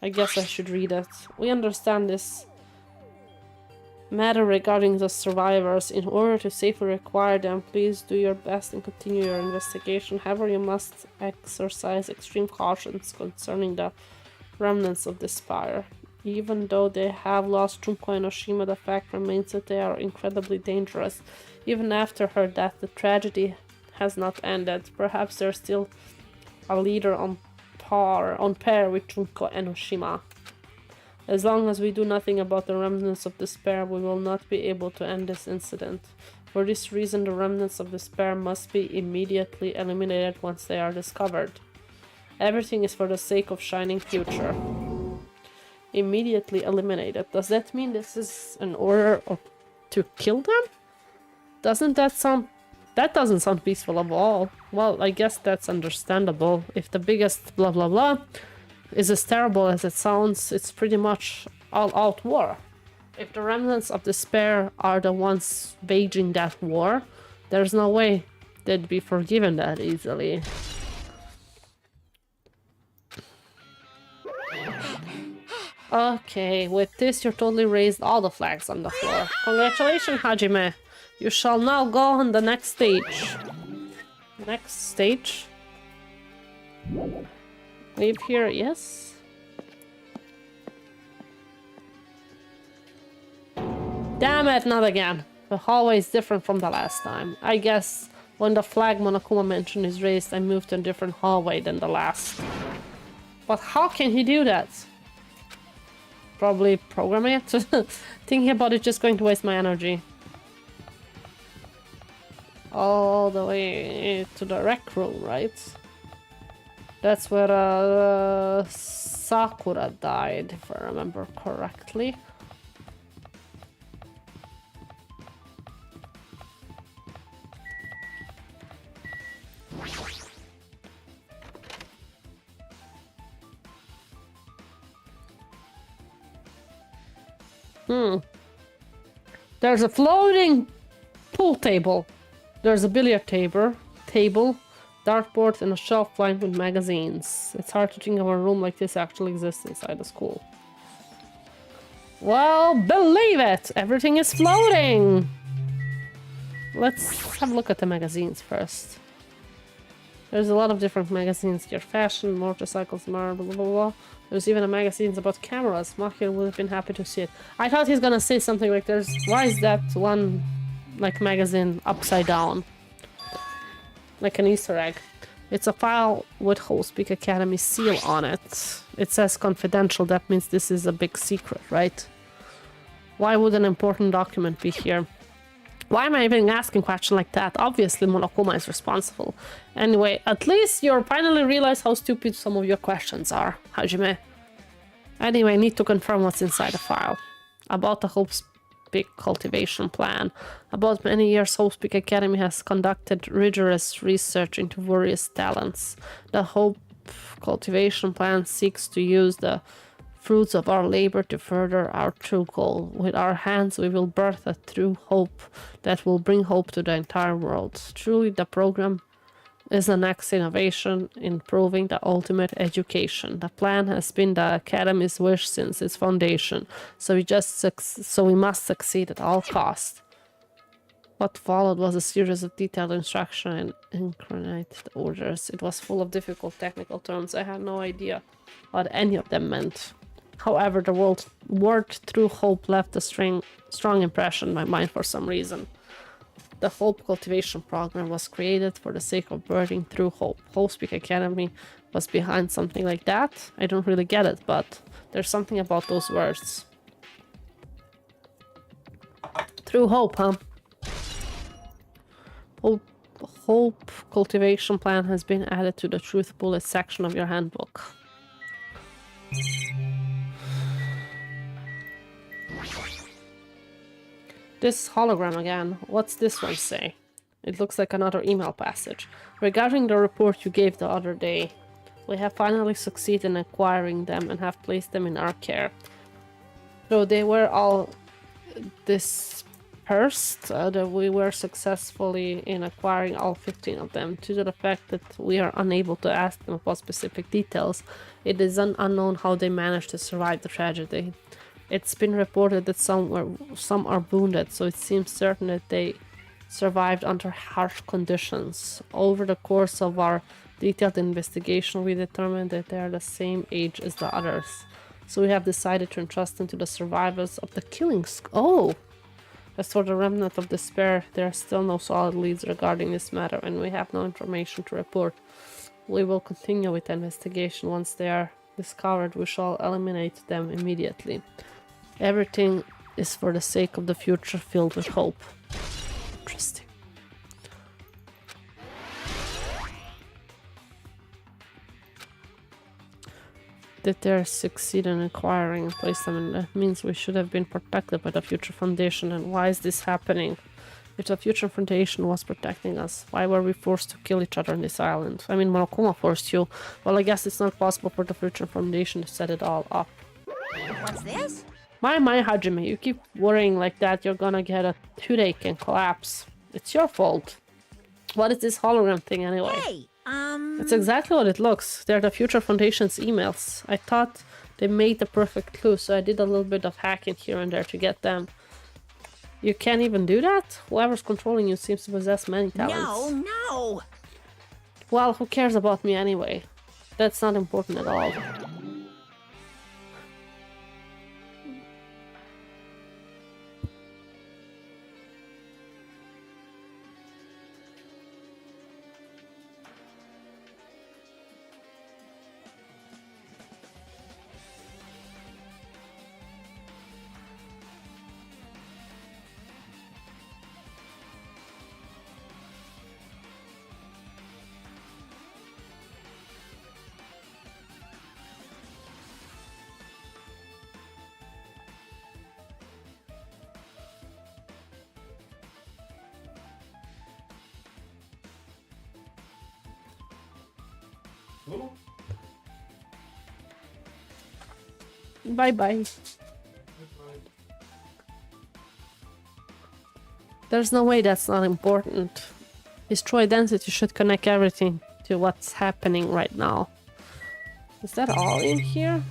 I guess I should read it. We understand this. matter regarding the survivors. In order to safely require them, please do your best and continue your investigation. However, you must exercise extreme cautions concerning the remnants of the spire. Even though they have lost Junko and Oshima, the fact remains that they are incredibly dangerous. Even after her death, the tragedy has not ended. Perhaps they're still a leader on pair with Junko and Oshima. As long as we do nothing about the remnants of despair, we will not be able to end this incident. For this reason, the remnants of despair must be immediately eliminated once they are discovered. Everything is for the sake of shining future. Immediately eliminated. Does that mean this is an order to kill them? Doesn't that sound... That doesn't sound peaceful at all. Well, I guess that's understandable. If the biggest blah blah blah is as terrible as it sounds, it's pretty much all-out war. If the remnants of despair are the ones waging that war, there's no way they'd be forgiven that easily. Okay, with this you totally raised all the flags on the floor. Congratulations, Hajime! You shall now go on the next stage. Next stage? Leave here, yes? Damn it, not again. The hallway is different from the last time. I guess when the flag Monokuma mentioned is raised, I moved to a different hallway than the last. But how can he do that? Probably program it? Thinking about it just going to waste my energy. All the way to the rec room, right? That's where Sakura died, if I remember correctly. There's a floating pool table. There's a billiard table, dartboard, and a shelf lined with magazines. It's hard to think of a room like this actually exists inside the school. Well, believe it! Everything is floating! Let's have a look at the magazines first. There's a lot of different magazines here. Fashion, motorcycles, blah blah blah. There's even a magazine about cameras. Mahir would have been happy to see it. I thought he's gonna say something like why is that one like magazine upside down? Like an Easter egg. It's a file with Hope's Academy seal on it. It says confidential, that means this is a big secret, right? Why would an important document be here? Why am I even asking a question like that? Obviously Monokuma is responsible. Anyway, at least you finally realize how stupid some of your questions are, Hajime. Anyway, I need to confirm what's inside the file. About the Hope's Peak cultivation plan. About many years, Hope's Peak Academy has conducted rigorous research into various talents. The Hope cultivation plan seeks to use the fruits of our labor to further our true goal. With our hands, we will birth a true hope that will bring hope to the entire world. Truly, the program is the next innovation in proving the ultimate education. The plan has been the Academy's wish since its foundation, so we must succeed at all costs. What followed was a series of detailed instruction and incarnated orders. It was full of difficult technical terms. I had no idea what any of them meant. However, the word True Hope left a strong impression in my mind for some reason. The Hope Cultivation Program was created for the sake of birthing True Hope. Hope's Peak Academy was behind something like that. I don't really get it, but there's something about those words. True Hope, huh? Hope Cultivation Plan has been added to the Truth Bullet section of your handbook. This hologram again. What's this one say? It looks like another email passage. Regarding the report you gave the other day, we have finally succeeded in acquiring them and have placed them in our care. Though they were all dispersed, we were successfully in acquiring all 15 of them. Due to the fact that we are unable to ask them about specific details, it is unknown how they managed to survive the tragedy. It's been reported that some are wounded, so it seems certain that they survived under harsh conditions. Over the course of our detailed investigation, we determined that they are the same age as the others. So we have decided to entrust them to the survivors of the killings. Oh! As for the remnant of despair, there are still no solid leads regarding this matter, and we have no information to report. We will continue with the investigation. Once they are discovered, we shall eliminate them immediately. Everything is for the sake of the future filled with hope. Interesting. Did they succeed in acquiring and place them in? That means we should have been protected by the Future Foundation. And why is this happening? If the Future Foundation was protecting us, why were we forced to kill each other on this island? I mean, Monokuma forced you. Well, I guess it's not possible for the Future Foundation to set it all up. What's this? My, Hajime, you keep worrying like that, you're gonna get a toothache and collapse. It's your fault. What is this hologram thing anyway? Hey, It's exactly what it looks. They're the Future Foundation's emails. I thought they made the perfect clue, so I did a little bit of hacking here and there to get them. You can't even do that? Whoever's controlling you seems to possess many talents. no! Well, who cares about me anyway? That's not important at all. Bye-bye. There's no way that's not important. Destroy identity should connect everything to what's happening right now. Is that all in here?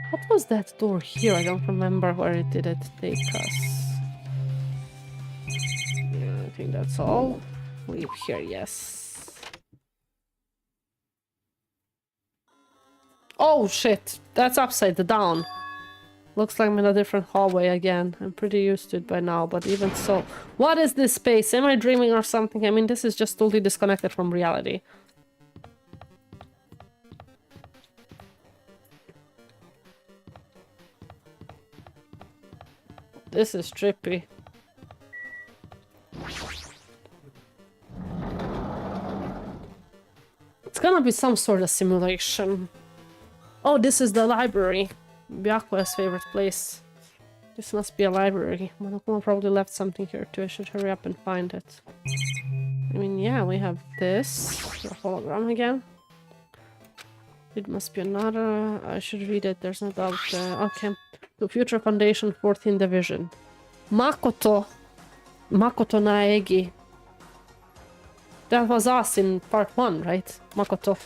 What was that door here? I don't remember where it did take us. Yeah, I think that's all. Leave here, yes. Oh shit, that's upside down. Looks like I'm in a different hallway again. I'm pretty used to it by now, but even so. What is this space? Am I dreaming or something? I mean, this is just totally disconnected from reality. This is trippy. It's gonna be some sort of simulation. Oh, this is the library. Byakuya's favorite place. This must be a library. Monokuma probably left something here too. I should hurry up and find it. I mean, yeah, we have this. The hologram again. It must be another. I should read it. There's no doubt. Okay. The Future Foundation 14th Division. Makoto Naegi. That was us in part 1, right? Makoto.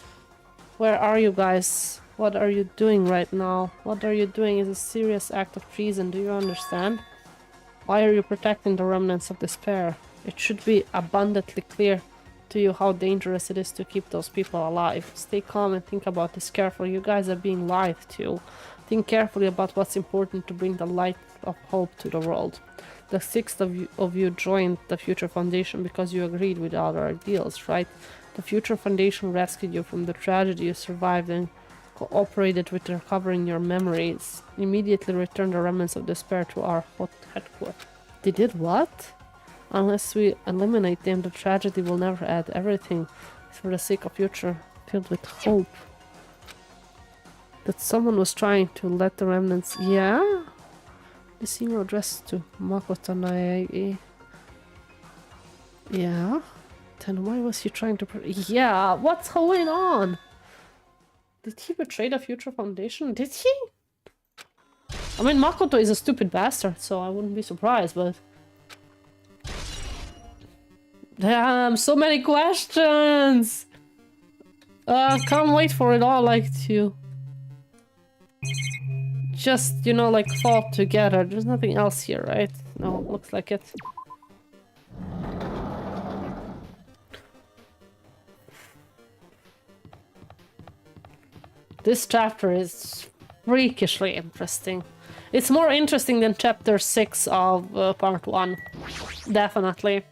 Where are you guys? What are you doing right now? What are you doing is a serious act of treason, do you understand? Why are you protecting the remnants of despair? It should be abundantly clear to you how dangerous it is to keep those people alive. Stay calm and think about this carefully. You guys are being lied to. Think carefully about what's important to bring the light of hope to the world. The 6 of you joined the Future Foundation because you agreed with all our deals, right? The Future Foundation rescued you from the tragedy you survived and cooperated with recovering your memories. Immediately return the remnants of despair to our hot headquarters. They did what? Unless we eliminate them, the tragedy will never end. Everything is for the sake of future filled with hope. That someone was trying to let the remnants... Yeah? This email addressed to Makoto Naegi. Yeah? Then why was he trying to... Yeah, what's going on? Did he betray the Future Foundation? Did he? I mean, Makoto is a stupid bastard, so I wouldn't be surprised, but... Damn, so many questions! Can't wait for it all, like, to... just, you know, like fought together. There's nothing else here, right? No, looks like it. This chapter is freakishly interesting. It's more interesting than chapter 6 of part 1. Definitely.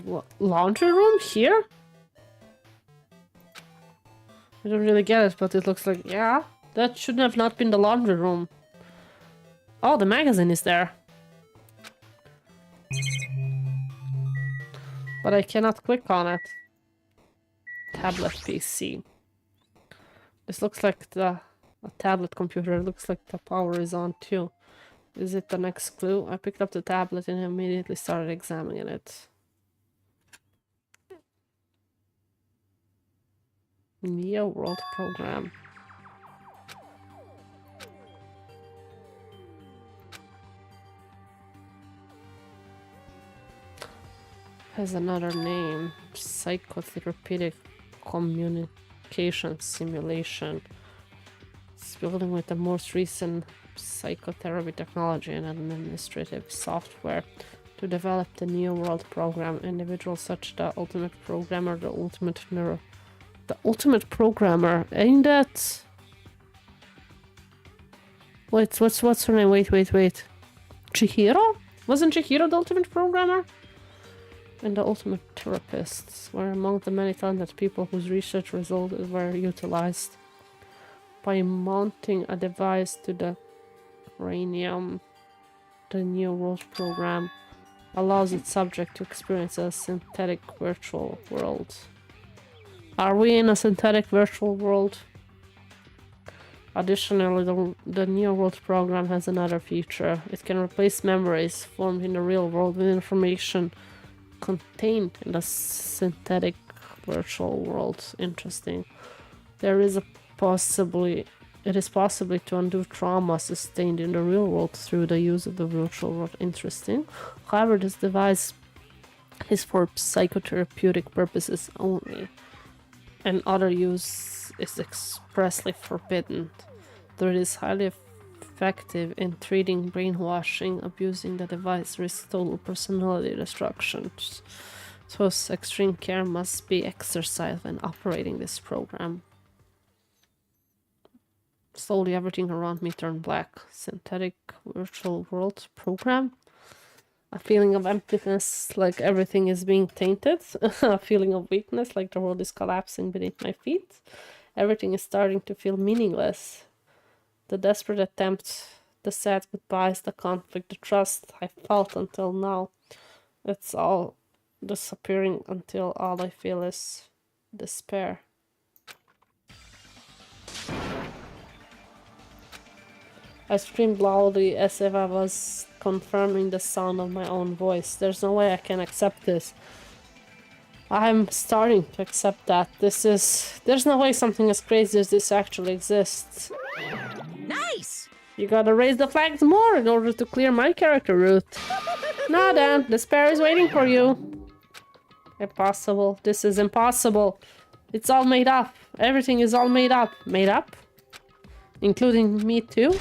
What, laundry room here? I don't really get it, but it looks like, yeah, that should have not been the laundry room. Oh, the magazine is there. But I cannot click on it. Tablet PC. This looks like a tablet computer. It looks like the power is on too. Is it the next clue? I picked up the tablet and immediately started examining it. Neo World program. Has another name. Psychotherapeutic communication simulation. It's building with the most recent psychotherapy technology and administrative software to develop the Neo World program. Individuals such the ultimate programmer, the ultimate programmer. Ain't that? Wait, what's her name? Wait. CHIHIRO? Wasn't CHIHIRO the ultimate programmer? And the ultimate therapists were among the many talented people whose research results were utilized. By mounting a device to the cranium, the Neo World program allows its subject to experience a synthetic virtual world. Are we in a synthetic virtual world? Additionally, the Neo World program has another feature. It can replace memories formed in the real world with information contained in the synthetic virtual world. Interesting. It is possibly to undo trauma sustained in the real world through the use of the virtual world. Interesting. However, this device is for psychotherapeutic purposes only, and other use is expressly forbidden. Though it is highly effective in treating brainwashing, abusing the device risks total personality destruction. Thus, extreme care must be exercised when operating this program. Slowly everything around me turned black. Synthetic virtual world program. A feeling of emptiness, like everything is being tainted. A feeling of weakness, like the world is collapsing beneath my feet. Everything is starting to feel meaningless. The desperate attempt, the sad goodbyes, the conflict, the trust I felt until now. It's all disappearing until all I feel is despair. I screamed loudly as if I was confirming the sound of my own voice. There's no way I can accept this. I'm starting to accept that. There's no way something as crazy as this actually exists. Nice! You gotta raise the flags more in order to clear my character route. Nah, Dan, despair is waiting for you. Impossible. This is impossible. It's all made up. Everything is all made up. Made up? Including me too?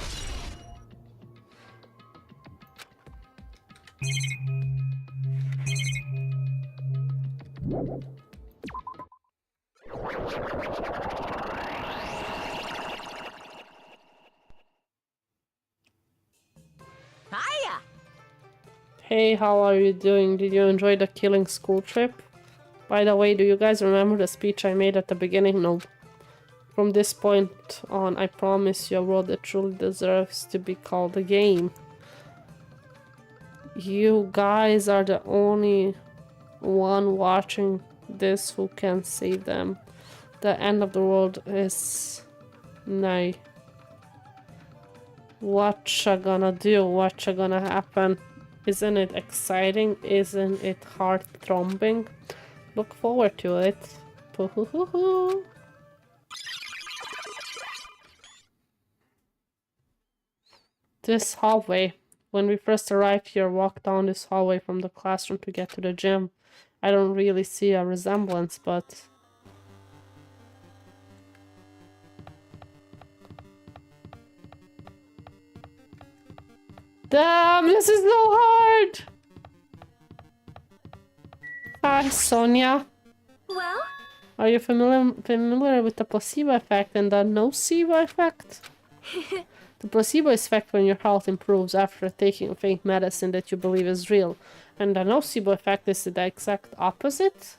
Hiya! Hey, how are you doing? Did you enjoy the killing school trip? By the way, do you guys remember the speech I made at the beginning? No. From this point on, I promise you a world that truly deserves to be called a game. You guys are the only one watching this who can save them. The end of the world is nigh. What you gonna do? What you gonna happen? Isn't it exciting? Isn't it heart-throbbing? Look forward to it. Poo-hoo-hoo-hoo. This hallway. When we first arrived here, walked down this hallway from the classroom to get to the gym. I don't really see a resemblance, but... Damn, this is so hard! Hi, Sonia. Well? Are you familiar with the placebo effect and the nocebo effect? The placebo effect when your health improves after taking a fake medicine that you believe is real. And the nocebo effect is the exact opposite.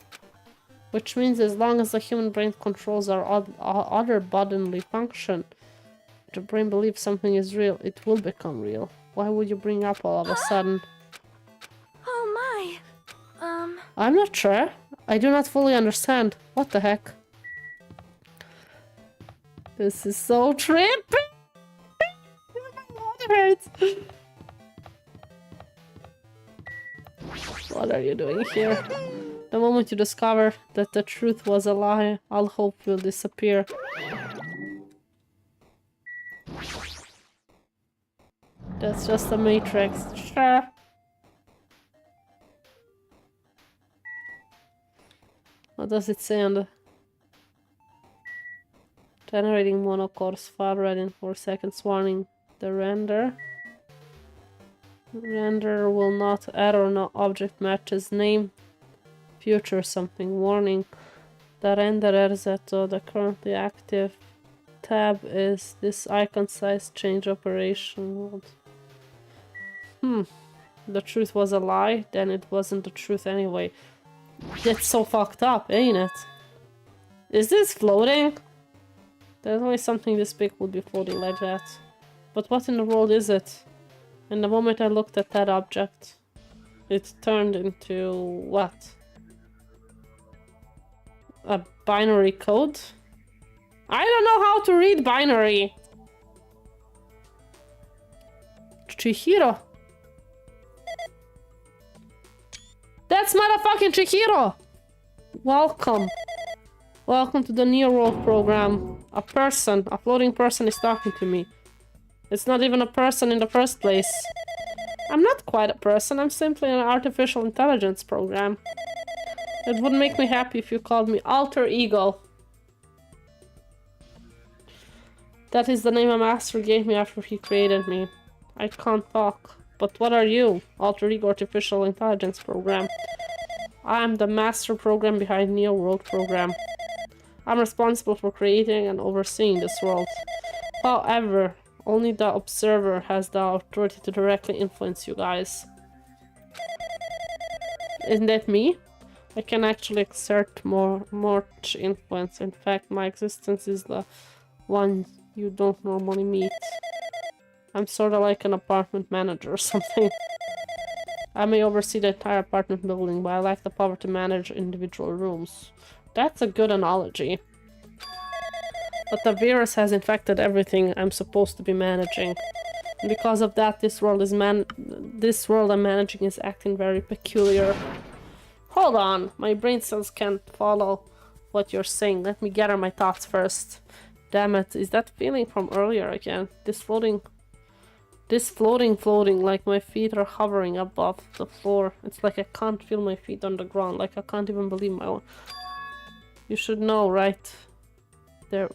Which means as long as the human brain controls our other bodily function, the brain believes something is real, it will become real. Why would you bring up all of a sudden? Oh my. I'm not sure. I do not fully understand. What the heck? This is so trippy! It hurts. What are you doing here? The moment you discover that the truth was a lie, all hope will disappear. That's just a matrix. Sure. What does it say on the... Generating monocourse file read in 4 seconds. Warning. The render will not error, no object matches name. Future something. Warning. The renderer that the currently active tab is this icon size change operation mode. The truth was a lie, then it wasn't the truth anyway. That's so fucked up, ain't it? Is this floating? There's only something this big would be floating like that. But what in the world is it? And the moment I looked at that object, it turned into what? A binary code? I don't know how to read binary. CHIHIRO. That's motherfucking CHIHIRO! Welcome. Welcome to the Neo World program. A floating person is talking to me. It's not even a person in the first place. I'm not quite a person, I'm simply an artificial intelligence program. It would make me happy if you called me Alter Ego. That is the name a master gave me after he created me. I can't talk. But what are you? Alter Ego Artificial Intelligence Program. I'm the master program behind Neo World program. I'm responsible for creating and overseeing this world. However, only the observer has the authority to directly influence you guys. Isn't that me? I can actually exert much influence. In fact, my existence is the one you don't normally meet. I'm sort of like an apartment manager or something. I may oversee the entire apartment building, but I lack the power to manage individual rooms. That's a good analogy. But the virus has infected everything I'm supposed to be managing. And because of that, this world I'm managing is acting very peculiar. Hold on, my brain cells can't follow what you're saying. Let me gather my thoughts first. Damn it, is that feeling from earlier again? This floating, like my feet are hovering above the floor. It's like I can't feel my feet on the ground, like I can't even believe my own. You should know, right?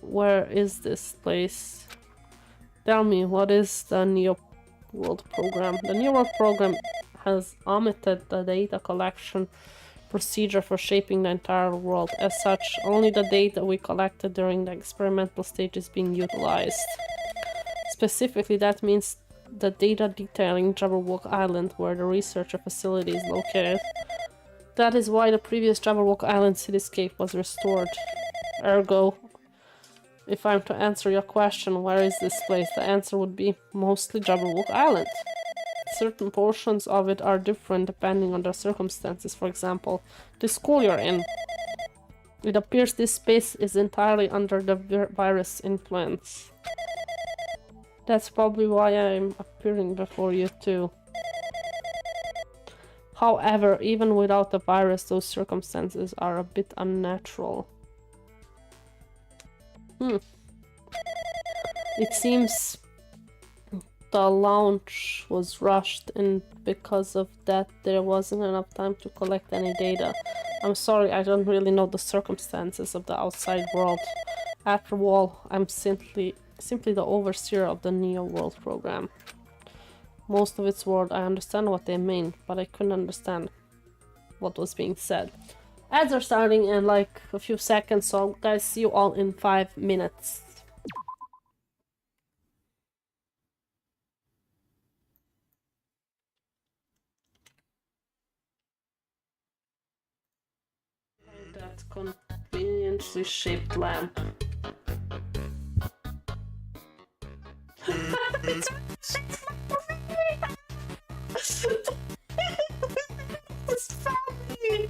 Where is this place? Tell me, what is the Neo World program? The Neo World program has omitted the data collection procedure for shaping the entire world. As such, only the data we collected during the experimental stage is being utilized. Specifically, that means the data detailing Jabberwock Island, where the researcher facility is located. That is why the previous Jabberwock Island cityscape was restored. Ergo, if I'm to answer your question, where is this place, the answer would be mostly Jabberwock Island. Certain portions of it are different depending on the circumstances. For example, the school you're in. It appears this space is entirely under the virus influence. That's probably why I'm appearing before you too. However, even without the virus, those circumstances are a bit unnatural. It seems the launch was rushed, and because of that there wasn't enough time to collect any data. I'm sorry, I don't really know the circumstances of the outside world. After all, I'm simply the overseer of the Neo World program. Most of its words I understand what they mean, but I couldn't understand what was being said. Ads are starting in like a few seconds, so guys, see you all in 5 minutes. That conveniently shaped lamp. It's funny.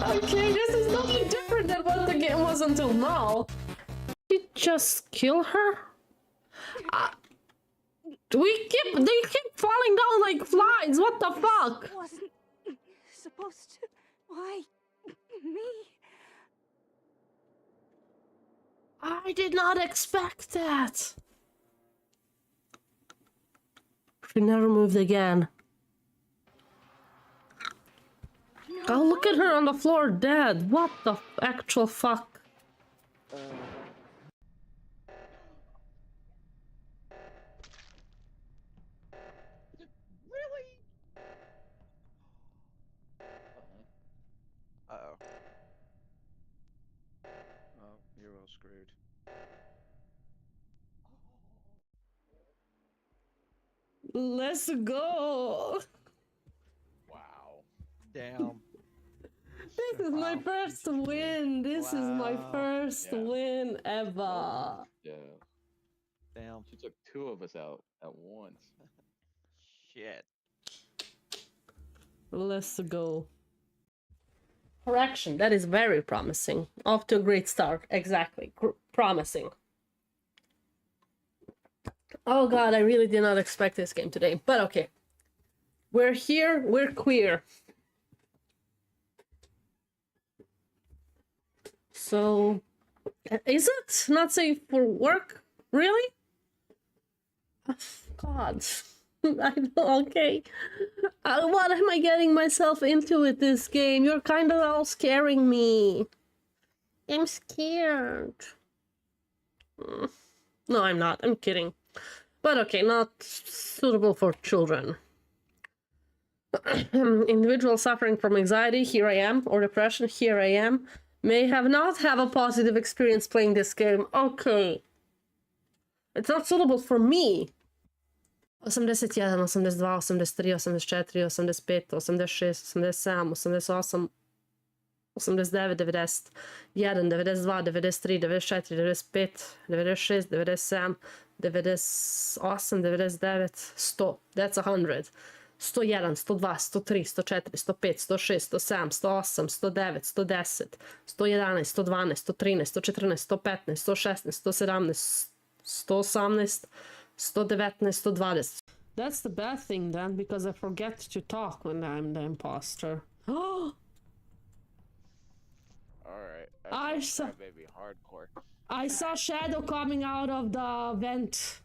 Okay, this is nothing different than what the game was until now. Did you just kill her? They keep falling down like flies. What the fuck? Wasn't supposed to. Why me? I did not expect that. She never moved again. Oh, look at her on the floor dead. What the actual fuck? Really? Uh-oh. Oh, you're all screwed. Let's go. Wow. Damn. This is my first win. This is my first win ever. Yeah. Damn. She took 2 of us out at once. Shit. Let's go. Correction, that is very promising. Off to a great start. Exactly. Promising. Oh god, I really did not expect this game today. But okay. We're here, we're queer. So, is it not safe for work? Really? Oh, god. I know, okay. What am I getting myself into with this game? You're kind of all scaring me. I'm scared. No, I'm not. I'm kidding. But okay, not suitable for children. Individual suffering from anxiety, here I am, or depression, here I am, may not have a positive experience playing this game. Okay. It's not suitable for me. 81, 82, 83, 84, 85, 86, 87, 88, 89, 90, 91, 92, 93, 94, 95, 96, 97, 98, 99, 100. That's 100. 101, 102, 103, 104, 105, 106, 107, 108, 109, 110, 111, 112, 113, 114, 115, 116, 117, 118, 119, 120. That's the bad thing then, because I forget to talk when I'm the imposter. Oh! Alright. I saw... Baby hardcore. I saw Shadow coming out of the vent.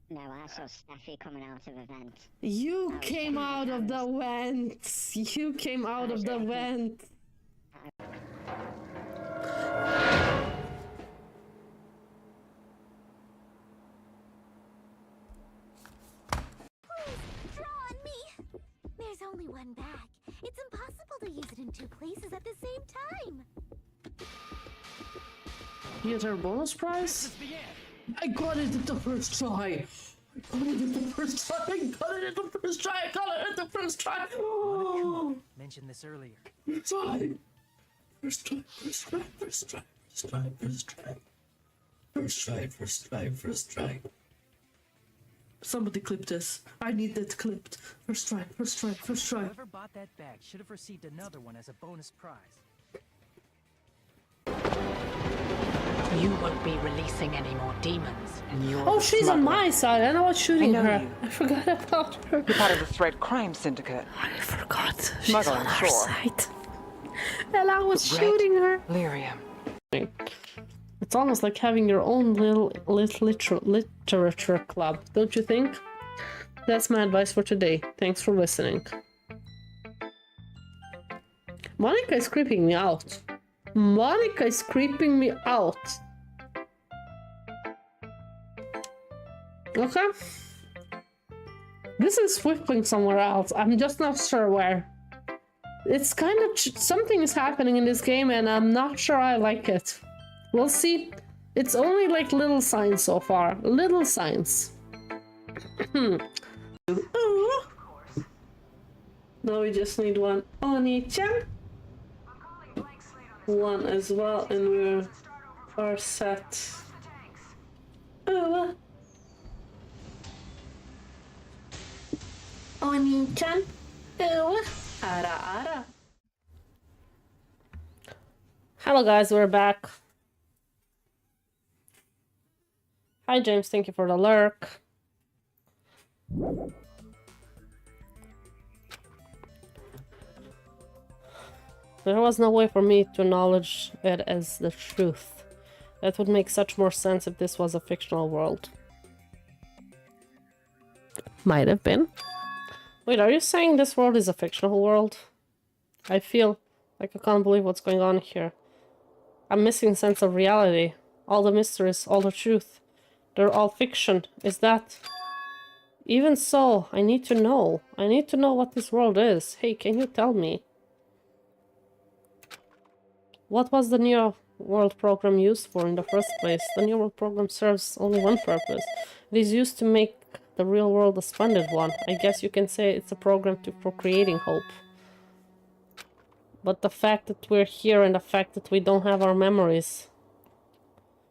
No, I saw Staffy coming out of a vent. You came out of the vent. You came out of the vent. There's only one bag. It's impossible to use it in 2 places at the same time. You get our bonus prize? I got it at the first try. I got it at the first try. I got it at the first try. I got it at the first try. Oh. Mentioned this earlier. First try. First try. First try. First try. First try. First try. First try. First try. First try. Somebody clip this. I need that clipped. First try, first try, first try. Whoever bought that bag should have received another one as a bonus prize. You won't be releasing any more demons. And you're Oh, she's on my side. I know what's shooting I know her. you. I forgot about her. You're part of the Threat Crime Syndicate. I forgot. She's Smuggling, on our sure. side. And I was Red shooting her. Lyrium. It's almost like having your own little literature club, don't you think? That's my advice for today. Thanks for listening. Monica is creeping me out. Monica is creeping me out. Okay. This is whipping somewhere else. I'm just not sure where. It's kind of... something is happening in this game and I'm not sure I like it. We'll see. It's only like little signs so far. Little signs. Now we just need one Oni-chan. One as well, and we are set. Oni-chan. Ara. Hello guys, we're back. Hi James, thank you for the lurk. There was no way for me to acknowledge it as the truth. That would make such more sense if this was a fictional world. Might have been. Wait, are you saying this world is a fictional world? I feel like I can't believe what's going on here. I'm missing sense of reality. All the mysteries, all the truth. They're all fiction. Is that... Even so, I need to know. I need to know what this world is. Hey, can you tell me? What was the New World program used for in the first place? The New World program serves only one purpose. It is used to make the real world a splendid one. I guess you can say it's a program for creating hope. But the fact that we're here and the fact that we don't have our memories,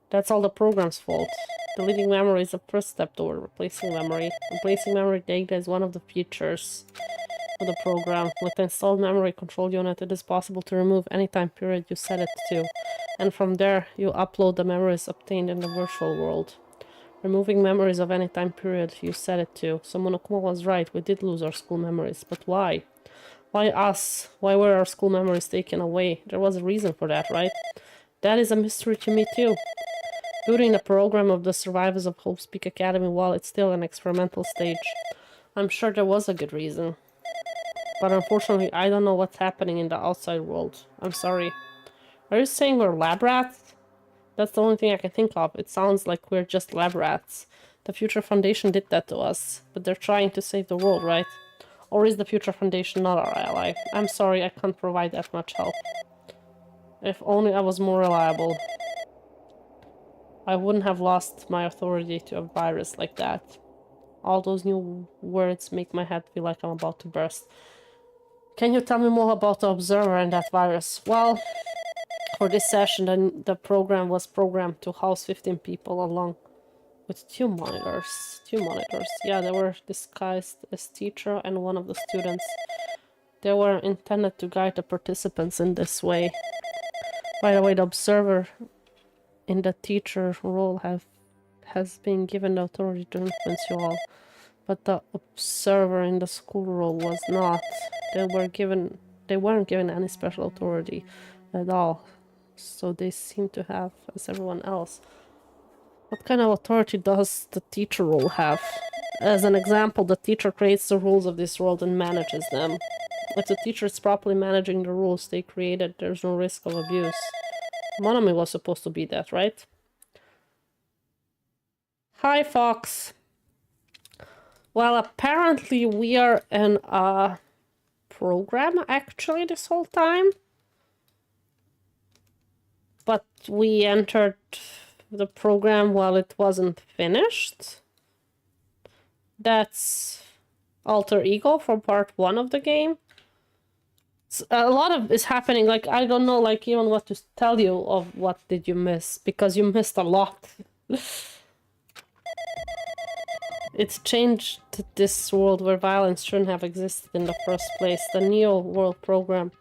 that's all the program's fault. Deleting memory is the first step toward replacing memory. Replacing memory data is one of the features of the program. With the installed memory control unit, it is possible to remove any time period you set it to. And from there, you upload the memories obtained in the virtual world. Removing memories of any time period you set it to. So Monokuma was right, we did lose our school memories. But why? Why us? Why were our school memories taken away? There was a reason for that, right? That is a mystery to me too. Building the program of the survivors of Hope's Peak Academy while it's still an experimental stage. I'm sure there was a good reason. But unfortunately, I don't know what's happening in the outside world. I'm sorry. Are you saying we're lab rats? That's the only thing I can think of. It sounds like we're just lab rats. The Future Foundation did that to us. But they're trying to save the world, right? Or is the Future Foundation not our ally? I'm sorry, I can't provide that much help. If only I was more reliable. I wouldn't have lost my authority to a virus like that. All those new words make my head feel like I'm about to burst. Can you tell me more about the Observer and that virus? Well, for this session, the program was programmed to house 15 people along with two monitors. Yeah, they were disguised as teacher and one of the students. They were intended to guide the participants in this way. By the way, the Observer in the teacher role has been given the authority to influence you all, but the Observer in the school role was not. They weren't given any special authority at all, so they seem to have as everyone else. What kind of authority does the teacher role have? As an example, the teacher creates the rules of this world and manages them. If the teacher is properly managing the rules they created, there's no risk of abuse. Monami was supposed to be that, right? Hi, Fox. Well, apparently we are in a program, actually, this whole time. But we entered the program while it wasn't finished. That's Alter Ego from part 1 of the game. A lot of is happening, like, I don't know, like, even what to tell you of what did you miss, because you missed a lot. It's changed this world where violence shouldn't have existed in the first place. The Neo World program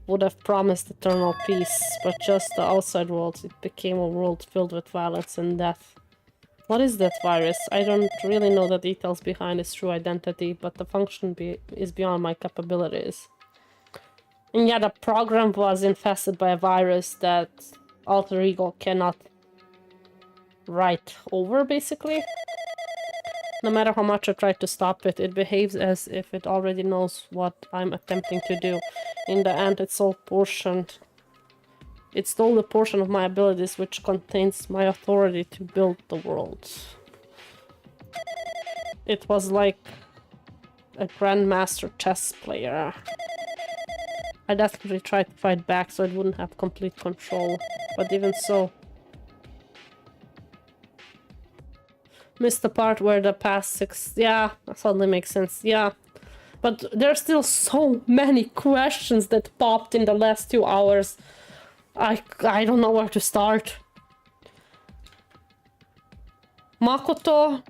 would have promised eternal peace, but just the outside world, it became a world filled with violence and death. What is that virus? I don't really know the details behind its true identity, but the function is beyond my capabilities. And yeah, the program was infested by a virus that alter ego cannot write over, basically. No matter how much I try to stop it, it behaves as if it already knows what I'm attempting to do. In the end, it stole the portion of my abilities which contains my authority to build the world. It was like a grandmaster chess player. I desperately tried to fight back so it wouldn't have complete control, but even so, missed the part where the past 6... Yeah, that suddenly makes sense, yeah. But there's still so many questions that popped in the last 2 hours. I don't know where to start. Makoto's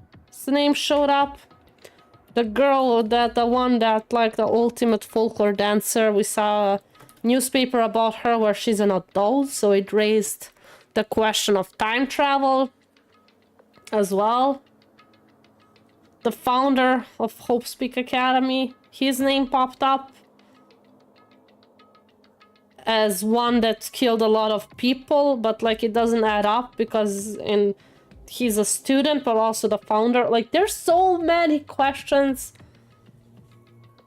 name showed up. The girl, the one that, like, the ultimate folklore dancer, we saw a newspaper about her where she's an adult, so it raised the question of time travel as well. The founder of Hope Speak Academy, his name popped up as one that killed a lot of people, but like it doesn't add up because he's a student but also the founder. Like, there's so many questions.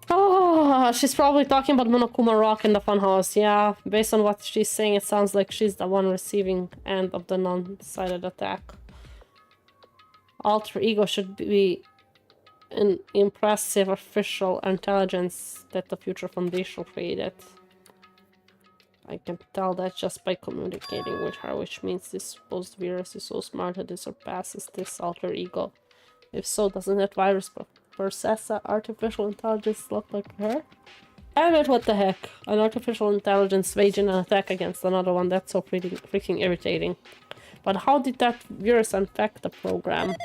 Oh, she's probably talking about Monokuma Rock in the funhouse. Yeah, based on what she's saying, it sounds like she's the one receiving end of the non-decided attack. Alter ego should be an impressive artificial intelligence that the Future Foundation created. I can tell that just by communicating with her, which means this supposed virus is so smart that it surpasses this alter ego. If so, doesn't that virus possess an artificial intelligence look like her? I mean, what the heck? An artificial intelligence waging an attack against another one, that's so freaking irritating. But how did that virus infect the program?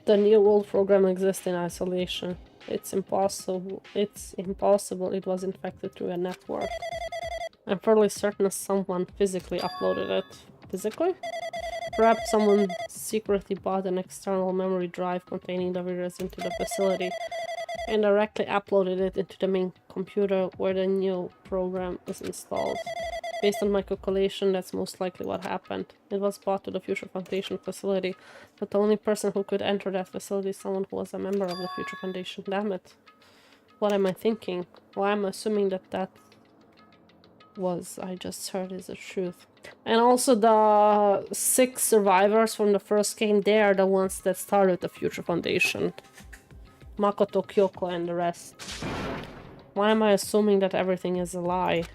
The new world program exists in isolation. It's impossible it was infected through a network. I'm fairly certain someone physically uploaded it. Physically? Perhaps someone secretly bought an external memory drive containing the virus into the facility and directly uploaded it into the main computer where the new program is installed. Based on my calculation, that's most likely what happened. It was brought to the Future Foundation facility, but the only person who could enter that facility is someone who was a member of the Future Foundation. Damn it. What am I thinking? Why am I assuming that was I just heard is the truth? And also the 6 survivors from the first game, they are the ones that started the Future Foundation. Makoto, Kyoko, and the rest. Why am I assuming that everything is a lie?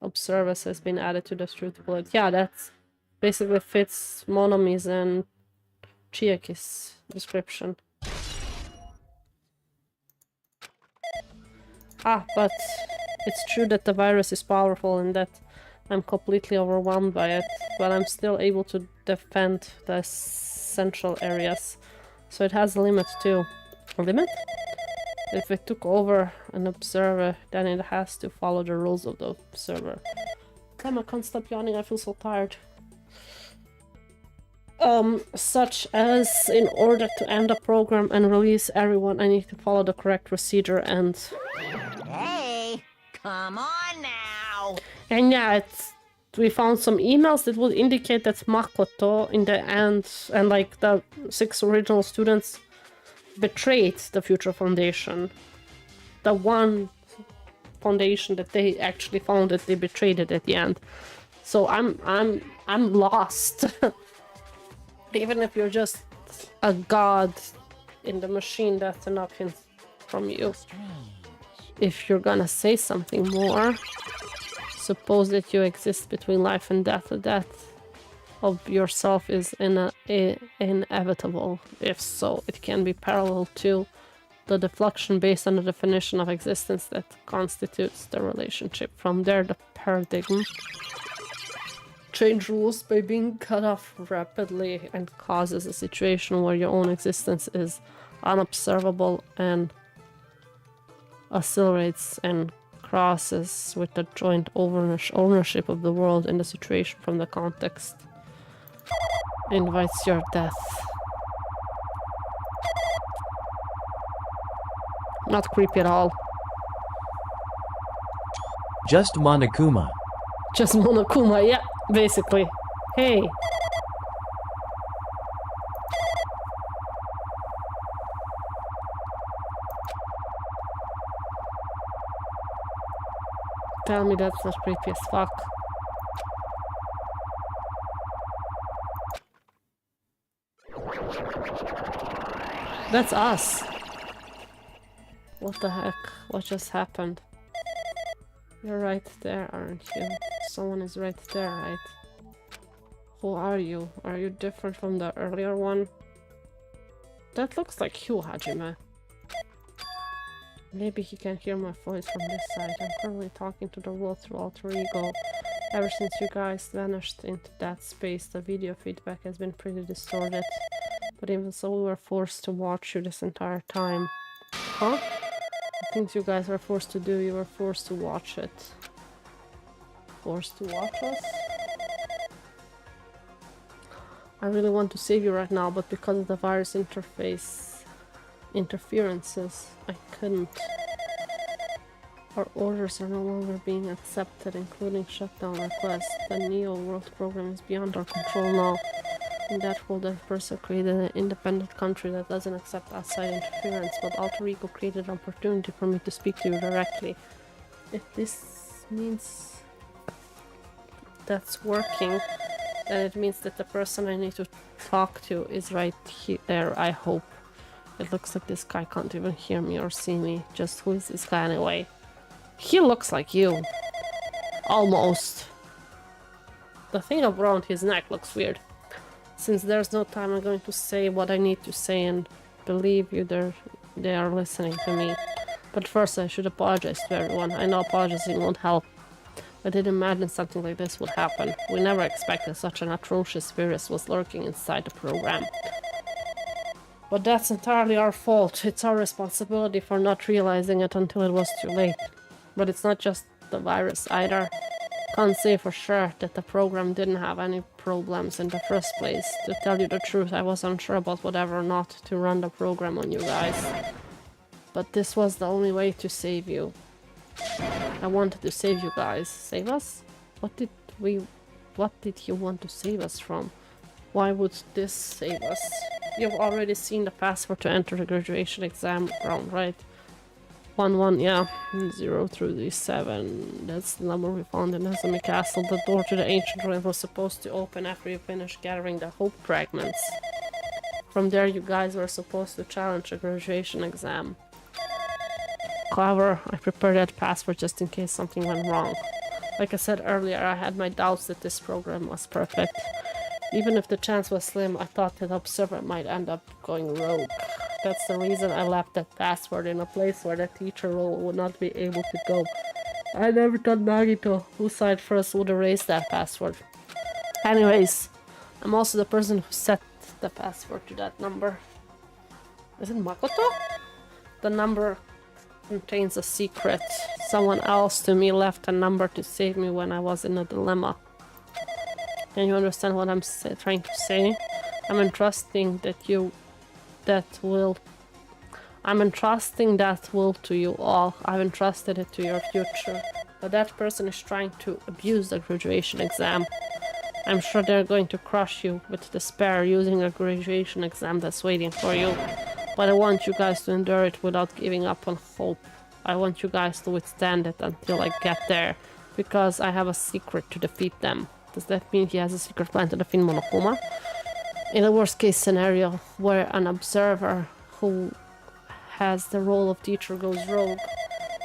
Observers has been added to the truth bullet. Yeah, that basically fits Monomi's and Chiaki's description. But it's true that the virus is powerful and that I'm completely overwhelmed by it, but I'm still able to defend the central areas. So it has a limit too. A limit? If it took over an observer, then it has to follow the rules of the observer. Damn, I can't stop yawning, I feel so tired. Such as, in order to end the program and release everyone, I need to follow the correct procedure and... Hey, come on now! And yeah, we found some emails that would indicate that Makoto, in the end, and like the 6 original students, betrayed the Future Foundation. The one foundation that they actually founded, they betrayed it at the end. So I'm lost. Even if you're just a god in the machine, that's enough hint from you. If you're gonna say something more, suppose that you exist between life and death. The death of yourself is inevitable. If so, it can be parallel to the deflection based on the definition of existence that constitutes the relationship. From there, the paradigm change rules by being cut off rapidly and causes a situation where your own existence is unobservable and accelerates and crosses with the joint ownership of the world and the situation from the context. Invites your death. Not creepy at all. Just Monokuma. Just Monokuma, yeah, basically. Hey. Tell me that's not creepy as fuck. That's us. What the heck? What just happened? You're right there, aren't you? Someone is right there, right? Who are you? Are you different from the earlier one? That looks like you, Hajime. Maybe he can hear my voice from this side. I'm currently talking to the world through alter ego. Ever since you guys vanished into that space, the video feedback has been pretty distorted. But even so, we were forced to watch you this entire time. Huh? The things you guys were forced to do, you were forced to watch it. Forced to watch us? I really want to save you right now, but because of the virus interferences, I couldn't. Our orders are no longer being accepted, including shutdown requests. The Neo World program is beyond our control now. In that world, that person created an independent country that doesn't accept outside interference, but Alter Ego created an opportunity for me to speak to you directly. If this means that's working, then it means that the person I need to talk to is right there, I hope. It looks like this guy can't even hear me or see me. Just who is this guy anyway? He looks like you. Almost. The thing around his neck looks weird. Since there's no time, I'm going to say what I need to say and believe you they are listening to me. But first I should apologize to everyone. I know apologizing won't help. I didn't imagine something like this would happen. We never expected such an atrocious virus was lurking inside the program. But that's entirely our fault. It's our responsibility for not realizing it until it was too late. But it's not just the virus either. Can't say for sure that the program didn't have any problems in the first place. To tell you the truth, I was unsure about whether or not to run the program on you guys. But this was the only way to save you. I wanted to save you guys. Save us? What did you want to save us from? Why would this save us? You've already seen the password to enter the graduation exam ground, right? 11, yeah. 0 through the 7. That's the number we found in Nezumi Castle. The door to the ancient ruin was supposed to open after you finished gathering the hope fragments. From there, you guys were supposed to challenge a graduation exam. However, I prepared that password just in case something went wrong. Like I said earlier, I had my doubts that this program was perfect. Even if the chance was slim, I thought that the observer might end up going rogue. That's the reason I left that password in a place where the teacher role would not be able to go. I never thought Nagito, who saw it first, would erase that password. Anyways, I'm also the person who set the password to that number. Is it Makoto? The number contains a secret. Someone else to me left a number to save me when I was in a dilemma. Can you understand what I'm trying to say? I'm entrusting I'm entrusting that will to you all. I've entrusted it to your future. But that person is trying to abuse the graduation exam. I'm sure they're going to crush you with despair using a graduation exam that's waiting for you. But I want you guys to endure it without giving up on hope. I want you guys to withstand it until I get there. Because I have a secret to defeat them. Does that mean he has a secret plan to defeat Monokuma? In a worst case scenario, where an observer who has the role of teacher goes rogue,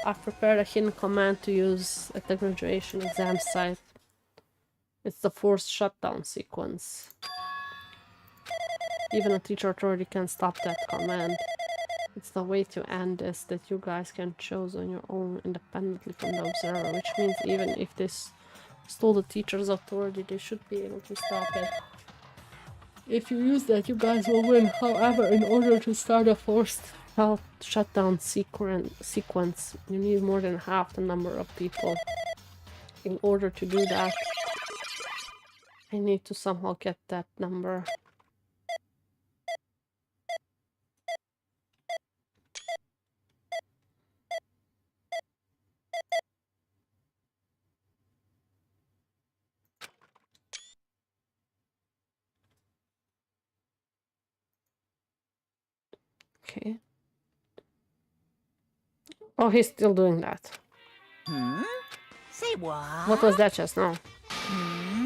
I've prepared a hidden command to use at the graduation exam site. It's the forced shutdown sequence. Even a teacher authority can stop that command. It's the way to end this that you guys can choose on your own independently from the observer, which means even if they stole the teacher's authority, they should be able to stop it. If you use that, you guys will win. However, in order to start a forced shutdown sequence, you need more than half the number of people. In order to do that, I need to somehow get that number. Okay. Oh, he's still doing that. Say what? What was that just now?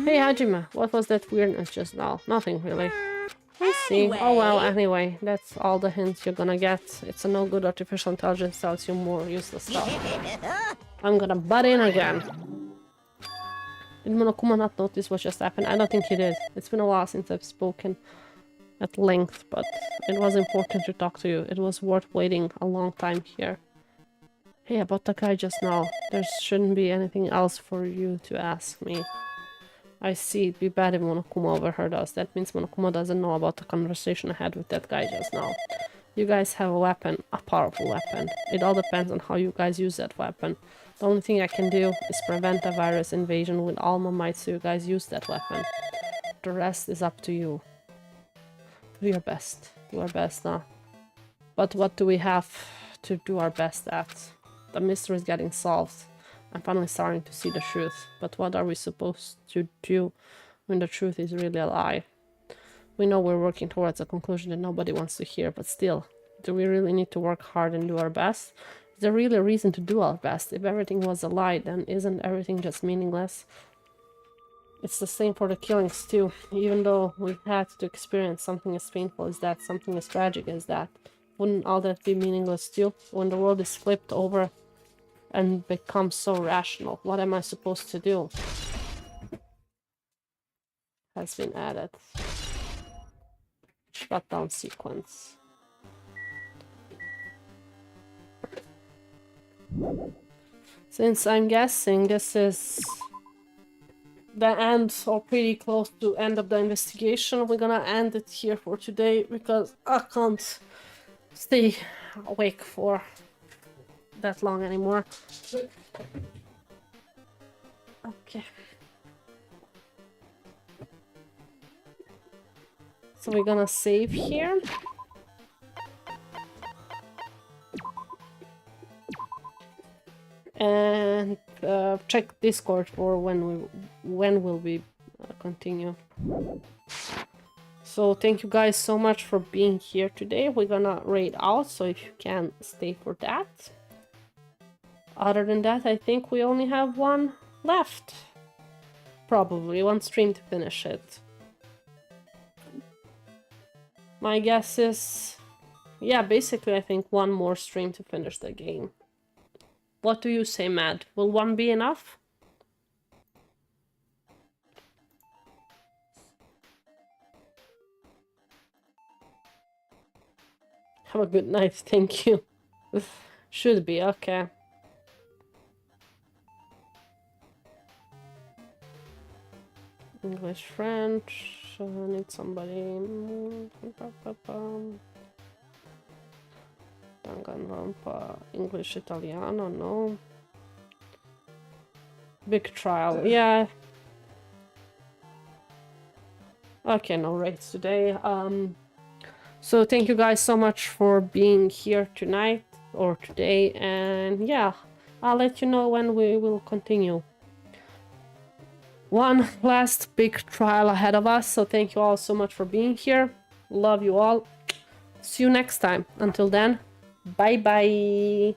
Hey Hajime, what was that weirdness just now? Nothing really. I see. Oh well, anyway, that's all the hints you're gonna get. It's a no good artificial intelligence tells you more useless stuff. I'm gonna butt in again. Did Monokuma not notice what just happened? I don't think he did. It's been a while since I've spoken at length, but it was important to talk to you. It was worth waiting a long time here. Hey, about the guy just now. There shouldn't be anything else for you to ask me. I see. It'd be bad if Monokuma overheard us. That means Monokuma doesn't know about the conversation I had with that guy just now. You guys have a weapon, a powerful weapon. It all depends on how you guys use that weapon. The only thing I can do is prevent a virus invasion with all my might so you guys use that weapon. The rest is up to you. Do your best. Do our best now. But what do we have to do our best at? The mystery is getting solved. I'm finally starting to see the truth. But what are we supposed to do when the truth is really a lie? We know we're working towards a conclusion that nobody wants to hear, but still, do we really need to work hard and do our best? Is there really a reason to do our best? If everything was a lie, then isn't everything just meaningless? It's the same for the killings too. Even though we've had to experience something as painful as that, something as tragic as that, wouldn't all that be meaningless too? When the world is flipped over and becomes so rational, what am I supposed to do? Has been added. Shutdown sequence. Since I'm guessing this is the end or pretty close to end of the investigation, we're gonna end it here for today because I can't stay awake for that long anymore. Okay. So we're gonna save here. And check Discord for when will we continue. So thank you guys so much for being here today. We're gonna raid out, so if you can stay for that. Other than that, I think we only have one left. Probably one stream to finish it. My guess is, yeah, basically I think one more stream to finish the game. What do you say, Matt? Will one be enough? Have a good night, thank you. Should be, okay. English, French, I need somebody. Danganronpa, English, Italiano, no. Big trial, yeah. Okay, no raids today. So thank you guys so much for being here tonight or today, and yeah, I'll let you know when we will continue. One last big trial ahead of us, so thank you all so much for being here. Love you all. See you next time. Until then, bye bye.